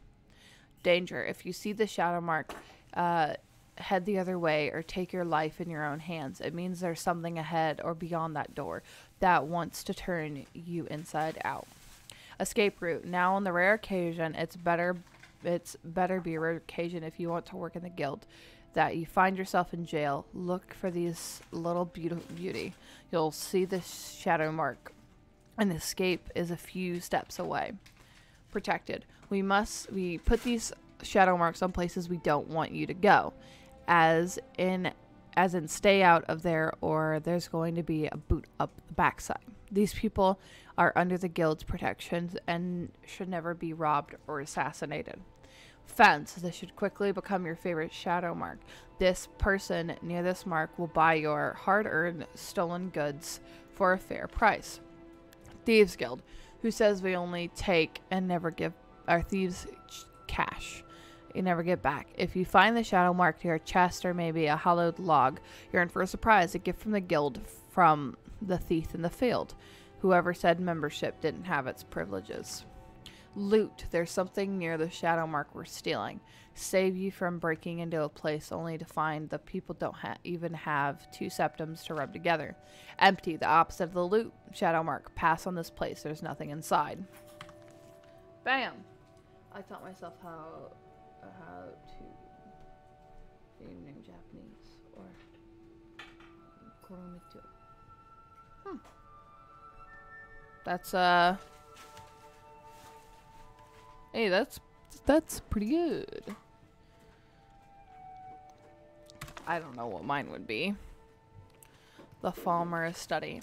Danger. If you see the shadow mark, head the other way or take your life in your own hands. It means there's something ahead or beyond that door that wants to turn you inside out. Escape route. Now, on the rare occasion, it's better be a rare occasion if you want to work in the Guild, that you find yourself in jail. Look for these little beauty. You'll see the shadow mark, and escape is a few steps away. Protected. We put these shadow marks on places we don't want you to go, as in stay out of there, or there's going to be a boot up the backside. These people are under the Guild's protections and should never be robbed or assassinated. Fence. This should quickly become your favorite shadow mark. This person near this mark will buy your hard-earned stolen goods for a fair price. Thieves Guild. Who says we only take and never give our thieves cash? You never get back. If you find the shadow mark to your chest or maybe a hollowed log, you're in for a surprise. A gift from the Guild from the thief in the field. Whoever said membership didn't have its privileges. Loot. There's something near the shadow mark we're stealing. Save you from breaking into a place only to find the people don't even have two septums to rub together. Empty. The opposite of the loot. Shadow mark. Pass on this place. There's nothing inside. Bam. I taught myself how to name Japanese or Koromitu. That's hey, that's pretty good. I don't know what mine would be. The Falmer study.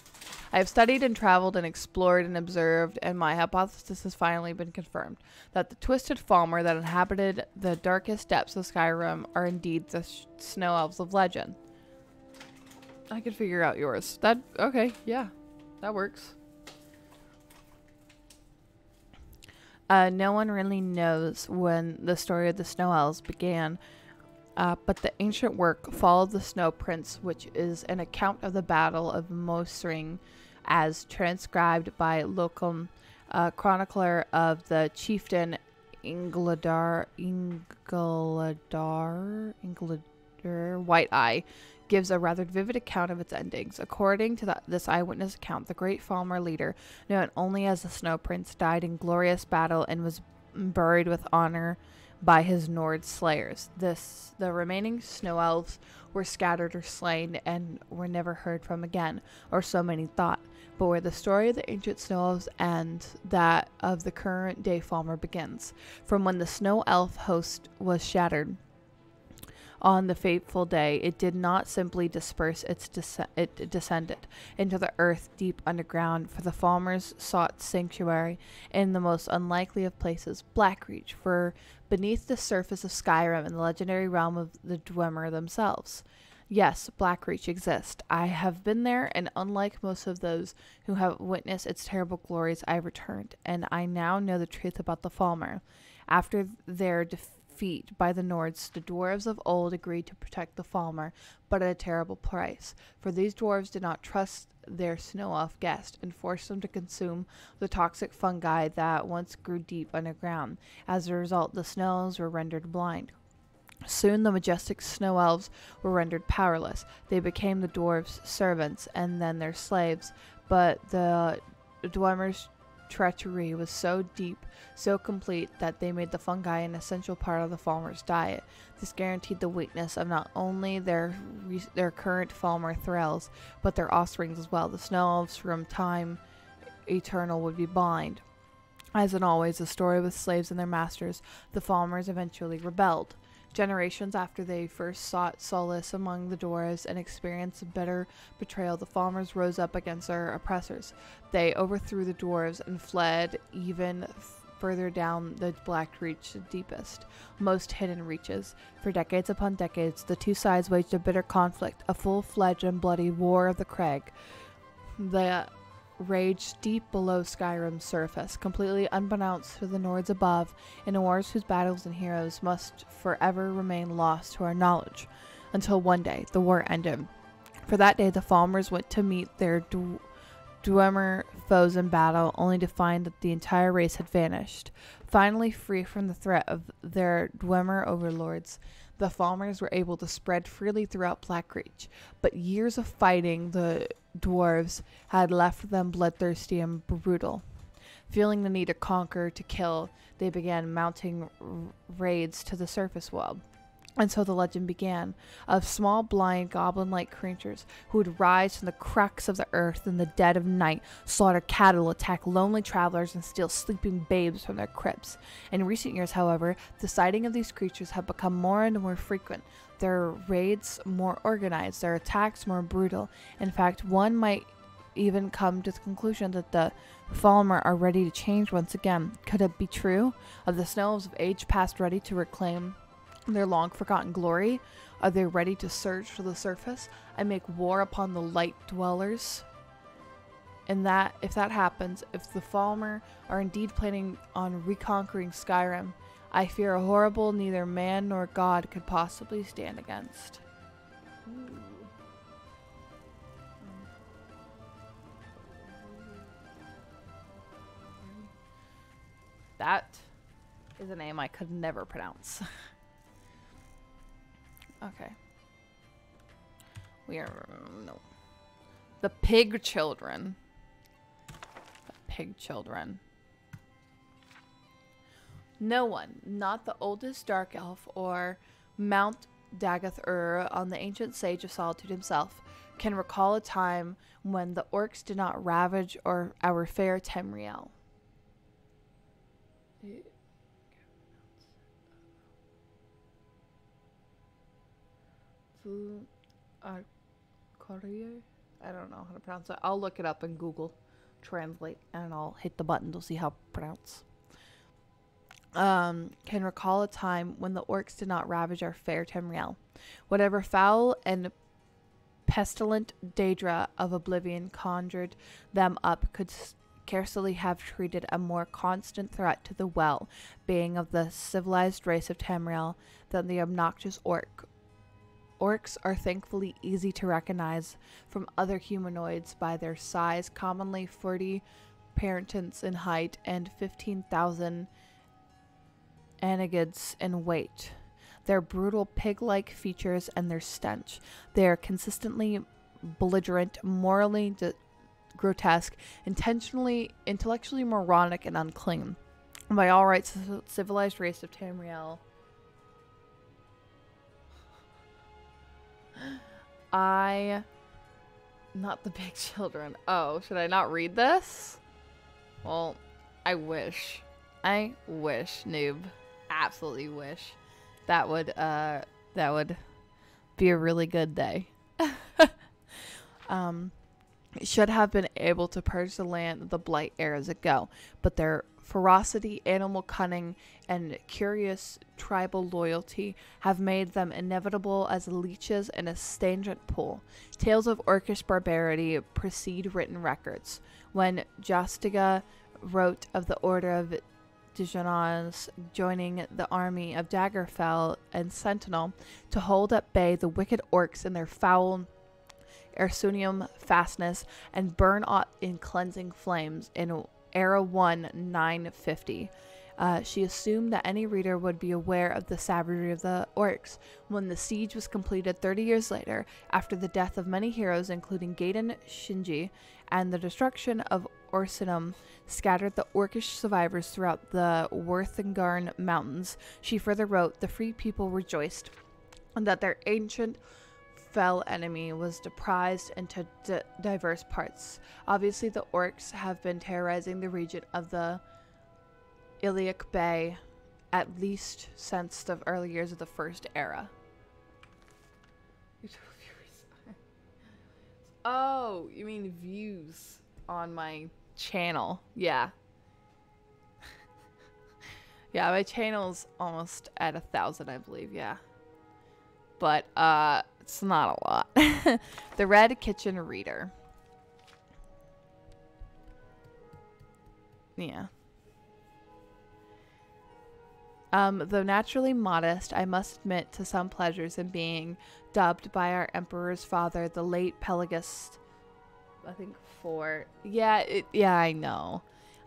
I have studied and traveled and explored and observed, and my hypothesis has finally been confirmed, that the twisted Falmer that inhabited the darkest depths of Skyrim are indeed the snow elves of legend. I could figure out yours. Okay, yeah, that works. No one really knows when the story of the snow elves began, but the ancient work followed the Snow Prince, which is an account of the Battle of Mosring, as transcribed by Locum, chronicler of the chieftain Ingladar White Eye, gives a rather vivid account of its endings. According to this eyewitness account, the great Falmer leader, known only as the Snow Prince, died in glorious battle and was buried with honor by his Nord slayers. The remaining snow elves were scattered or slain and were never heard from again, or so many thought. But where the story of the ancient snow elves ends, that of the current day Falmer begins. From when the snow elf host was shattered on the fateful day, it did not simply disperse, it descended into the earth deep underground, for the Falmers sought sanctuary in the most unlikely of places, Blackreach, for beneath the surface of Skyrim in the legendary realm of the Dwemer themselves. Yes, Blackreach exists. I have been there, and unlike most of those who have witnessed its terrible glories, I returned, and I now know the truth about the Falmer. After their defeat by the Nords, the dwarves of old agreed to protect the Falmer, but at a terrible price, for these dwarves did not trust their snow elf guest and forced them to consume the toxic fungi that once grew deep underground. As a result, the snow elves were rendered blind. Soon the majestic snow elves were rendered powerless. They became the dwarves' servants and then their slaves, but the Dwemer's treachery was so deep, so complete, that they made the fungi an essential part of the Falmer's diet. This guaranteed the weakness of not only their current Falmer thralls, but their offsprings as well. The snow elves from time eternal would be blind. As in always, the story with slaves and their masters, the Falmers eventually rebelled. Generations after they first sought solace among the dwarves and experienced a bitter betrayal, the Falmers rose up against their oppressors. They overthrew the dwarves and fled even further down the Blackreach, the deepest, most hidden reaches. For decades upon decades, the two sides waged a bitter conflict, a full-fledged and bloody war of the crag. The raged deep below Skyrim's surface, completely unbeknownst to the Nords above, in wars whose battles and heroes must forever remain lost to our knowledge, until one day the war ended. For that day the Falmers went to meet their Dwemer foes in battle, only to find that the entire race had vanished. Finally free from the threat of their Dwemer overlords, the Falmers were able to spread freely throughout Blackreach, but years of fighting the dwarves had left them bloodthirsty and brutal. Feeling the need to conquer, to kill, they began mounting raids to the surface world. And so the legend began, of small, blind, goblin-like creatures who would rise from the cracks of the earth in the dead of night, slaughter cattle, attack lonely travelers, and steal sleeping babes from their crypts. In recent years, however, the sighting of these creatures have become more and more frequent, their raids more organized, their attacks more brutal. In fact, one might even come to the conclusion that the Falmer are ready to change once again. Could it be true? Are the snow elves of age past ready to reclaim their long-forgotten glory? Are they ready to surge to the surface and make war upon the light dwellers? And that, if that happens, if the Falmer are indeed planning on reconquering Skyrim, I fear a horrible neither man nor God could possibly stand against. Ooh. That is a name I could never pronounce. Okay. We are... no. The Pig Children. The Pig Children. No one, not the oldest dark elf or Mount Dagath on the ancient sage of solitude himself, can recall a time when the orcs did not ravage our fair Tamriel. Courtyard? I don't know how to pronounce it. I'll look it up in Google Translate and I'll hit the button to see how to pronounce. Can recall a time when the orcs did not ravage our fair Tamriel. Whatever foul and pestilent Daedra of oblivion conjured them up could scarcely have treated a more constant threat to the well-being of the civilized race of Tamriel than the obnoxious orc. Orcs are thankfully easy to recognize from other humanoids by their size, commonly 40 parentants in height and 15,000 anagids in weight. Their brutal pig-like features and their stench. They are consistently belligerent, morally grotesque, intellectually moronic, and unclean. By all rights, the civilized race of Tamriel. Not the big children. Oh, should I not read this? Well, I wish. Noob. Absolutely wish. That would be a really good day. Should have been able to purge the land of the blight eras ago, but their ferocity, animal cunning, and curious tribal loyalty have made them inevitable as leeches in a stagnant pool. Tales of orcish barbarity precede written records. When Jostiga wrote of the Order of Dijonons joining the army of Daggerfell and Sentinel to hold at bay the wicked orcs in their foul Ersunium fastness and burn out in cleansing flames in Era 1 950. She assumed that any reader would be aware of the savagery of the orcs. When the siege was completed 30 years later, after the death of many heroes including Gaiden Shinji, and the destruction of Orsinum scattered the orcish survivors throughout the Worthengarn mountains, she further wrote, the free people rejoiced, and that their ancient fell enemy was deprived into diverse parts. Obviously, the orcs have been terrorizing the region of the Iliac Bay at least since the early years of the First Era. Oh, you mean views on my channel? Yeah. Yeah, my channel's almost at 1,000, I believe. Yeah. But it's not a lot. The Red Kitchen Reader. Yeah. Though naturally modest, I must admit to some pleasures in being dubbed by our emperor's father, the late Pelagus. I think 4. Yeah, I know.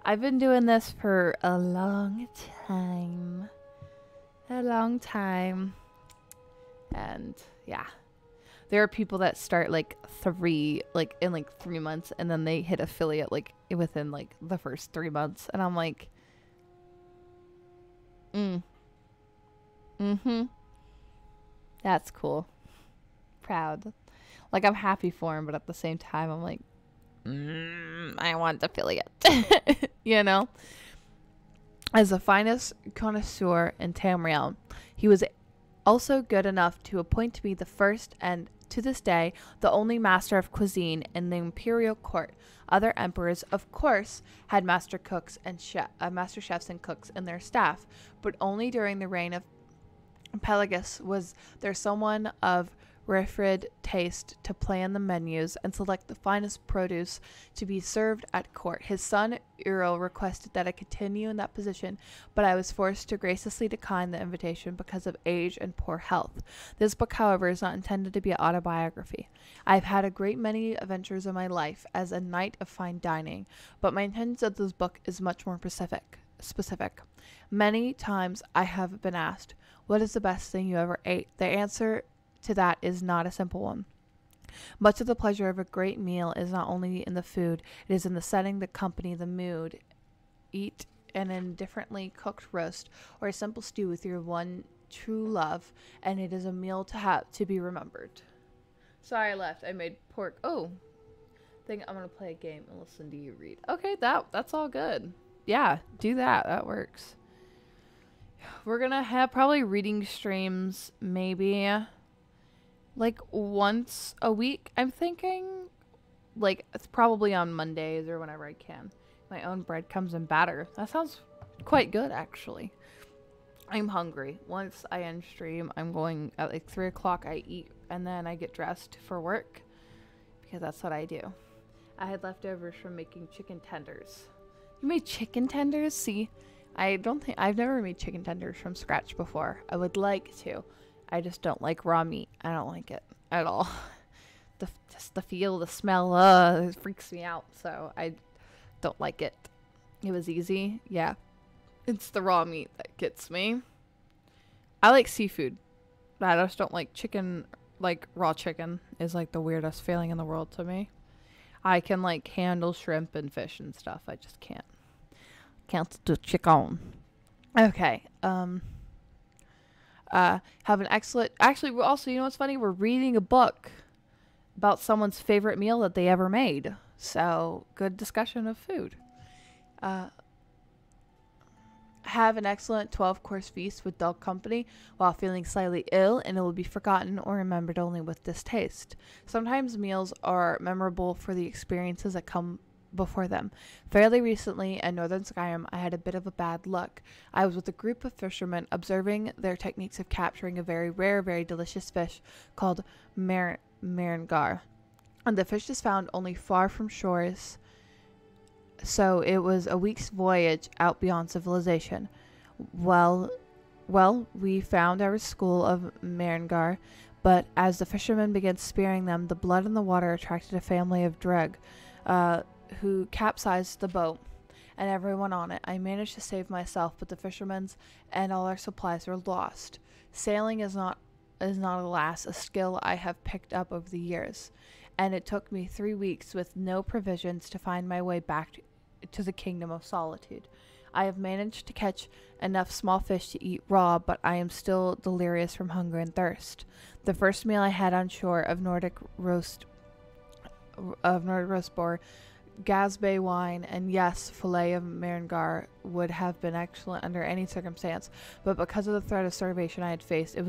I've been doing this for a long time. And yeah, there are people that start in 3 months, and then they hit affiliate within the first 3 months, and I'm like, that's cool. Proud. I'm happy for him, but at the same time, I'm like, I want affiliate. You know? As the finest connoisseur in Tamriel, he was also good enough to appoint me the first and, to this day, the only master of cuisine in the imperial court. Other emperors, of course, had master cooks and master chefs and cooks in their staff, but only during the reign of Pelagus was there someone of refined taste to plan the menus and select the finest produce to be served at court. His son Uriel requested that I continue in that position, but I was forced to graciously decline the invitation because of age and poor health. This book, however, is not intended to be an autobiography. I've had a great many adventures in my life as a knight of fine dining, but my intention of this book is much more specific. Many times I have been asked, what is the best thing you ever ate? The answer to that is not a simple one. Much of the pleasure of a great meal is not only in the food, it is in the setting, the company, the mood. Eat an indifferently cooked roast or a simple stew with your one true love, and it is a meal to be remembered. Sorry I left. I made pork. Oh, think I'm gonna play a game and listen to you read. Okay, that's all good. Yeah, do that. That works. We're gonna have probably reading streams, maybe like once a week. I'm thinking, like it's probably on Mondays or whenever I can. My own breadcrumbs and batter. That sounds quite good, actually. I'm hungry. Once I end stream, I'm going at like 3 o'clock. I eat and then I get dressed for work because that's what I do. I had leftovers from making chicken tenders. You made chicken tenders? See, I've never made chicken tenders from scratch before. I would like to. I just don't like raw meat. I don't like it at all. Just the feel, the smell, it freaks me out. So I don't like it. It was easy. Yeah. It's the raw meat that gets me. I like seafood. I just don't like chicken. Like raw chicken is like the weirdest feeling in the world to me. I can like handle shrimp and fish and stuff. I just can't do chicken. Okay. Have an excellent. Actually, we're also, you know what's funny? We're reading a book about someone's favorite meal that they ever made. So good discussion of food. Have an excellent 12-course feast with dull company while feeling slightly ill, and it will be forgotten or remembered only with distaste. Sometimes meals are memorable for the experiences that come before them. Fairly recently in northern Skyrim, I had a bit of a bad luck. I was with a group of fishermen observing their techniques of capturing a very rare, very delicious fish called Merengar. And the fish is found only far from shores, so it was a week's voyage out beyond civilization. Well, we found our school of Merengar, but as the fishermen began spearing them, the blood in the water attracted a family of Dreg, who capsized the boat and everyone on it. I managed to save myself, but the fishermen's and all our supplies were lost. Sailing is not, alas, a skill I have picked up over the years, and it took me 3 weeks with no provisions to find my way back to the Kingdom of Solitude. I have managed to catch enough small fish to eat raw, but I am still delirious from hunger and thirst. The first meal I had on shore of Nordic roast boar, Gasbay wine, and yes, fillet of Merengar would have been excellent under any circumstance, but because of the threat of starvation I had faced, it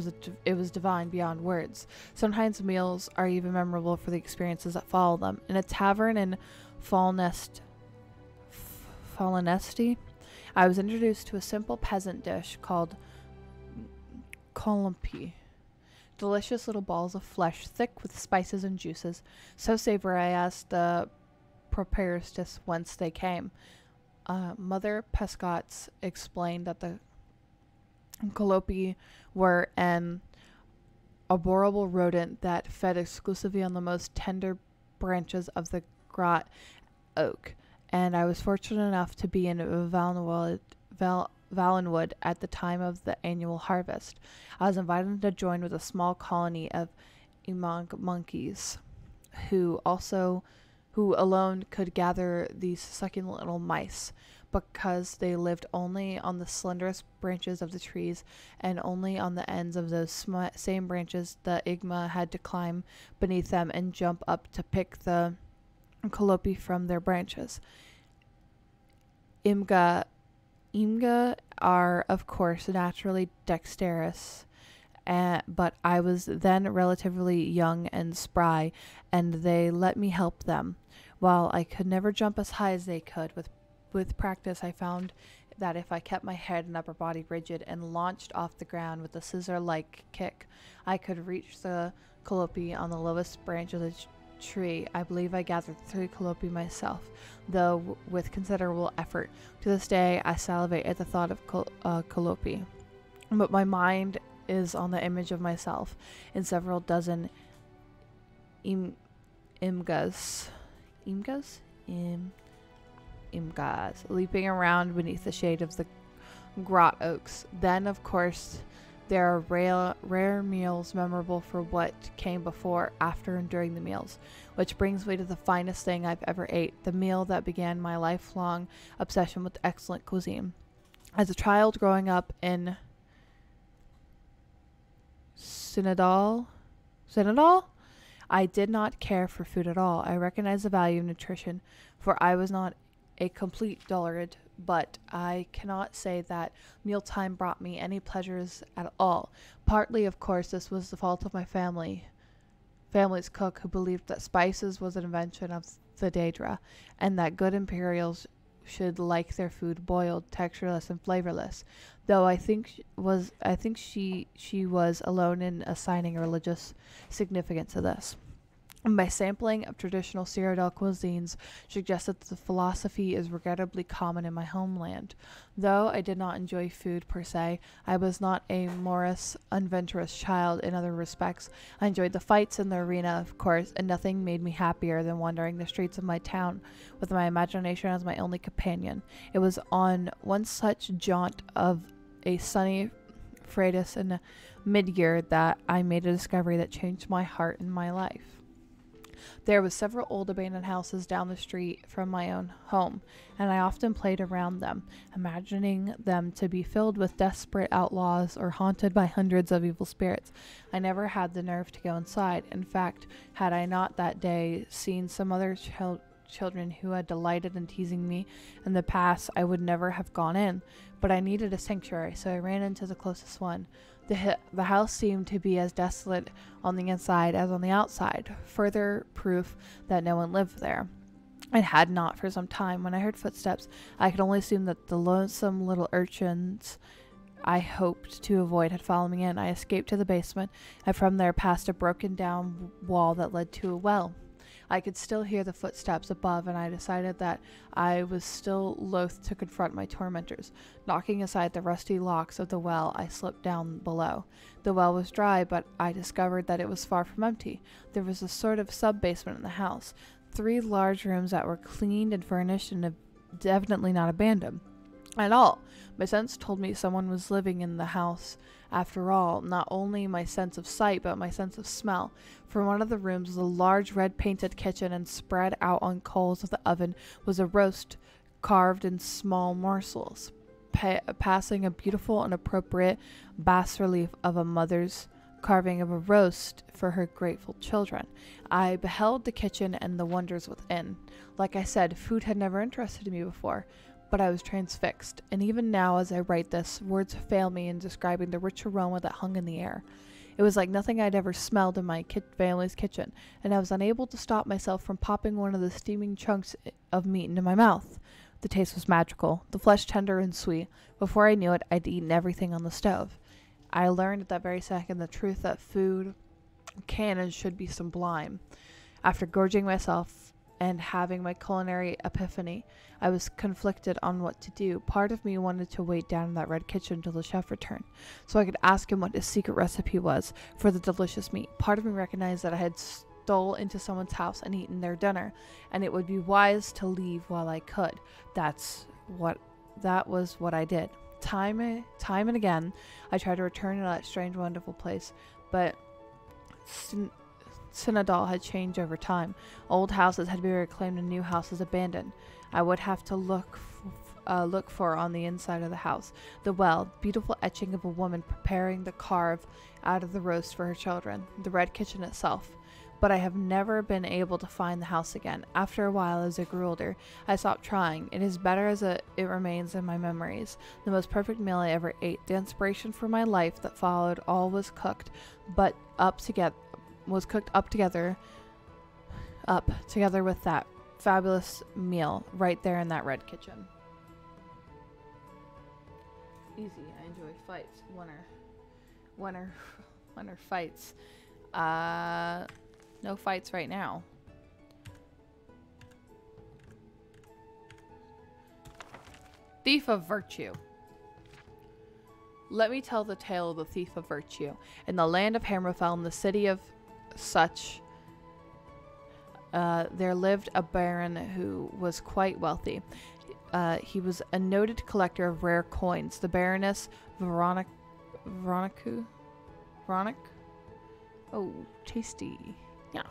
was divine beyond words. Sometimes meals are even memorable for the experiences that follow them. In a tavern in Fallenesti, I was introduced to a simple peasant dish called columpi. Delicious little balls of flesh, thick with spices and juices. So savory I asked the proprietress whence they came. Mother Pescots explained that the columpi were an arboreal rodent that fed exclusively on the most tender branches of the grot oak, and I was fortunate enough to be in Valenwood at the time of the annual harvest. I was invited to join with a small colony of emong monkeys, who alone could gather these succulent little mice, because they lived only on the slenderest branches of the trees, and only on the ends of those same branches the Igma had to climb beneath them and jump up to pick the columpi from their branches. Imga are, of course, naturally dexterous, but I was then relatively young and spry, and they let me help them. While I could never jump as high as they could, with practice I found that if I kept my head and upper body rigid and launched off the ground with a scissor-like kick, I could reach the columpi on the lowest branch of the tree. I believe I gathered 3 columpi myself, though with considerable effort. To this day, I salivate at the thought of columpi, but my mind is on the image of myself in several dozen imgas, leaping around beneath the shade of the grot oaks. Then, of course, there are rare meals memorable for what came before, after, and during the meals, which brings me to the finest thing I've ever ate, the meal that began my lifelong obsession with excellent cuisine. As a child growing up in Synodal? I did not care for food at all. I recognized the value of nutrition, for I was not a complete dullard, but I cannot say that mealtime brought me any pleasures at all. Partly, of course, this was the fault of my family's cook, who believed that spices was an invention of the Daedra, and that good Imperials should like their food boiled, textureless, and flavorless. Though I think she was alone in assigning religious significance to this. My sampling of traditional Cyrodiil cuisines suggested that the philosophy is regrettably common in my homeland. Though I did not enjoy food per se, I was not a morose, unventurous child in other respects. I enjoyed the fights in the arena, of course, and nothing made me happier than wandering the streets of my town with my imagination as my only companion. It was on one such jaunt of a sunny Freitas in mid-year that I made a discovery that changed my heart and my life. There were several old abandoned houses down the street from my own home, and I often played around them, imagining them to be filled with desperate outlaws or haunted by hundreds of evil spirits. I never had the nerve to go inside. In fact, had I not that day seen some other children who had delighted in teasing me in the past, I would never have gone in. But I needed a sanctuary, so I ran into the closest one. The house seemed to be as desolate on the inside as on the outside, further proof that no one lived there. It had not for some time. When I heard footsteps, I could only assume that the lonesome little urchins I hoped to avoid had followed me in. I escaped to the basement, and from there past a broken down wall that led to a well. I could still hear the footsteps above, and I decided that I was still loath to confront my tormentors. Knocking aside the rusty locks of the well, I slipped down below. The well was dry, but I discovered that it was far from empty. There was a sort of sub-basement in the house. 3 large rooms that were cleaned and furnished and definitely not abandoned at all. My sense told me someone was living in the house. After all, not only my sense of sight, but my sense of smell. From one of the rooms was a large red-painted kitchen, and spread out on coals of the oven was a roast carved in small morsels, passing a beautiful and appropriate bas-relief of a mother's carving of a roast for her grateful children. I beheld the kitchen and the wonders within. Like I said, food had never interested me before, but I was transfixed, and even now as I write this, words fail me in describing the rich aroma that hung in the air. It was like nothing I'd ever smelled in my family's kitchen, and I was unable to stop myself from popping one of the steaming chunks of meat into my mouth. The taste was magical, the flesh tender and sweet. Before I knew it, I'd eaten everything on the stove. I learned at that very second the truth that food can and should be sublime. After gorging myself and having my culinary epiphany, I was conflicted on what to do. Part of me wanted to wait down in that red kitchen till the chef returned, so I could ask him what his secret recipe was for the delicious meat. Part of me recognized that I had stole into someone's house and eaten their dinner, and it would be wise to leave while I could. That was what I did. Time and again, I tried to return to that strange, wonderful place, but Synodal had changed over time. Old houses had been reclaimed and new houses abandoned. I would have to look for on the inside of the house. The well, beautiful etching of a woman preparing the carve out of the roast for her children. The red kitchen itself. But I have never been able to find the house again. After a while, as I grew older, I stopped trying. It is better as it remains in my memories. The most perfect meal I ever ate. The inspiration for my life that followed all was cooked together with that fabulous meal right there in that red kitchen. Easy. I enjoy fights. Winner fights. No fights right now. Thief of Virtue. Let me tell the tale of the Thief of Virtue. In the land of Hammerfell, in the city of such, there lived a baron who was quite wealthy. He was a noted collector of rare coins. The Baroness Veronic. Oh, tasty. Yeah.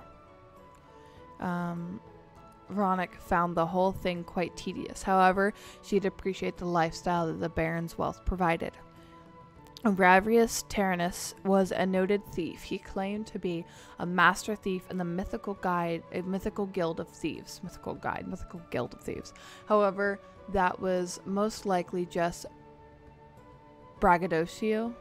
Veronic found the whole thing quite tedious. However, she'd appreciate the lifestyle that the Baron's wealth provided. Ravius Tyrannus was a noted thief. He claimed to be a master thief in the mythical guild of thieves. Mythical guild of thieves. However, that was most likely just braggadocio.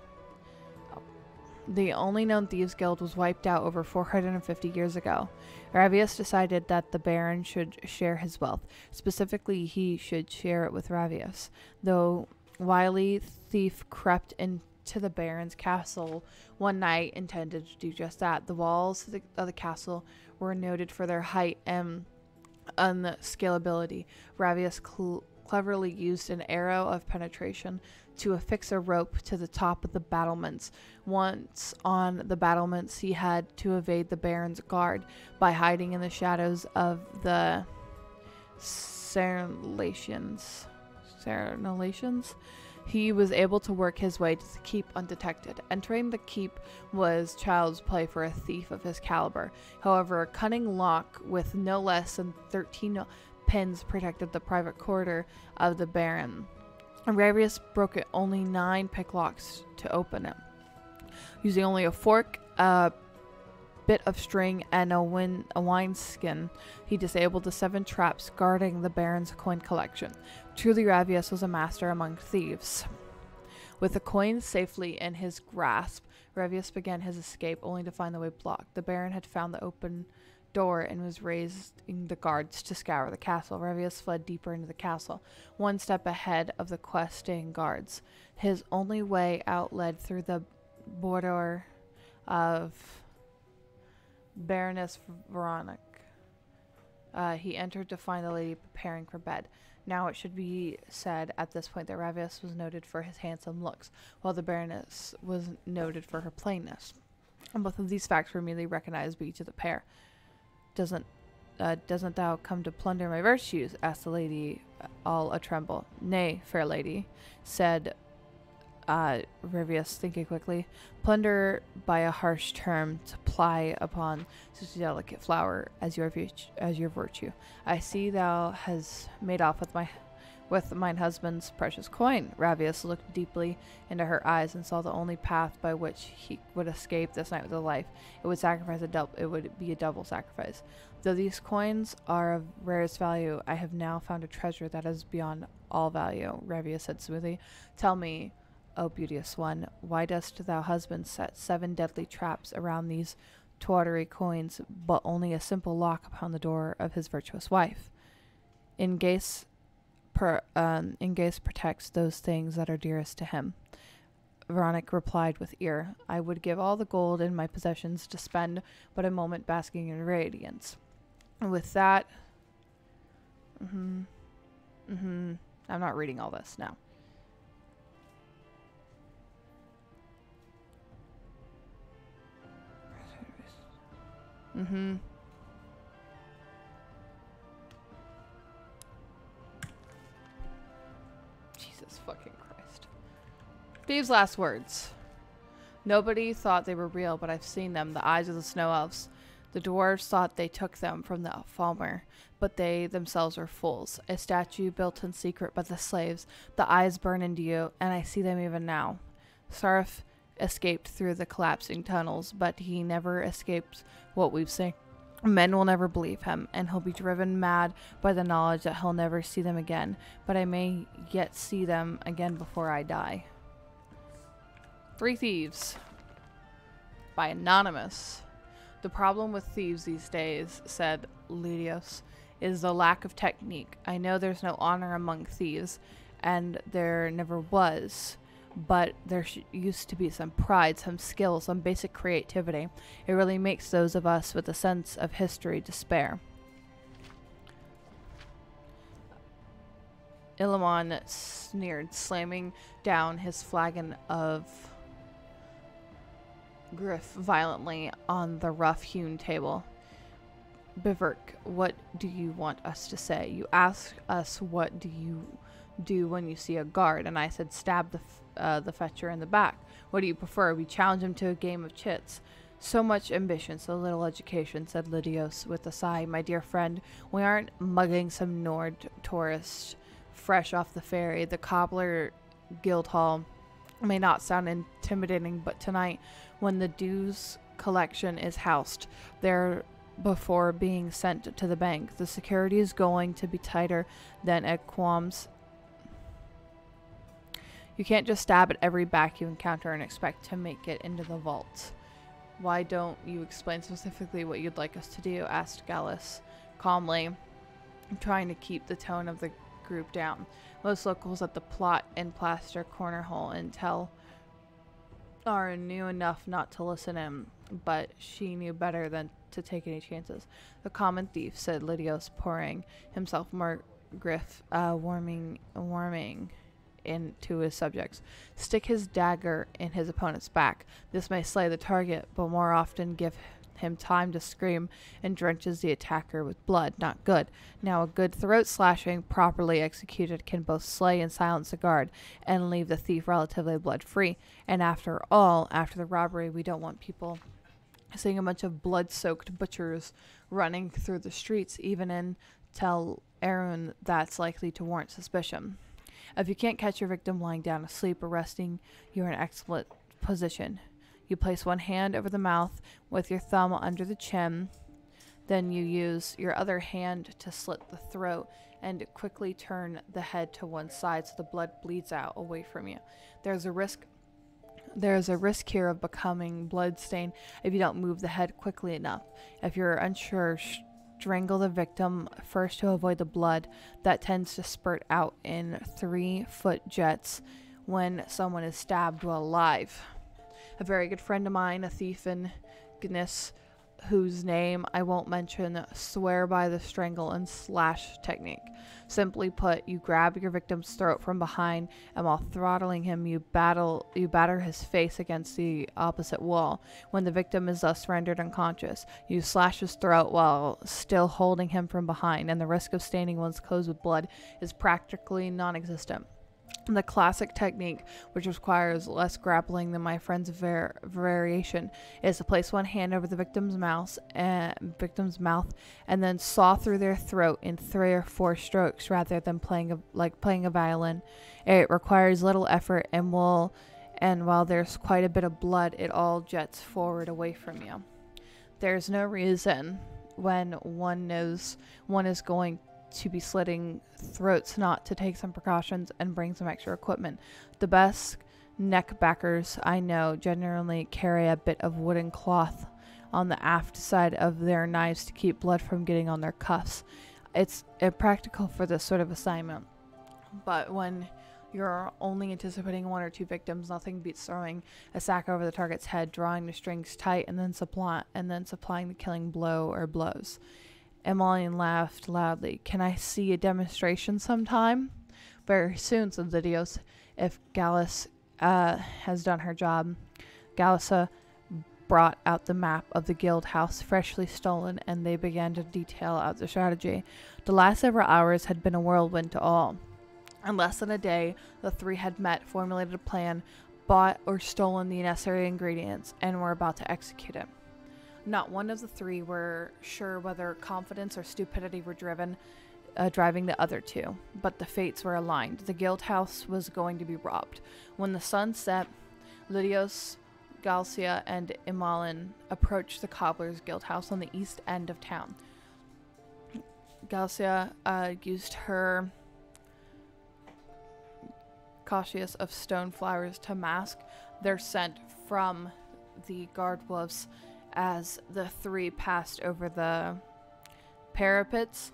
The only known thieves guild was wiped out over 450 years ago. Ravius decided that the Baron should share his wealth. Specifically, he should share it with Ravius. Though wily thief crept into the Baron's castle one night, intended to do just that. The walls of the castle were noted for their height and unscalability. Ravius cleverly used an arrow of penetration to affix a rope to the top of the battlements. Once on the battlements, he had to evade the Baron's guard by hiding in the shadows of the Serenalations. He was able to work his way to the keep undetected. Entering the keep was child's play for a thief of his caliber. However, a cunning lock with no less than 13 pins protected the private quarter of the Baron. Ravius broke it only 9 picklocks to open it. Using only a fork, a bit of string, and a wine skin, he disabled the 7 traps guarding the Baron's coin collection. Truly, Ravius was a master among thieves. With the coins safely in his grasp, Ravius began his escape, only to find the way blocked. The Baron had found the open door and was raising the guards to scour the castle. Ravius fled deeper into the castle, one step ahead of the questing guards. His only way out led through the boudoir of Baroness Veronic. He entered to find the lady preparing for bed. Now it should be said at this point that Ravius was noted for his handsome looks, while the Baroness was noted for her plainness. And both of these facts were immediately recognized by each of the pair. Doesn't thou come to plunder my virtues? Asked the lady, all a-tremble. Nay, fair lady, said Ravius, thinking quickly. Plunder by a harsh term to ply upon such a delicate flower as your virtue. I see thou has made off with mine husband's precious coin. Ravius looked deeply into her eyes and saw the only path by which he would escape this night with a life. It would be a double sacrifice. Though these coins are of rarest value, I have now found a treasure that is beyond all value. Ravius said smoothly. Tell me, O beauteous one, why dost thou husband set 7 deadly traps around these tawdry coins, but only a simple lock upon the door of his virtuous wife? In case protects those things that are dearest to him. Veronic replied with ear, I would give all the gold in my possessions to spend but a moment basking in radiance. And with that, I'm not reading all this now. Jesus fucking Christ. Thieves' last words. Nobody thought they were real, but I've seen them. The eyes of the snow elves. The dwarves thought they took them from the Falmer, but they themselves were fools. A statue built in secret by the slaves. The eyes burn into you, and I see them even now. Sarif escaped through the collapsing tunnels, but he never escapes what we've seen. Men will never believe him, and he'll be driven mad by the knowledge that he'll never see them again. But I may yet see them again before I die. 3 Thieves by Anonymous. The problem with thieves these days, said Ludius, is the lack of technique. I know there's no honor among thieves, and there never was. But there used to be some pride, some skill, some basic creativity. It really makes those of us with a sense of history despair. Ilamon sneered, slamming down his flagon of griff violently on the rough-hewn table. Biverk, what do you want us to say? You ask us what do you do when you see a guard, and I said stab the fetcher in the back. What do you prefer? We challenge him to a game of chits. So much ambition, so little education, said Lydios with a sigh. My dear friend, we aren't mugging some Nord tourist fresh off the ferry. The cobbler Guildhall may not sound intimidating, but tonight, when the dues collection is housed there before being sent to the bank, the security is going to be tighter than at Quam's. You can't just stab at every back you encounter and expect to make it into the vault. Why don't you explain specifically what you'd like us to do? Asked Gallus calmly, trying to keep the tone of the group down. Most locals at the plot and plaster corner hole intel are knew enough not to listen in, but she knew better than to take any chances. The common thief, said Lydios, pouring himself more griff, warming into his subjects. Stick his dagger in his opponent's back. This may slay the target, but more often give him time to scream and drenches the attacker with blood. Not good. Now, a good throat slashing, properly executed, can both slay and silence the guard and leave the thief relatively blood-free. And after all, after the robbery, we don't want people seeing a bunch of blood-soaked butchers running through the streets, even in Tel Arun. That's likely to warrant suspicion. If you can't catch your victim lying down asleep or resting, you're in an excellent position. You place one hand over the mouth with your thumb under the chin. Then you use your other hand to slit the throat and quickly turn the head to one side so the blood bleeds out away from you. There's a risk here of becoming bloodstained if you don't move the head quickly enough. If you're unsure, strangle the victim first to avoid the blood that tends to spurt out in 3-foot jets when someone is stabbed while alive. A very good friend of mine, a thief in Gnis, whose name I won't mention, swear by the strangle and slash technique. Simply put, you grab your victim's throat from behind, and while throttling him, you batter his face against the opposite wall. When the victim is thus rendered unconscious, you slash his throat while still holding him from behind, and the risk of staining one's clothes with blood is practically non-existent. The classic technique, which requires less grappling than my friend's variation, is to place one hand over the victim's mouth and then saw through their throat in 3 or 4 strokes rather than playing a violin. It requires little effort and while there's quite a bit of blood, it all jets forward away from you. There's no reason when one knows one is going to be slitting throats not to take some precautions and bring some extra equipment. The best neck backers I know generally carry a bit of wooden cloth on the aft side of their knives to keep blood from getting on their cuffs. It's impractical for this sort of assignment, but when you're only anticipating 1 or 2 victims, nothing beats throwing a sack over the target's head, drawing the strings tight, and then supplying the killing blow or blows. Emmeline laughed loudly. Can I see a demonstration sometime? Very soon, said Lydios. If Gallus has done her job. Gallissa brought out the map of the guild house, freshly stolen, and they began to detail out the strategy. The last several hours had been a whirlwind to all. In less than a day, the 3 had met, formulated a plan, bought or stolen the necessary ingredients, and were about to execute it. Not one of the 3 were sure whether confidence or stupidity were driving the other 2, but the fates were aligned. The guild house was going to be robbed. When the sun set, Lydios, Galcia, and Emmeline approached the cobbler's guild house on the east end of town. Galcia used her cautious of stone flowers to mask their scent from the guard wolves. As the 3 passed over the parapets,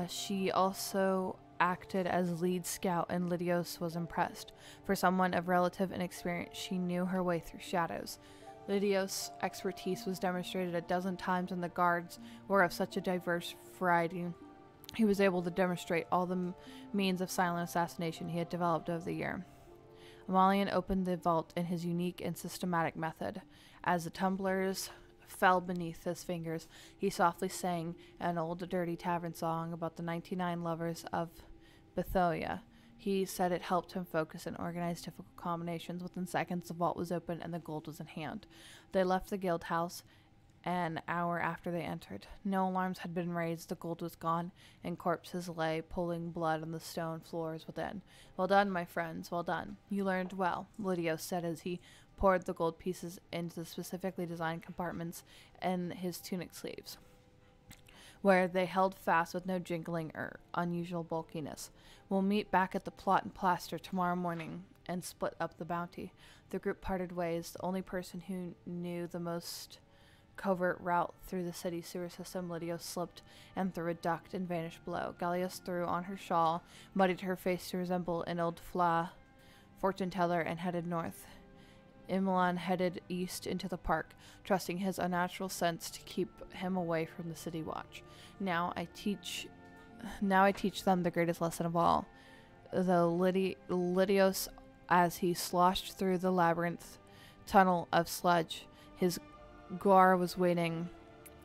she also acted as lead scout, and Lydios was impressed. For someone of relative inexperience, she knew her way through shadows. Lydios' expertise was demonstrated a dozen times, and the guards were of such a diverse variety. He was able to demonstrate all the means of silent assassination he had developed over the year. Emmeline opened the vault in his unique and systematic method. As the tumblers fell beneath his fingers, he softly sang an old dirty tavern song about the 99 lovers of Bethoia. He said it helped him focus and organize difficult combinations. Within seconds, the vault was open and the gold was in hand. They left the guild house an hour after they entered. No alarms had been raised, the gold was gone, and corpses lay, pooling blood on the stone floors within. Well done, my friends, well done. You learned well, Lydio said as he poured the gold pieces into the specifically designed compartments in his tunic sleeves, where they held fast with no jingling or unusual bulkiness. We'll meet back at the Plot and Plaster tomorrow morning and split up the bounty. The group parted ways. The only person who knew the most covert route through the city sewer system, Lydia slipped and through a duct and vanished below. Gallius threw on her shawl, muddied her face to resemble an old fortune teller, and headed north. Imelon headed east into the park, trusting his unnatural sense to keep him away from the city watch. Now I teach them the greatest lesson of all. Though Lydios, as he sloshed through the labyrinth tunnel of sludge, his Guar was waiting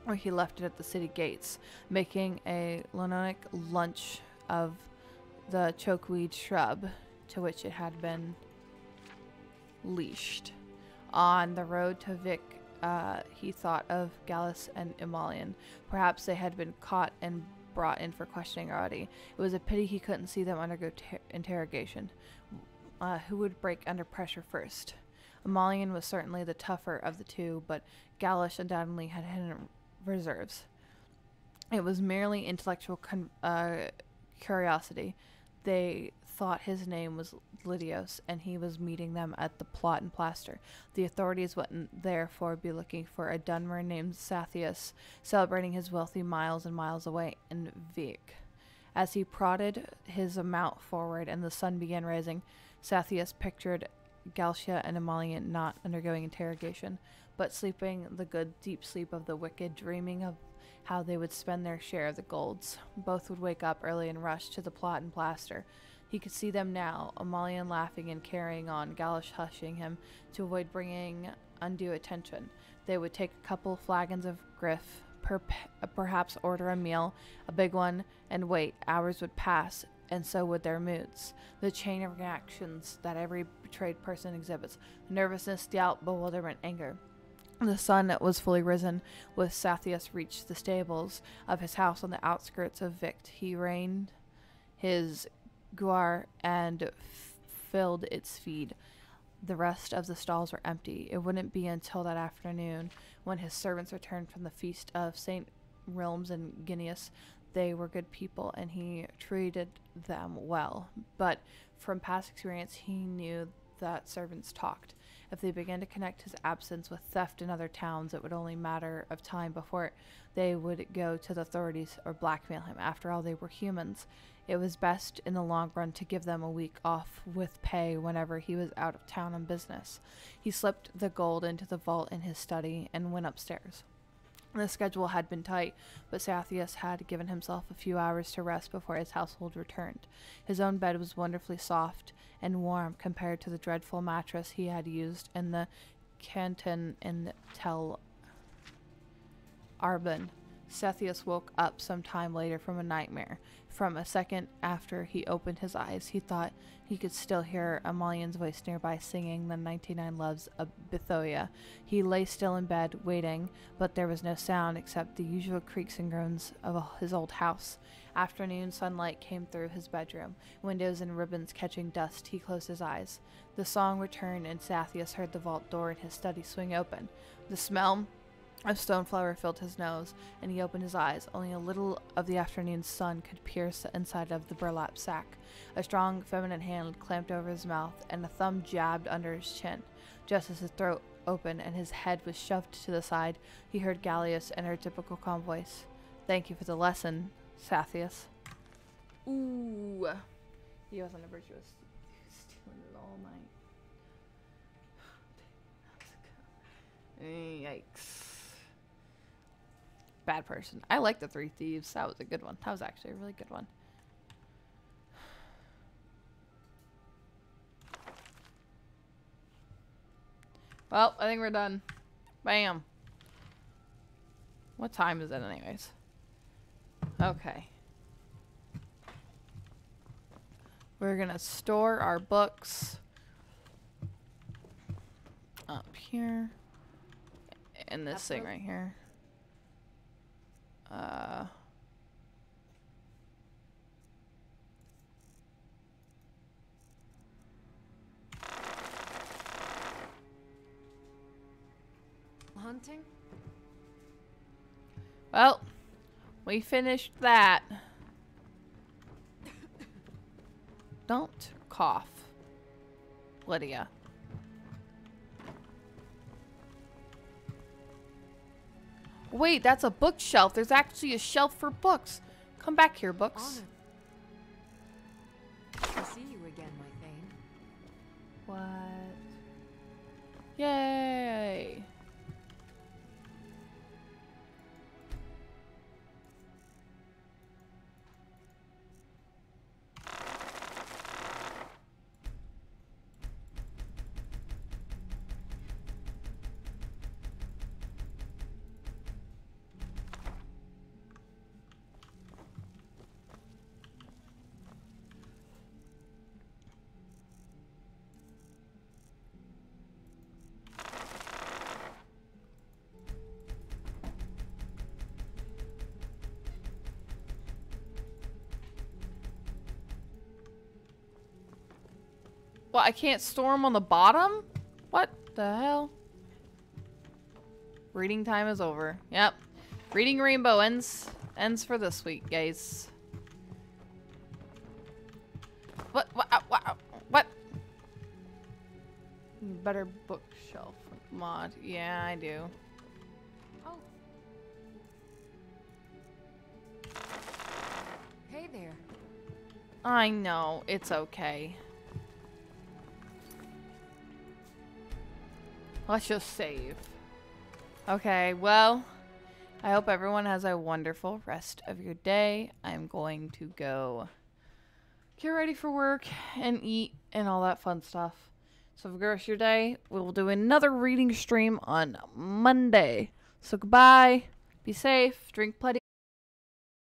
where he left it at the city gates, making a linoleic lunch of the chokeweed shrub to which it had been leashed. On the road to Vic, he thought of Gallus and Emolian. Perhaps they had been caught and brought in for questioning already. It was a pity he couldn't see them undergo interrogation. Who would break under pressure first? Emolian was certainly the tougher of the two, but Gallus undoubtedly had hidden reserves. It was merely intellectual curiosity. They thought his name was Lydios, and he was meeting them at the Plot and Plaster. The authorities wouldn't therefore be looking for a Dunmer named Sathius, celebrating his wealthy miles and miles away in Vic. As he prodded his mount forward and the sun began rising, Sathius pictured Galcia and Emolian not undergoing interrogation, but sleeping the good deep sleep of the wicked, dreaming of how they would spend their share of the golds. Both would wake up early and rush to the Plot and Plaster. He could see them now, Emolian laughing and carrying on, Gallus hushing him to avoid bringing undue attention. They would take a couple flagons of griff, perhaps order a meal, a big one, and wait. Hours would pass, and so would their moods. The chain of reactions that every betrayed person exhibits: nervousness, doubt, bewilderment, anger. The sun was fully risen when Sathius reached the stables of his house on the outskirts of Vic. He reined his Guar and filled its feed. The rest of the stalls were empty. It wouldn't be until that afternoon, when his servants returned from the feast of St. Realms and Guineas. They were good people, and he treated them well. But from past experience, he knew that servants talked. If they began to connect his absence with theft in other towns, it would only matter of time before they would go to the authorities or blackmail him. After all, they were humans. It was best in the long run to give them a week off with pay whenever he was out of town on business. He slipped the gold into the vault in his study and went upstairs. The schedule had been tight, but Sathius had given himself a few hours to rest before his household returned. His own bed was wonderfully soft and warm compared to the dreadful mattress he had used in the canton in Tel Arban. Sathius woke up some time later from a nightmare. From a second after he opened his eyes, he thought he could still hear Emolian's voice nearby singing the 99 Loves of Bithoia. He lay still in bed, waiting, but there was no sound except the usual creaks and groans of his old house. Afternoon sunlight came through his bedroom, windows and ribbons catching dust. He closed his eyes. The song returned, and Sathius heard the vault door in his study swing open. The smell of stoneflower filled his nose, and he opened his eyes. Only a little of the afternoon sun could pierce the inside of the burlap sack. A strong feminine hand clamped over his mouth, and a thumb jabbed under his chin. Just as his throat opened and his head was shoved to the side, he heard Gallius in her typical calm voice. "Thank you for the lesson, Sathius." Ooh. He wasn't a virtuous. He was stealing it all night. Yikes. Bad person. I like the Three Thieves. That was a good one. That was actually a really good one. Well, I think we're done. Bam. What time is it anyways? Okay. We're gonna store our books up here. And this thing right here. Hunting? Well, we finished that. Don't cough, Lydia. Wait, that's a bookshelf. There's actually a shelf for books. Come back here, books. Honored. To see you again, my Thane. What? Yay! What, I can't store them on the bottom? What the hell? Reading time is over. Yep. Reading Rainbow ends for this week, guys. What? Better bookshelf mod. Yeah, I do. Oh. Hey there. I know. It's okay. Let's just save. Okay, well, I hope everyone has a wonderful rest of your day. I'm going to go get ready for work and eat and all that fun stuff. So for the rest of your day, we'll do another reading stream on Monday. So goodbye, be safe, drink plenty.